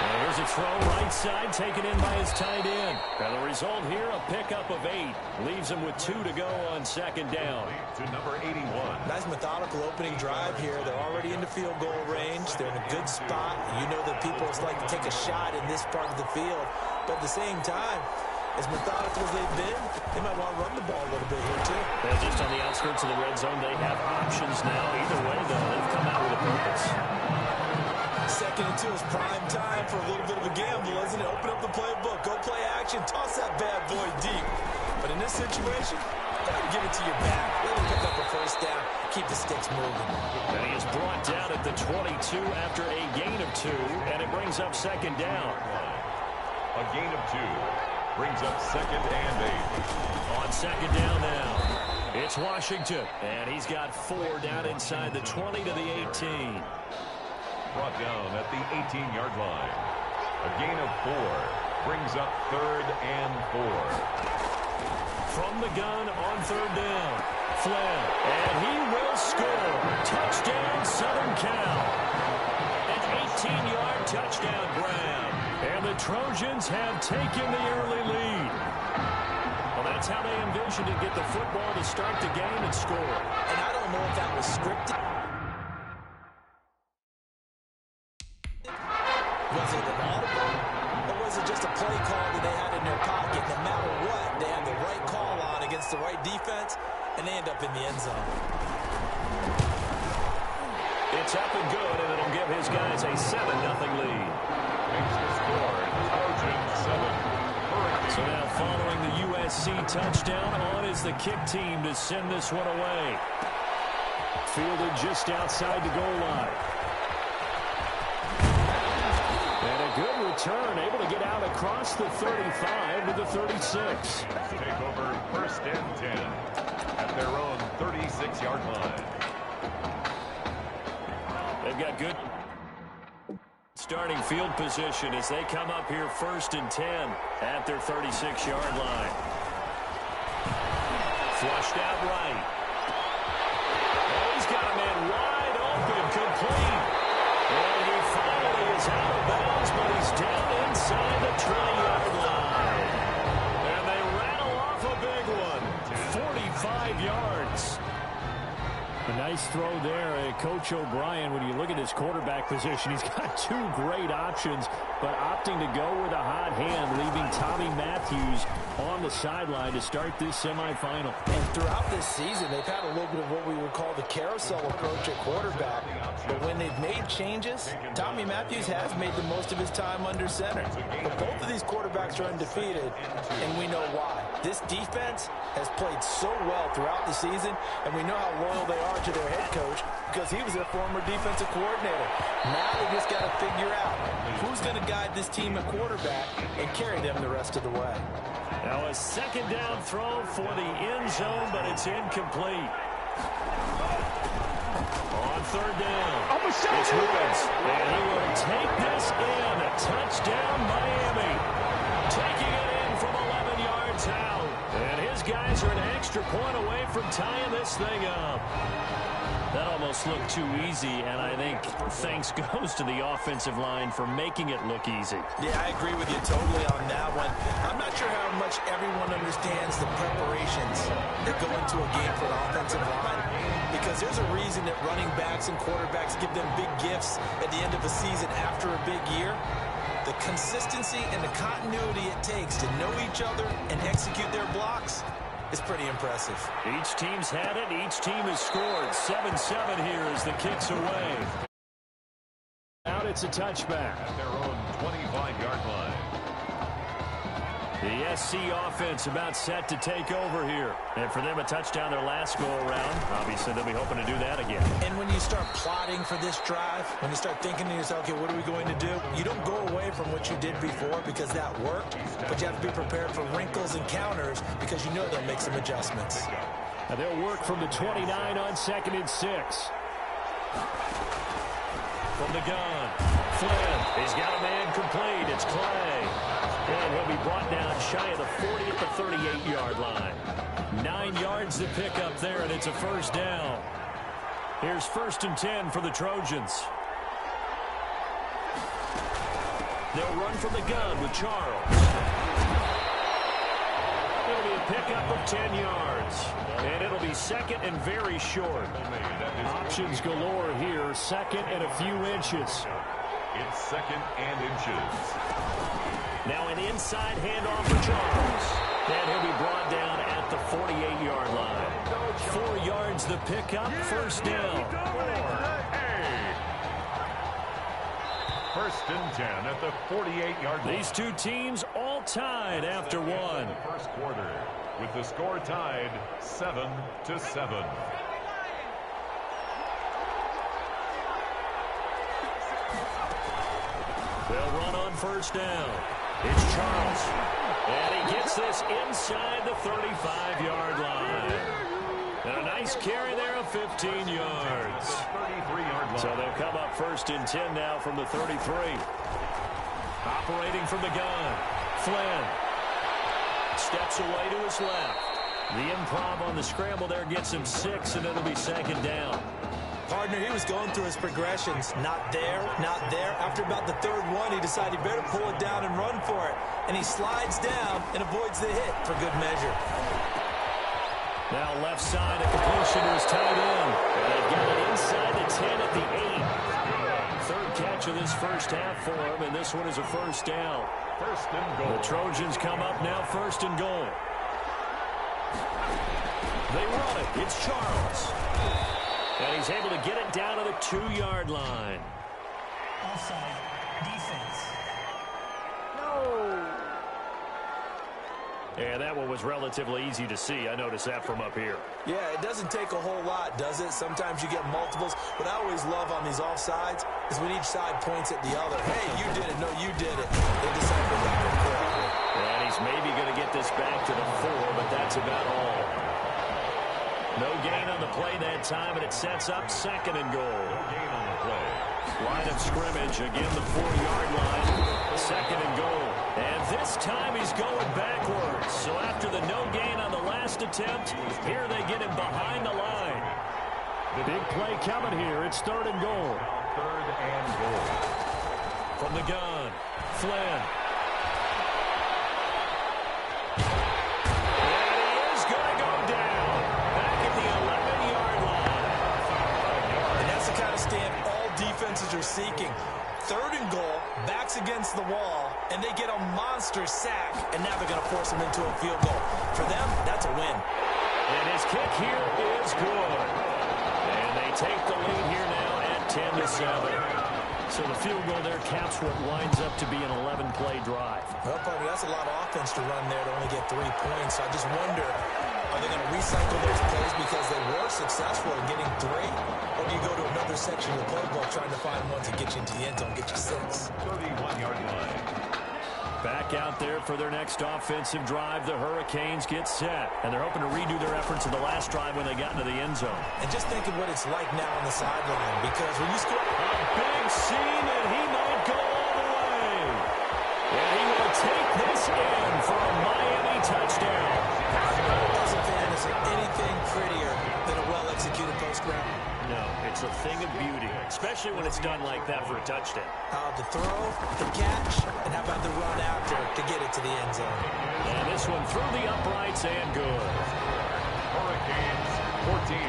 And here's a throw right side taken in by his tight end. And the result here, a pickup of 8. Leaves him with 2 to go on 2nd down.
To number 81.
Nice methodical opening drive here. They're already into field goal range. They're in a good spot. You know that people just like to take a shot in this part of the field. But at the same time, as methodical as they've been, they might want to run the ball a little bit here, too.
And just on the outskirts of the red zone, they have options now. Either way, though, they've come out with a purpose.
2nd and 2 is prime time for a little bit of a gamble, isn't it? Open up the playbook, go play action, toss that bad boy deep. But in this situation, go ahead and give it to your back. Let him pick up a 1st down, keep the sticks moving.
And he is brought down at the 22 after a gain of 2, and it brings up 2nd down.
A gain of 2 brings up 2nd and 8.
On 2nd down now, it's Washington, and he's got 4 down inside the 20 to the 18.
Brought down at the 18-yard line. A gain of 4 brings up 3rd and 4.
From the gun on 3rd down, Flynn, and he will score. Touchdown, Southern Cal. An 18-yard touchdown grab. And the Trojans have taken the early lead. Well, that's how they envisioned to get the football to start the game and score.
And I don't know if that was scripted. Was it an audible? Or was it just a play call that they had in their pocket? No matter what, they had the right call on against the right defense, and they end up in the end zone.
It's up and good, and it'll give his guys a 7-0 lead.
Makes the score, Trojans 7.
So now following the USC touchdown, on is the kick team to send this one away. Fielded just outside the goal line. And a good return, able to get out across the 35 to the 36.
Take over 1st and 10 at their own 36-yard line.
They've got good starting field position as they come up here 1st and 10 at their 36-yard line. Flushed out right. Oh, he's got a man wide open, complete. And he finally is out of bounds, but he's down inside the 20-yard line. And they rattle off a big one, 45 yards. A nice throw there, Coach O'Brien. When you look at his quarterback position, he's got 2 great options, but opting to go with a hot hand, leaving Tommy Matthews on the sideline to start this semifinal.
And throughout this season, they've had a little bit of what we would call the carousel approach at quarterback. But when they've made changes, Tommy Matthews has made the most of his time under center. But both of these quarterbacks are undefeated, and we know why. This defense has played so well throughout the season, and we know how loyal they are to their head coach because he was their former defensive coordinator. Now they just got to figure out who's going to guide this team at quarterback and carry them the rest of the way.
Now a 2nd down throw for the end zone, but it's incomplete. On third down, it's Woods, and he will take this in. A touchdown, Miami. Taking it in from 11 yards out. And his guys are an extra point away from tying this thing up. That almost looked too easy, and I think thanks goes to the offensive line for making it look easy.
Yeah, I agree with you totally on that one. I'm not sure how much everyone understands the preparations that go into a game for an offensive line, because there's a reason that running backs and quarterbacks give them big gifts at the end of a season after a big year. The consistency and the continuity it takes to know each other and execute their blocks is pretty impressive.
Each team's had it. Each team has scored. 7-7 here as the kick's away. Out, it's a touchback.
At their own 25-yard line.
The SC offense about set to take over here. And for them, a touchdown their last go-around. Obviously, they'll be hoping to do that again.
And when you start plotting for this drive, when you start thinking to yourself, okay, what are we going to do? You don't go away from what you did before because that worked, but you have to be prepared for wrinkles and counters because you know they'll make some adjustments.
Now they'll work from the 29 on 2nd and 6. From the gun, Flynn. He's got a man complete. It's Clay. And he'll be brought down shy of the 40 at the 38-yard line. 9 yards to pick up there, and it's a first down. Here's 1st and 10 for the Trojans. They'll run from the gun with Charles. It'll be a pickup of 10 yards. And it'll be 2nd and very short. Options galore here. 2nd and a few inches.
It's 2nd and inches.
Now an inside handoff for Charles. And he'll be brought down at the 48-yard line. 4 yards the pickup, first down.
1st and 10 at the 48-yard line.
These two teams all tied after one.
First quarter, with the score tied 7-7.
They'll run on first down. It's Charles. And he gets this inside the 35-yard line. And a nice carry there of 15 yards.
33-yard line.
So they'll come up 1st and 10 now from the 33. Operating from the gun. Flynn steps away to his left. The improv on the scramble there gets him 6, and it'll be 2nd down.
Partner, he was going through his progressions. Not there, not there. After about the 3rd one, he decided he better pull it down and run for it. And he slides down and avoids the hit for good measure.
Now left side, a completion to his tight end. And they've got it inside the 10 at the 8. 3rd catch of this first half for him, and this one is a first down.
1st and goal.
The Trojans come up now 1st and goal. They run it. It's Charles. And he's able to get it down to the 2-yard line.
Offside. Defense.
No. And that one was relatively easy to see. I noticed that from up here.
Yeah, it doesn't take a whole lot, does it? Sometimes you get multiples. What I always love on these offsides is when each side points at the other. Hey, you did it. No, you did it. They decipher that one correctly.
And he's maybe going to get this back to the 4, but that's about all. No gain on the play that time, and it sets up 2nd and goal.
No gain on the play.
Line of scrimmage, again the 4-yard line. 2nd and goal. And this time he's going backwards. So after the no gain on the last attempt, here they get him behind the line. The big play coming here. It's 3rd and goal.
3rd and goal.
From the gun, Flynn.
Defenses are seeking. 3rd and goal, backs against the wall, and they get a monster sack, and now they're going to force him into a field goal. For them, that's a win.
And his kick here is good. And they take the lead here now at 10-7. So the field goal there caps what winds up to be an 11-play drive.
Well, partner, that's a lot of offense to run there to only get 3 points. So I just wonder, are they going to recycle those plays because they were successful in getting 3? Or do you go to another section of the playbook trying to find one to get you into the end zone, get you 6?
31-yard line.
Back out there for their next offensive drive. The Hurricanes get set. And they're hoping to redo their efforts of the last drive when they got into the end zone.
And just think of what it's like now on the sideline, because when you score...
A big scene, and he might go all the way. And he will take this in for a Miami touchdown.
As a fan, is there anything prettier than a well-executed post route?
No, it's a thing of beauty, especially when it's done like that for a touchdown.
The throw, the catch, and how about the run after to get it to the end zone?
And this one through the uprights and good.
Hurricanes 14,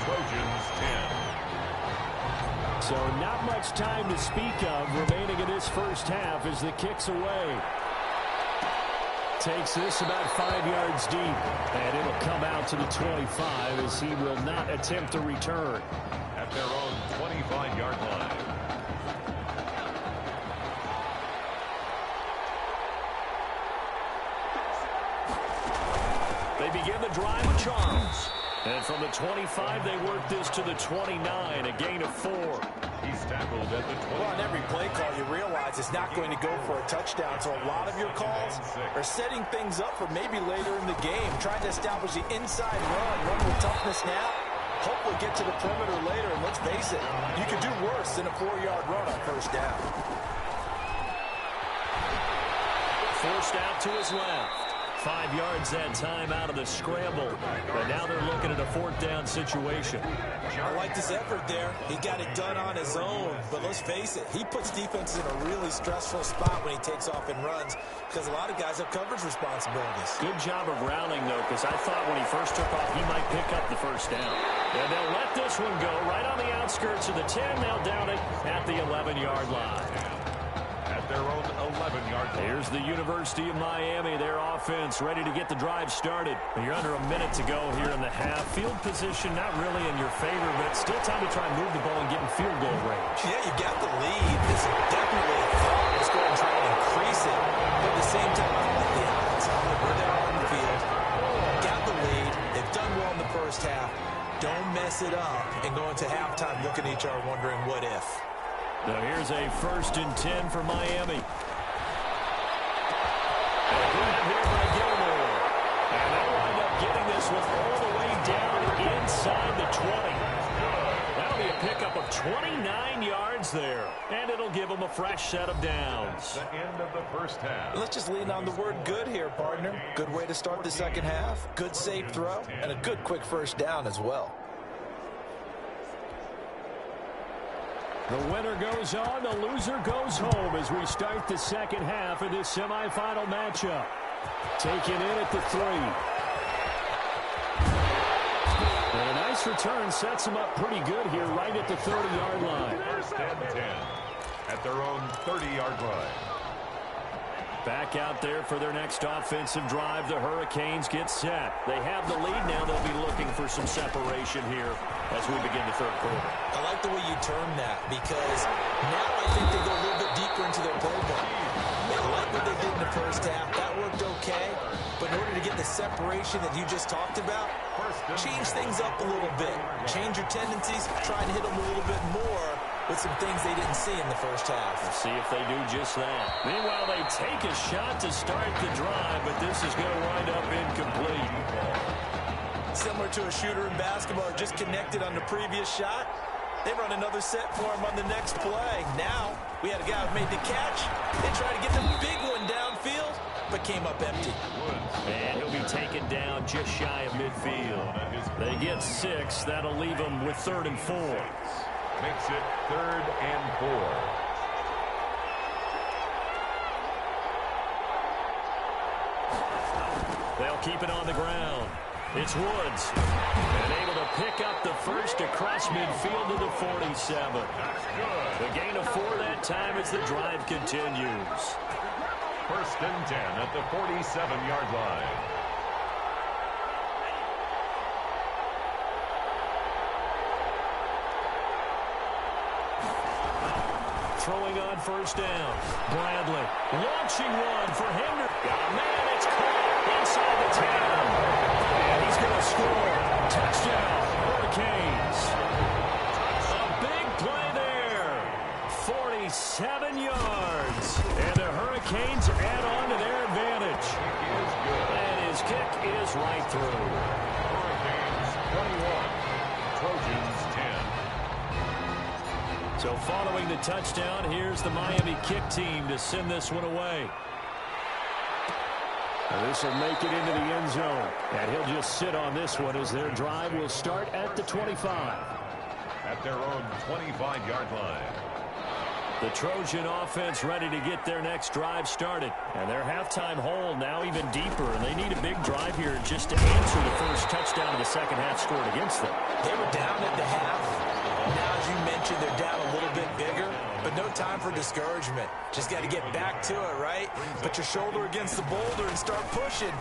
Trojans 10.
So not much time to speak of remaining in this first half as the kick's away. Takes this about 5 yards deep, and it'll come out to the 25 as he will not attempt a return.
At their own 25-yard line.
They begin the drive with Charles. And from the 25, they work this to the 29, a gain of 4.
He's tackled at the 20.
Well, on every play call, you realize it's not going to go for a touchdown. So a lot of your calls are setting things up for maybe later in the game, trying to establish the inside run with toughness now. Hopefully get to the perimeter later, and let's face it, you could do worse than a 4-yard run on first down.
Forced out to his left. 5 yards that time out of the scramble. But now they're looking at a 4th down situation.
I like this effort there. He got it done on his own. But let's face it, he puts defenses in a really stressful spot when he takes off and runs, because a lot of guys have coverage responsibilities.
Good job of rounding, though, because I thought when he first took off, he might pick up the first down. And they'll let this one go right on the outskirts of the 10. They'll down it at the 11-yard line.
At their own 11-yard line.
Here's the University of Miami, their offense ready to get the drive started. You're under a minute to go here in the half. Field position not really in your favor, but still time to try and move the ball and get in field goal range.
Yeah, you got the lead. This is definitely a thought. Let's go and try and increase it. But at the same time, I don't like the odds. We're there on the field. Got the lead. They've done well in the first half. Don't mess it up and go into halftime looking at each other wondering what if.
Now here's a 1st and 10 for Miami. And a grab here by Gilmore. And they'll wind up getting this one all the way down inside the 20. That'll be a pickup of 29 yards there. And it'll give them a fresh set of downs.
The end of the first half.
Let's just lean on the word good here, partner. Good way to start the second half. Good safe throw. And a good quick first down as well.
The winner goes on, the loser goes home as we start the second half of this semifinal matchup. Taken in at the 3. And a nice return sets them up pretty good here right at the 30-yard line.
1st and 10 at their own 30-yard line.
Back out there for their next offensive drive. The Hurricanes get set. They have the lead now. They'll be looking for some separation here as we begin the 3rd quarter.
I like the way you term that, because now I think they go a little bit deeper into their playbook. They like what they did in the first half. That worked okay. But in order to get the separation that you just talked about, change things up a little bit. Change your tendencies. Try and hit them a little bit more with some things they didn't see in the first half.
We'll see if they do just that. Meanwhile, they take a shot to start the drive, but this is going to wind up incomplete.
Similar to a shooter in basketball, just connected on the previous shot. They run another set for him on the next play. Now, we had a guy who made the catch. They tried to get the big one downfield, but came up empty.
And he'll be taken down just shy of midfield. They get 6. That'll leave them with 3rd and 4.
Makes it 3rd and 4.
They'll keep it on the ground. It's Woods. And able to pick up the first across midfield to the 47. The gain of 4 that time as the drive continues.
1st and 10 at the 47-yard line.
Throwing on first down. Bradley launching one for Henry. Got a man. It's caught inside the 10. And he's going to score. Touchdown, Hurricanes. A big play there. 47 yards. And the Hurricanes add goes right through.
Hurricanes 21, Trojans 10.
So following the touchdown, here's the Miami kick team to send this one away. This will make it into the end zone. And he'll just sit on this one as their drive will start at the 25.
At their own 25-yard line.
The Trojan offense ready to get their next drive started. And their halftime hole now even deeper. And they need a big drive here just to answer the first touchdown of the second half scored against them.
They were down at the half. Now, as you mentioned, they're down a little bit bigger. But no time for discouragement. Just got to get back to it, right? Put your shoulder against the boulder and start pushing.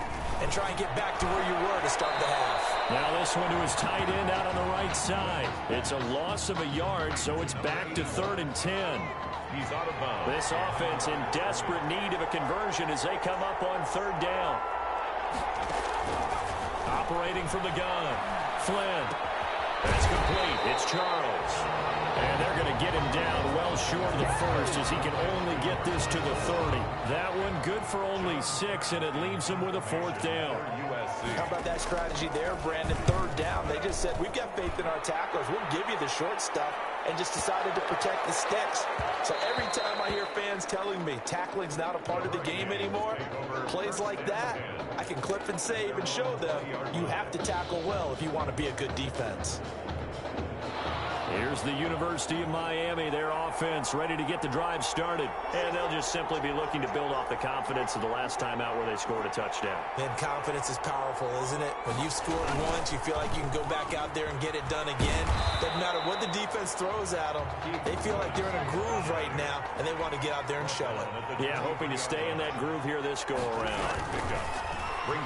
And try and get back to where you were to start the half.
Now this one to his tight end out on the right side. It's a loss of a yard, so it's back to 3rd and 10.
He's out of bounds.
This offense in desperate need of a conversion as they come up on 3rd down. Operating from the gun. Flynn. That's complete. It's Charles. And they're going to get him down well short of the first as he can only get this to the 30. That one good for only 6, and it leaves him with a 4th down.
How about that strategy there, Brandon? 3rd down. They just said, we've got faith in our tacklers. We'll give you the short stuff, and just decided to protect the sticks. So every time I hear fans telling me tackling's not a part of the game anymore, plays like that, I can clip and save and show them you have to tackle well if you want to be a good defense.
Here's the University of Miami, their offense ready to get the drive started. And they'll just simply be looking to build off the confidence of the last time out where they scored a touchdown.
And confidence is powerful, isn't it? When you've scored once, you feel like you can go back out there and get it done again. Doesn't matter what the defense throws at them. They feel like they're in a groove right now, and they want to get out there and show it.
Yeah, hoping to stay in that groove here this go-around.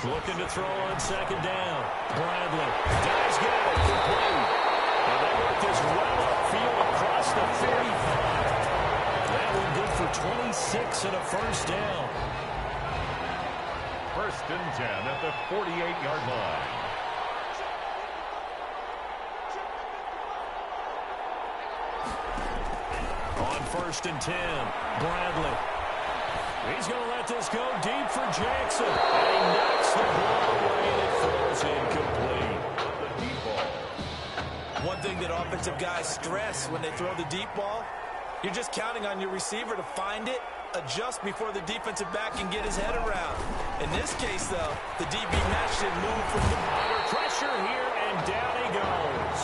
Looking to throw on 2nd down. Bradley. Does get it. Complete. And they work this well upfield across the 35. That one good for 26 and a 1st down.
1st and 10 at the 48-yard line.
On 1st and 10, Bradley. He's going to let this go deep for Jackson. And he knocks the ball away and it falls incomplete.
One thing that offensive guys stress when they throw the deep ball, you're just counting on your receiver to find it, adjust before the defensive back can get his head around. In this case, though, the DB matched it, moved from
under pressure here, and down he goes.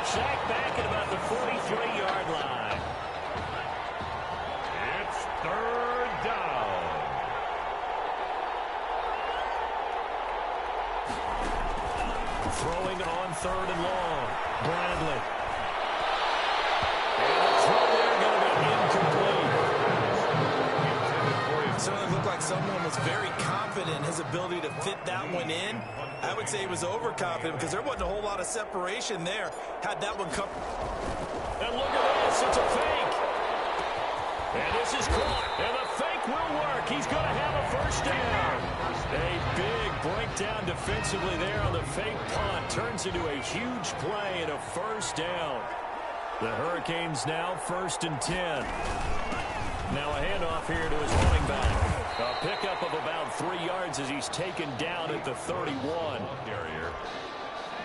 Sacked back at about the 43-yard line.
It's 3rd down.
Throwing on 3rd and long. Bradley. And the throw there going to be incomplete.
It certainly looked like someone was very confident in his ability to fit that one in. I would say he was overconfident because there wasn't a whole lot of separation there. Had that one come.
And look at this. It's a fake. And this is caught. And the fake will work. He's going to have a 1st down. A big breakdown defensively there on the fake punt. Turns into a huge play and a 1st down. The Hurricanes now 1st and 10. Now a handoff here to his running back. A pickup of about 3 yards as he's taken down at the 31.
Carrier.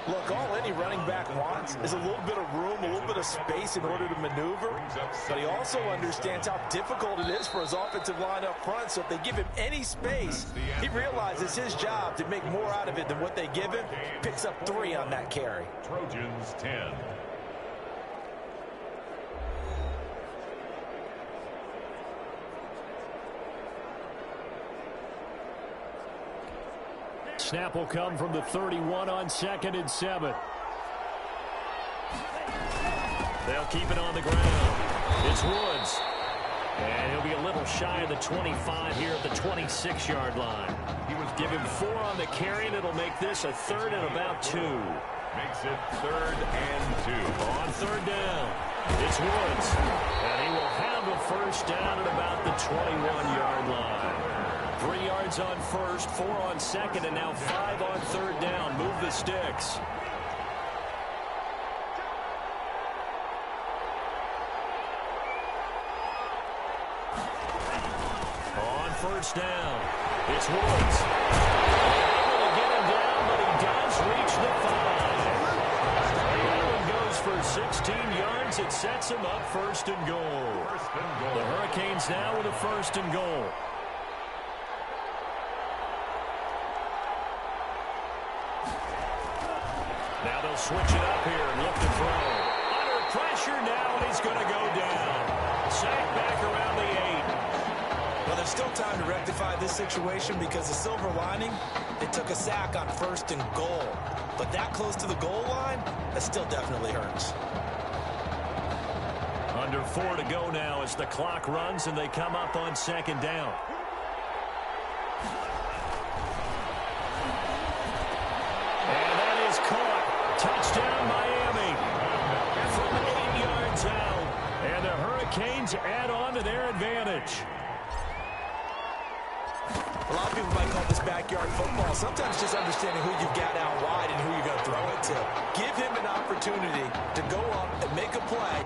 Look, all any running back wants is a little bit of room, a little bit of space in order to maneuver. But he also understands how difficult it is for his offensive line up front. So if they give him any space, he realizes his job to make more out of it than what they give him. Picks up 3 on that carry.
Trojans 10.
Snap will come from the 31 on 2nd and 7. They'll keep it on the ground. It's Woods. And he'll be a little shy of the 25 here at the 26-yard line. He was given 4 on the carry, and it'll make this a 3rd and about 2.
Makes it 3rd and 2.
On 3rd down, it's Woods. And he will have a 1st down at about the 21-yard line. 3 yards on 1st, 4 on 2nd, and now 5 on 3rd down. Move the sticks. On 1st down, it's Woods. Able to get him down 16 yards. It sets him up first and goal. The Hurricanes now with a first and goal. Now they'll switch it up here and look to throw. Under pressure now, and he's going to go down. Sacked back around the 8.
Well, there's still time to rectify this situation because the silver lining, they took a sack on first and goal. But that close to the goal line, that still definitely hurts.
Under 4 to go now as the clock runs and they come up on second down. And that is caught. Touchdown, Miami. From 8 yards out. And the Hurricanes add on to their advantage.
A lot of people might call this backyard football. Sometimes just understanding who you've got out wide and who you're going to throw it to. Give him an opportunity to go up and make a play.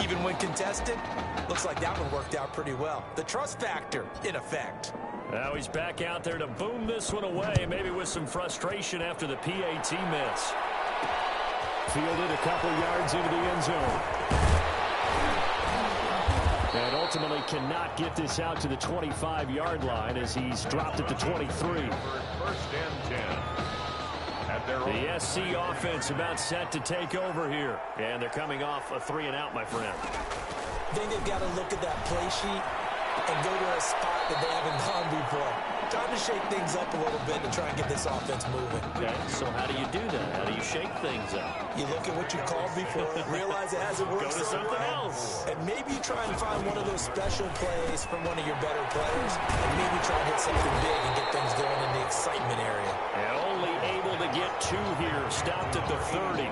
Even when contested, looks like that one worked out pretty well. The trust factor in effect.
Now he's back out there to boom this one away, maybe with some frustration after the PAT miss. Fielded a couple yards into the end zone. And ultimately cannot get this out to the 25-yard line as he's dropped at the 23.
First and 10.
The SC offense about set to take over here. And they're coming off a 3-and-out, my friend.
I think they've got to look at that play sheet and go to a spot that they haven't gone before. Time to shake things up a little bit to try and get this offense moving.
Okay, so how do you do that? How do you shake things up?
You look at what you called before, realize it hasn't worked.
Go to something else.
And maybe try and find one of those special plays from one of your better players, and maybe try and hit something big and get things going in the excitement area.
And only able to get 2 here, stopped at the 30.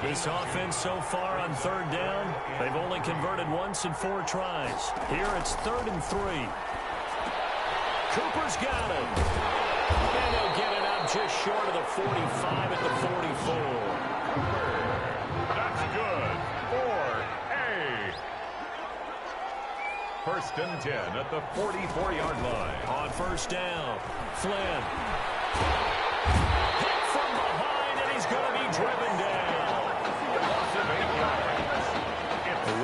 This offense so far on 3rd down, they've only converted once in 4 tries. Here it's 3rd and 3. Cooper's got it. And they'll get it up just short of the 45 at the 44.
That's good for a first and 10 at the 44-yard line.
On 1st down, Flynn. Hit from behind, and he's going to be driven down.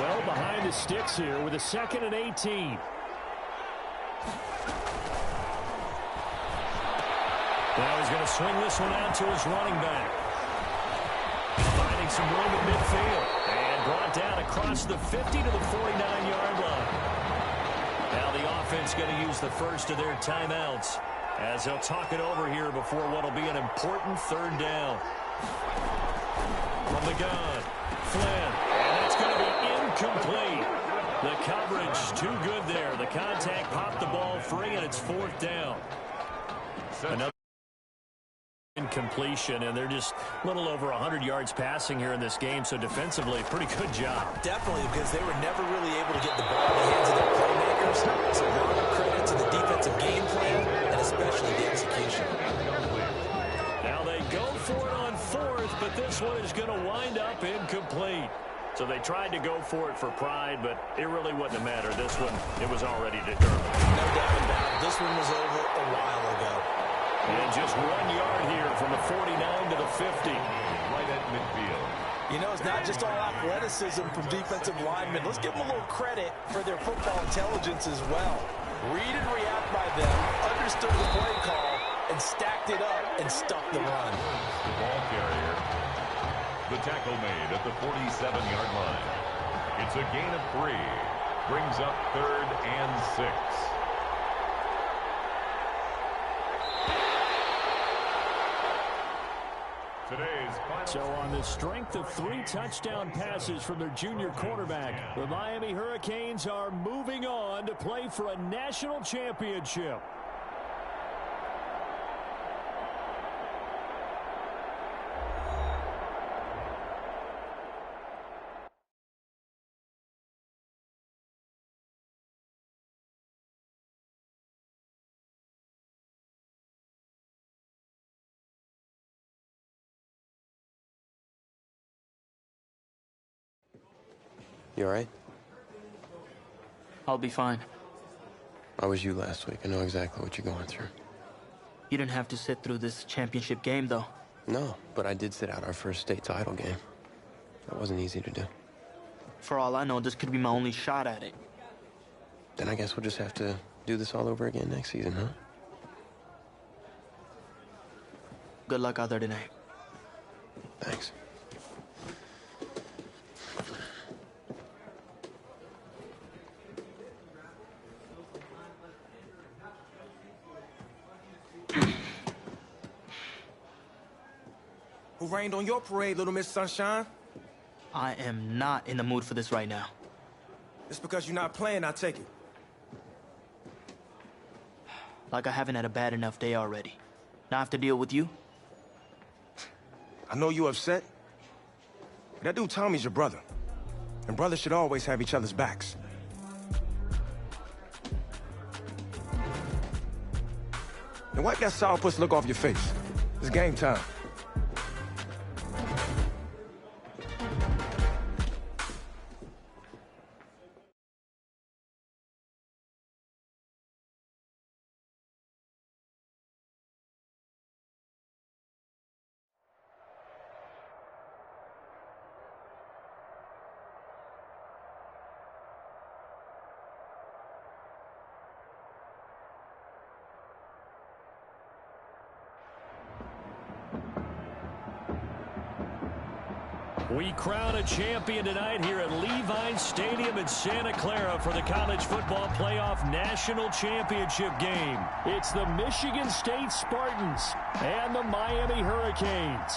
Well behind the sticks here with a 2nd and 18. Now he's going to swing this one out to his running back. Finding some room at midfield. And brought down across the 50 to the 49-yard line. Now the offense going to use the first of their timeouts as he'll talk it over here before what will be an important 3rd down. From the gun, Flynn. And that's going to be incomplete. The coverage too good there. The contact popped the ball free, and it's 4th down. Another incompletion, and they're just a little over 100 yards passing here in this game, so defensively, pretty good job.
Definitely, because they were never really able to get the ball in the hands of their playmakers, so a lot of credit to the defensive game plan, and especially the execution.
Now they go for it on 4th, but this one is going to wind up incomplete. So they tried to go for it for pride, but it really wouldn't matter. This one, it was already determined.
No doubt about it. This one was over a while ago.
And just 1 yard here from the 49 to the 50.
Right at midfield.
You know, it's not just all athleticism from defensive linemen. Let's give them a little credit for their football intelligence as well. Read and react by them, understood the play call, and stacked it up and stuffed the run.
The ball carrier. The tackle made at the 47-yard line. It's a gain of 3. Brings up 3rd and 6.
So on the strength of 3 touchdown passes from their junior quarterback, the Miami Hurricanes are moving on to play for a national championship.
You all right?
I'll be fine.
I was you last week. I know exactly what you're going through.
You didn't have to sit through this championship game, though.
No, but I did sit out our first state title game. That wasn't easy to do.
For all I know, this could be my only shot at it.
Then I guess we'll just have to do this all over again next season, huh?
Good luck out there tonight.
Thanks.
Who rained on your parade, Little Miss Sunshine?
I am not in the mood for this right now.
It's because you're not playing, I take it.
Like I haven't had a bad enough day already. Now I have to deal with you?
I know you're upset. But that dude Tommy's your brother. And brothers should always have each other's backs. And wipe that sourpuss look off your face. It's game time.
We crown a champion tonight here at Levine Stadium in Santa Clara for the College Football Playoff National Championship game. It's the Michigan State Spartans and the Miami Hurricanes.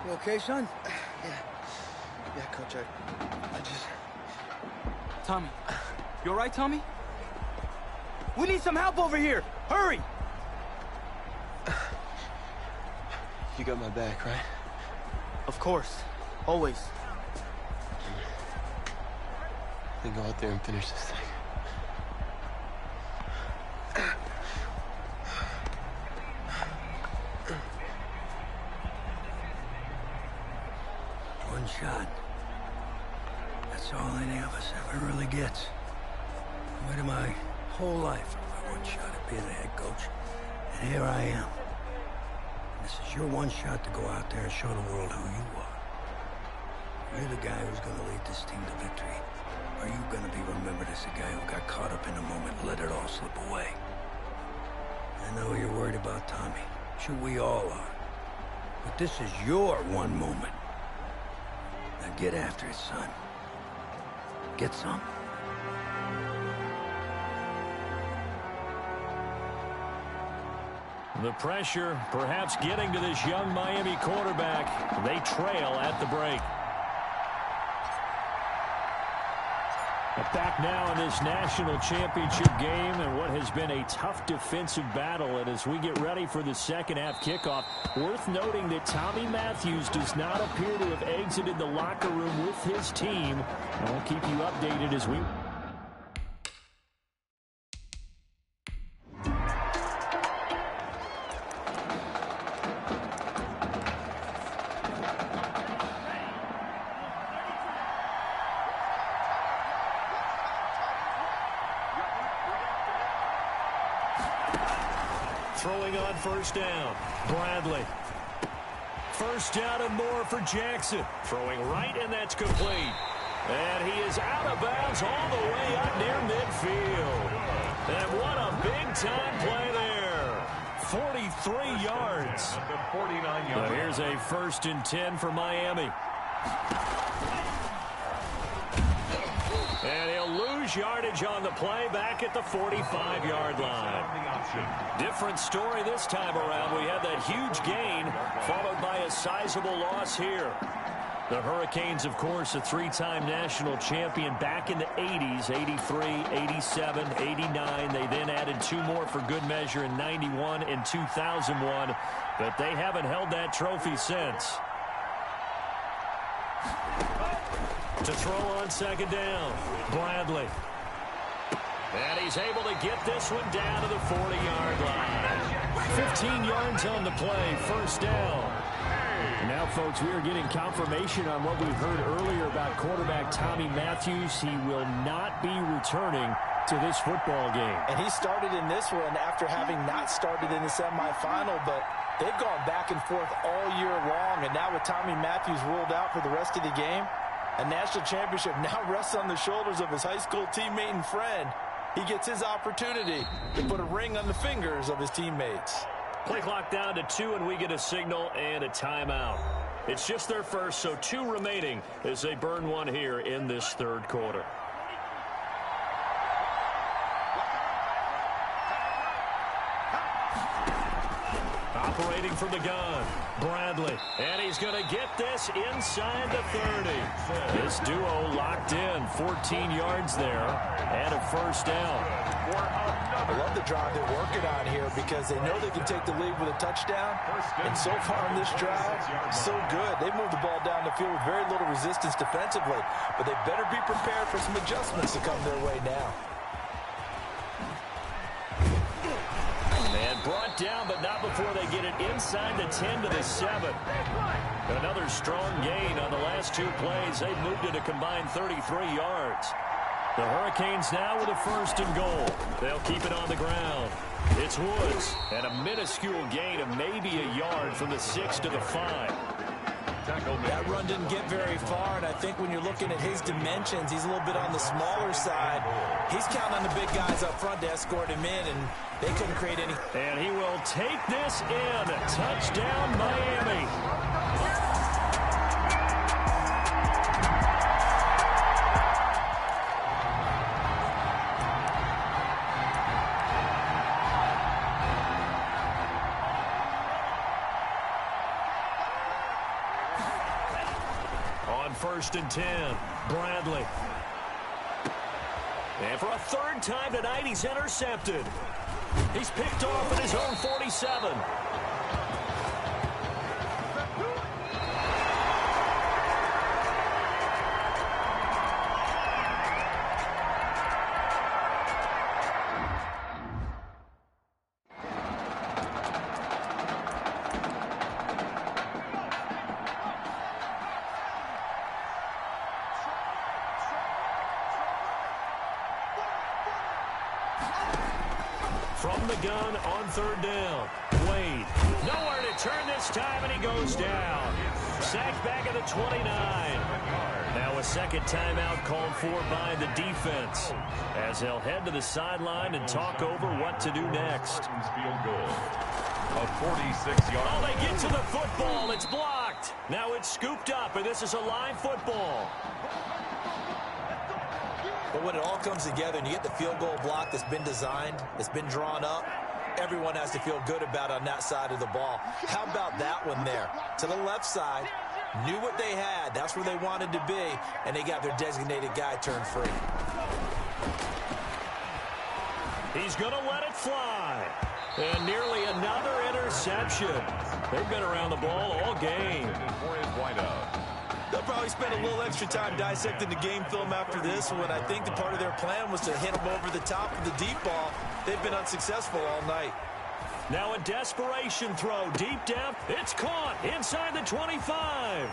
You okay, son? Yeah, Coach, I just...
Tommy. You all right, Tommy? We need some help over here. Hurry!
You got my back, right?
Of course. Always.
Then go out there and finish this thing.
One shot. That's all any of us ever really gets. I waited my whole life for my one shot at being the head coach. And here I am. And this is your one shot to go out there and show the world who you are. You're the guy who's going to lead this team to victory. Or are you going to be remembered as the guy who got caught up in the moment and let it all slip away? I know you're worried about Tommy. Sure, we all are. But this is your one moment. Now get after it, son. Get some.
The pressure perhaps getting to this young Miami quarterback. They trail at the break. Back now in this national championship game and what has been a tough defensive battle. And as we get ready for the second half kickoff, worth noting that Tommy Matthews does not appear to have exited the locker room with his team. And we'll keep you updated as we... Throwing on first down, Bradley. First down and more for Jackson. Throwing right, and that's complete. And he is out of bounds all the way up near midfield. And what a big-time play there. 43 yards.
The 49-yard.
So here's a 1st and 10 for Miami. And he'll lose yardage on the play back at the 45-yard line. Different story this time around. We had that huge gain followed by a sizable loss here. The Hurricanes, of course, a 3-time national champion back in the 80s, 83, 87, 89. They then added 2 more for good measure in 91 and 2001, but they haven't held that trophy since. To throw on 2nd down, Bradley. And he's able to get this one down to the 40-yard line. 15 yards on the play, 1st down.
Now, folks, we are getting confirmation on what we heard earlier about quarterback Tommy Matthews. He will not be returning to this football game.
And he started in this one after having not started in the semifinal, but they've gone back and forth all year long. And now with Tommy Matthews ruled out for the rest of the game, a national championship now rests on the shoulders of his high school teammate and friend. He gets his opportunity to put a ring on the fingers of his teammates.
Play clock down to 2, and we get a signal and a timeout. It's just their first, so 2 remaining as they burn one here in this 3rd quarter. Operating from the gun, Bradley. And he's going to get this inside the 30. This duo locked in, 14 yards there, and a 1st down.
I love the drive they're working on here because they know they can take the lead with a touchdown. And so far in this drive, so good. They moved the ball down the field with very little resistance defensively. But they better be prepared for some adjustments to come their way now.
And brought down, but not before they get it inside the 10 to the 7. Another strong gain on the last 2 plays. They've moved it a combined 33 yards. The Hurricanes now with a 1st and goal. They'll keep it on the ground. It's Woods, and a minuscule gain of maybe a yard from the 6 to the 5.
That run didn't get very far, and I think when you're looking at his dimensions, he's a little bit on the smaller side. He's counting on the big guys up front to escort him in, and they couldn't create any.
And he will take this in. Touchdown, Miami. On 1st and 10, Bradley. And for a 3rd time tonight, he's intercepted. He's picked off at his own 47. From the gun on 3rd down, Wade. Nowhere to turn this time, and he goes down. Sacked back at the 29. Now a 2nd timeout called for by the defense as they'll head to the sideline and talk over what to do next.
Field goal. A 46-yard.
Oh, they get to the football. It's blocked. Now it's scooped up, and this is a live football.
But when it all comes together and you get the field goal block that's been designed, that's been drawn up, everyone has to feel good about on that side of the ball. How about that one there? To the left side, knew what they had. That's where they wanted to be, and they got their designated guy turned free.
He's going to let it fly. And nearly another interception. They've been around the ball all game.
They'll probably spend a little extra time dissecting the game film after this one. I think the part of their plan was to hit them over the top of the deep ball. They've been unsuccessful all night.
Now a desperation throw deep down. It's caught inside the 25.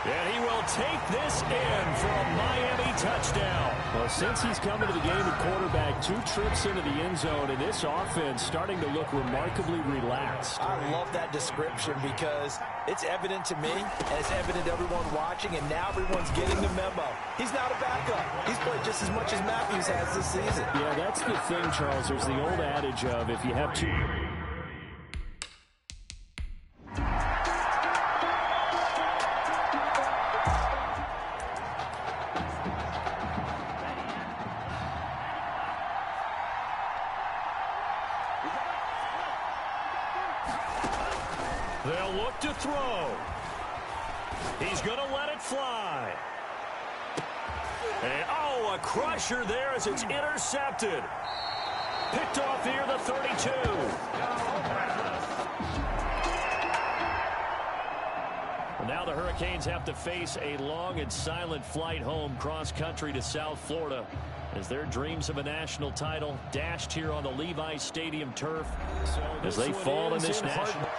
And he will take this in for a Miami touchdown.
Well, since he's come into the game at quarterback, 2 trips into the end zone, and this offense starting to look remarkably relaxed.
I love that description because it's evident to me, and it's evident to everyone watching, and now everyone's getting the memo. He's not a backup. He's played just as much as Matthews has this season.
Yeah, that's the thing, Charles. There's the old adage of if you have 2...
They'll look to throw. He's going to let it fly. And, oh, a crusher there as it's intercepted. Picked off near the 32. Well, now the Hurricanes have to face a long and silent flight home cross-country to South Florida as their dreams of a national title dashed here on the Levi Stadium turf as they fall in this national...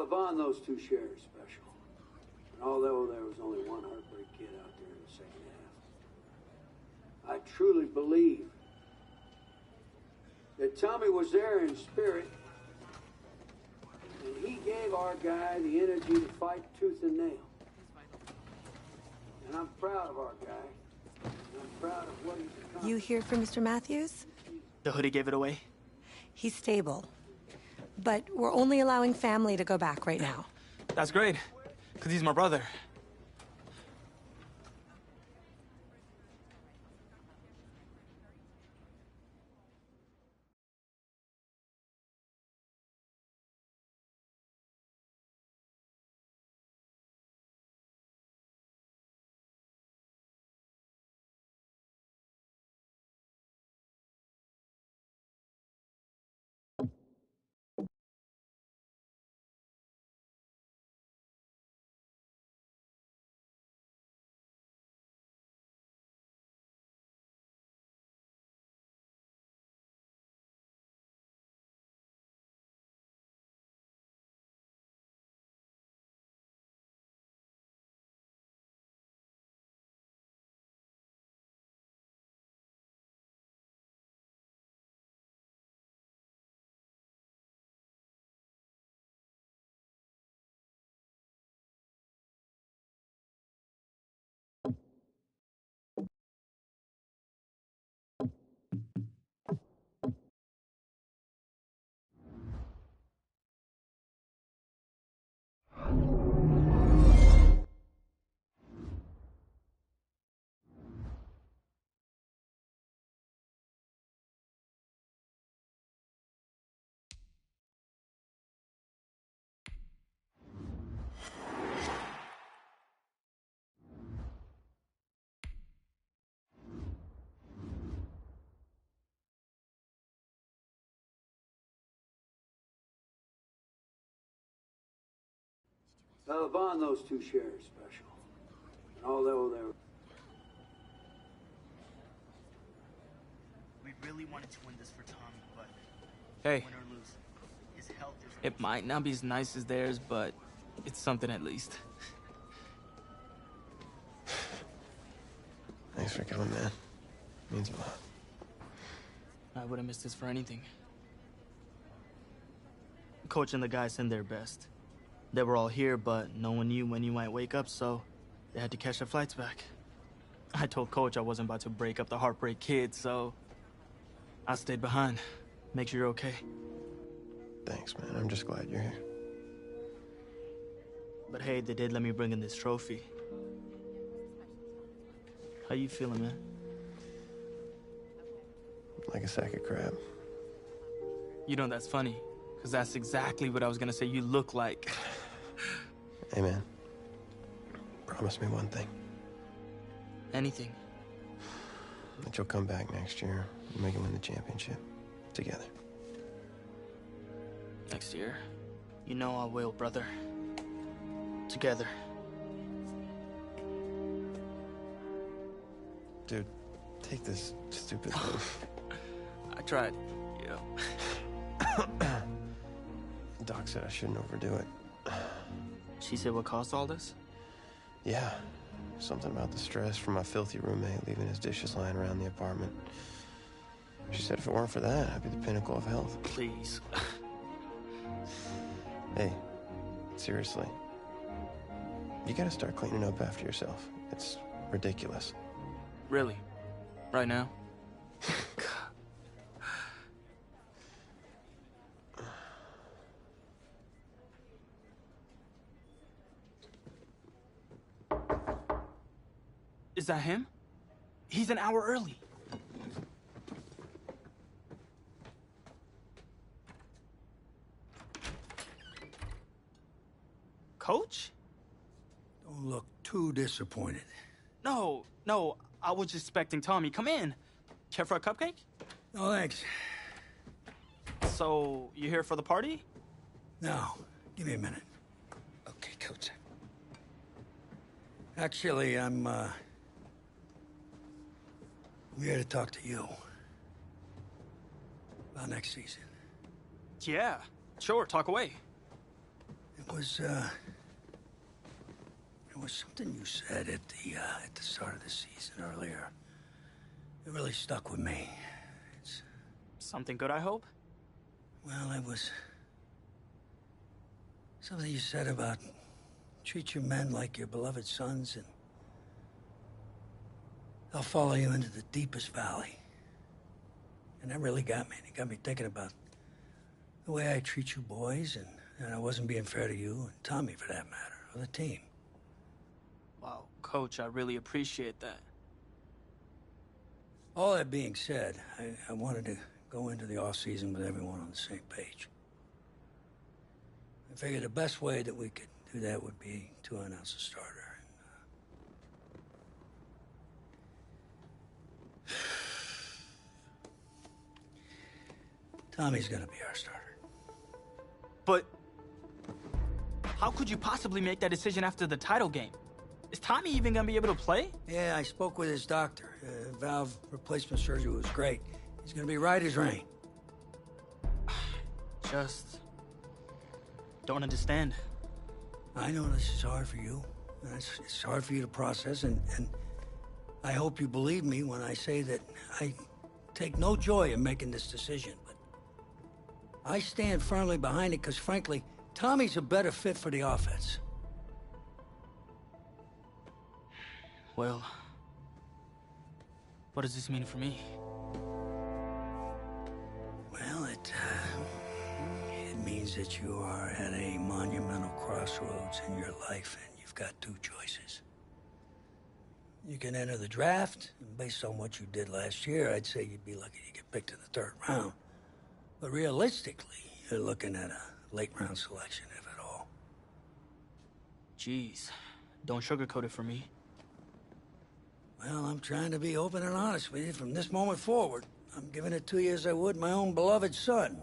Vaughn, those 2 shares special. And although there was only one heartbreak kid out there in the second half, I truly believe that Tommy was there in spirit, and he gave our guy the energy to fight tooth and nail. And I'm proud of our guy. And I'm proud of what he's accomplished.
You here for Mr. Matthews?
The hoodie gave it away?
He's stable. But we're only allowing family to go back right now.
That's great, because he's my brother.
Vaughn, those 2 shares special. And although they were...
We really wanted to win this for Tommy, but hey, win or lose, his health is... It might not be as nice as theirs, but it's something at least.
Thanks for coming, man. Means a lot.
I wouldn't miss this for anything. Coach and the guys send their best. They were all here, but no one knew when you might wake up, so they had to catch their flights back. I told Coach I wasn't about to break up the Heartbreak Kid, so I stayed behind. Make sure you're okay.
Thanks, man. I'm just glad you're here.
But hey, they did let me bring in this trophy. How you feeling, man?
Like a sack of crab.
You know, that's funny, because that's exactly what I was gonna say you look like.
Hey, man. Promise me one thing.
Anything.
That you'll come back next year and make it win the championship. Together.
Next year? You know I will, brother. Together.
Dude, take this stupid thing.
I tried. Yeah.
Doc said I shouldn't overdo it.
She said what caused all this?
Yeah. Something about the stress from my filthy roommate leaving his dishes lying around the apartment. She said if it weren't for that, I'd be the pinnacle of health.
Please.
Hey, seriously. You gotta start cleaning up after yourself. It's ridiculous.
Really? Right now? Is that him? He's an hour early. Coach?
Don't look too disappointed.
No, I was just expecting Tommy. Come in. Care for a cupcake?
No, thanks.
So, you here for the party?
No, give me a minute. Okay, Coach. Actually, we're here to talk to you about next season.
Yeah, sure, talk away.
It was something you said at the start of the season earlier. It really stuck with me. It's
something good, I hope?
Well, it was something you said about treat your men like your beloved sons, and they'll follow you into the deepest valley. And that really got me. It got me thinking about the way I treat you boys, and I wasn't being fair to you, and Tommy for that matter, or the team.
Wow, Coach, I really appreciate that.
All that being said, I wanted to go into the off-season with everyone on the same page. I figured the best way that we could do that would be to announce a starter. Tommy's gonna be our starter.
But how could you possibly make that decision after the title game? Is Tommy even gonna be able to play?
Yeah, I spoke with his doctor. Valve replacement surgery was great. He's gonna be right as rain.
Just don't understand.
I know this is hard for you. It's hard for you to process, and I hope you believe me when I say that I take no joy in making this decision, but I stand firmly behind it because, frankly, Tommy's a better fit for the offense.
Well, what does this mean for me?
Well, it means that you are at a monumental crossroads in your life, and you've got two choices. You can enter the draft, and based on what you did last year, I'd say you'd be lucky to get picked in the third round. But realistically, you're looking at a late-round selection, if at all.
Jeez, don't sugarcoat it for me.
Well, I'm trying to be open and honest with you from this moment forward. I'm giving it to you as I would my own beloved son.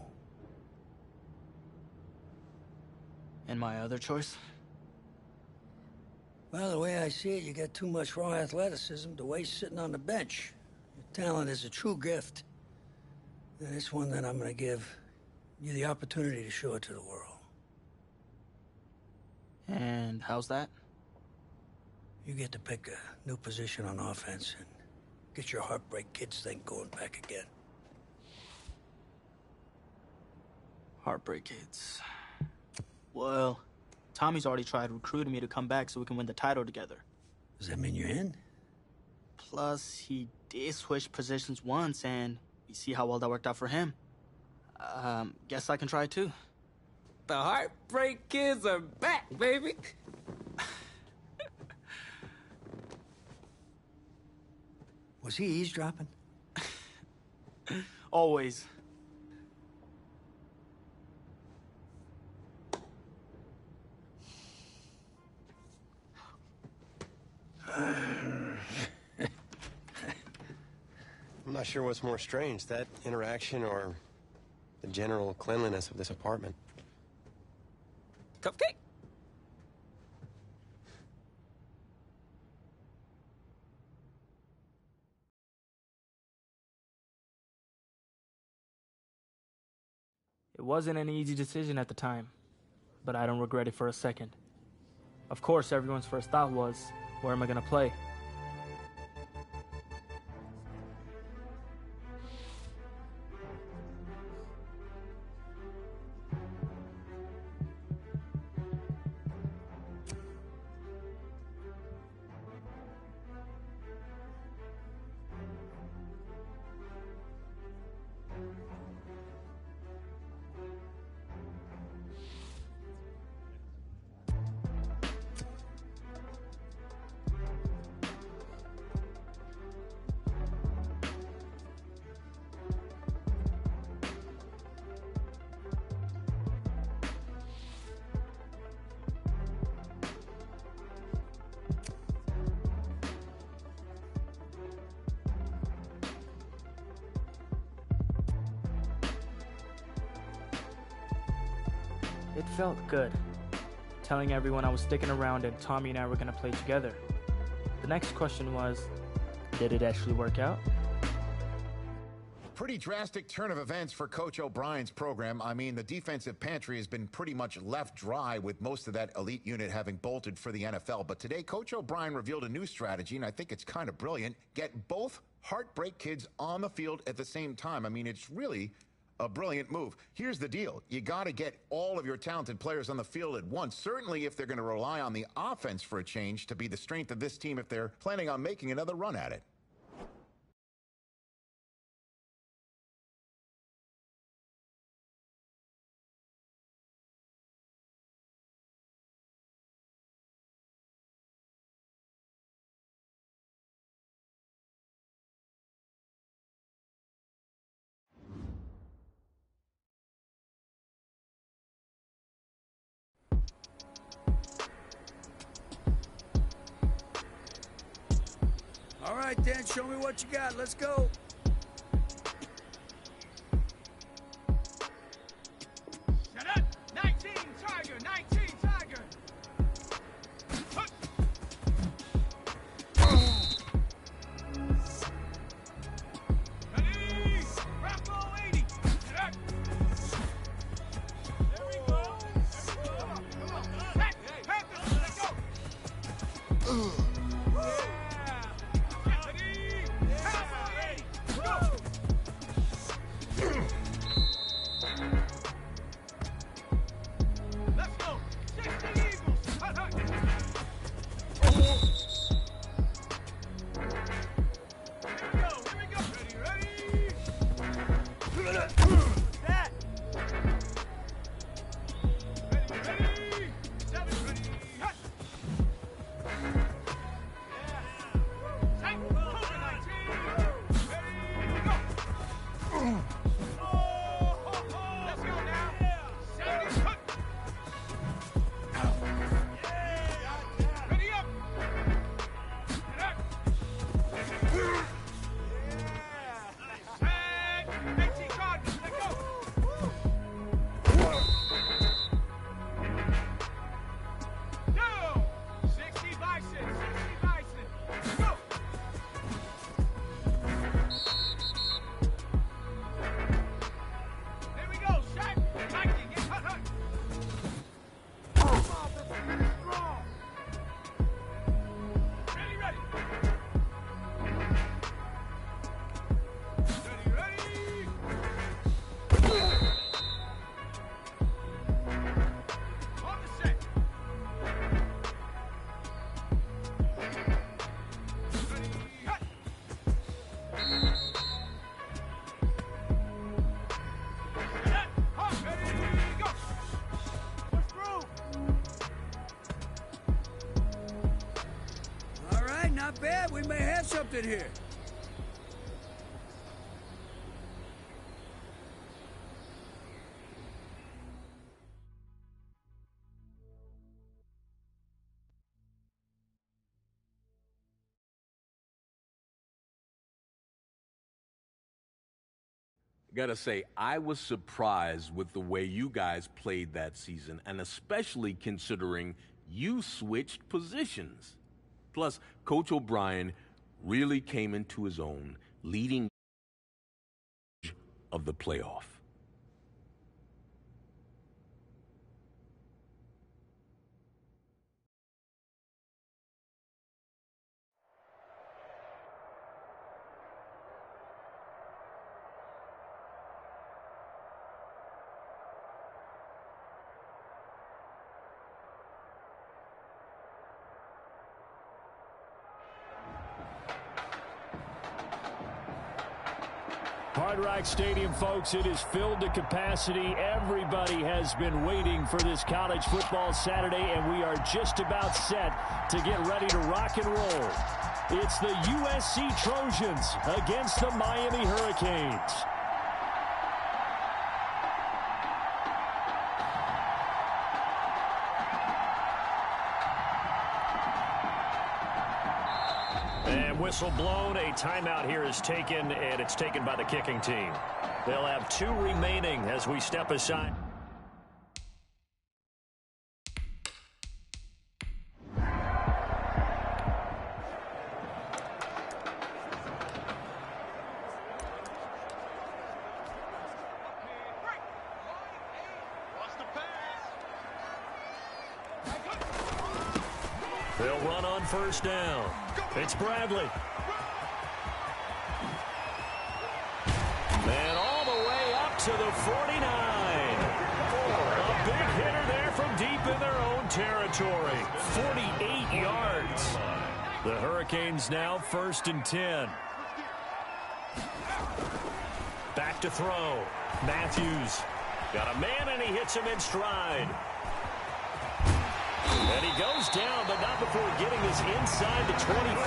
And my other choice?
Well, the way I see it, you got too much raw athleticism to waste sitting on the bench. Your talent is a true gift. And it's one that I'm going to give you the opportunity to show it to the world.
And how's that?
You get to pick a new position on offense and get your Heartbreak Kids thing going back again.
Heartbreak Kids. Well, Tommy's already tried recruiting me to come back so we can win the title together.
Does that mean you're in?
Plus, he did switch positions once, and you see how well that worked out for him. Guess I can try too.
The Heartbreak Kids are back, baby!
Was he eavesdropping?
Always.
I'm not sure what's more strange, that interaction or the general cleanliness of this apartment.
Cupcake?
It wasn't an easy decision at the time, but I don't regret it for a second. Of course, everyone's first thought was, where am I going to play? It felt good, telling everyone I was sticking around and Tommy and I were going to play together. The next question was, did it actually work out?
Pretty drastic turn of events for Coach O'Brien's program. I mean, the defensive pantry has been pretty much left dry with most of that elite unit having bolted for the NFL. But today, Coach O'Brien revealed a new strategy, and I think it's kind of brilliant. Get both heartbreak kids on the field at the same time. I mean, it's really a brilliant move. Here's the deal. You got to get all of your talented players on the field at once, certainly if they're going to rely on the offense for a change to be the strength of this team if they're planning on making another run at it.
All right, Dan, show me what you got. Let's go.
Shut up! 19 Tiger! 19 Tiger! Ready! Bravo 80! Shut up! There we go! Come on! Back! Panthers! Let's go!
Not bad. We may have something here.
Gotta say, I was surprised with the way you guys played that season, and especially considering you switched positions. Plus, Coach O'Brien really came into his own, leading of the playoff.
Hard Rock Stadium, folks, it is filled to capacity. Everybody has been waiting for this college football Saturday, and we are just about set to get ready to rock and roll. It's the USC Trojans against the Miami Hurricanes. And whistle blown. A timeout here is taken, and it's taken by the kicking team. They'll have 2 remaining as we step aside. They'll run on first down. It's Bradley. And all the way up to the 49. A big hitter there from deep in their own territory. 48 yards. The Hurricanes now 1st and 10. Back to throw. Matthews. Got a man, and he hits him in stride. And he goes down, but not before getting this inside the 25.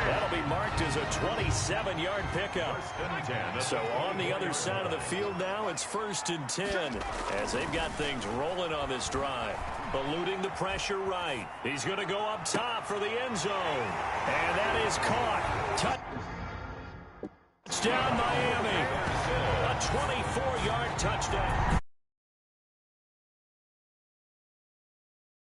That'll be marked as a 27-yard pickup. So on the other side of the field now, it's 1st and 10 as they've got things rolling on this drive. Eluding the pressure right. He's going to go up top for the end zone. And that is caught. Touchdown, Miami. A 24-yard touchdown.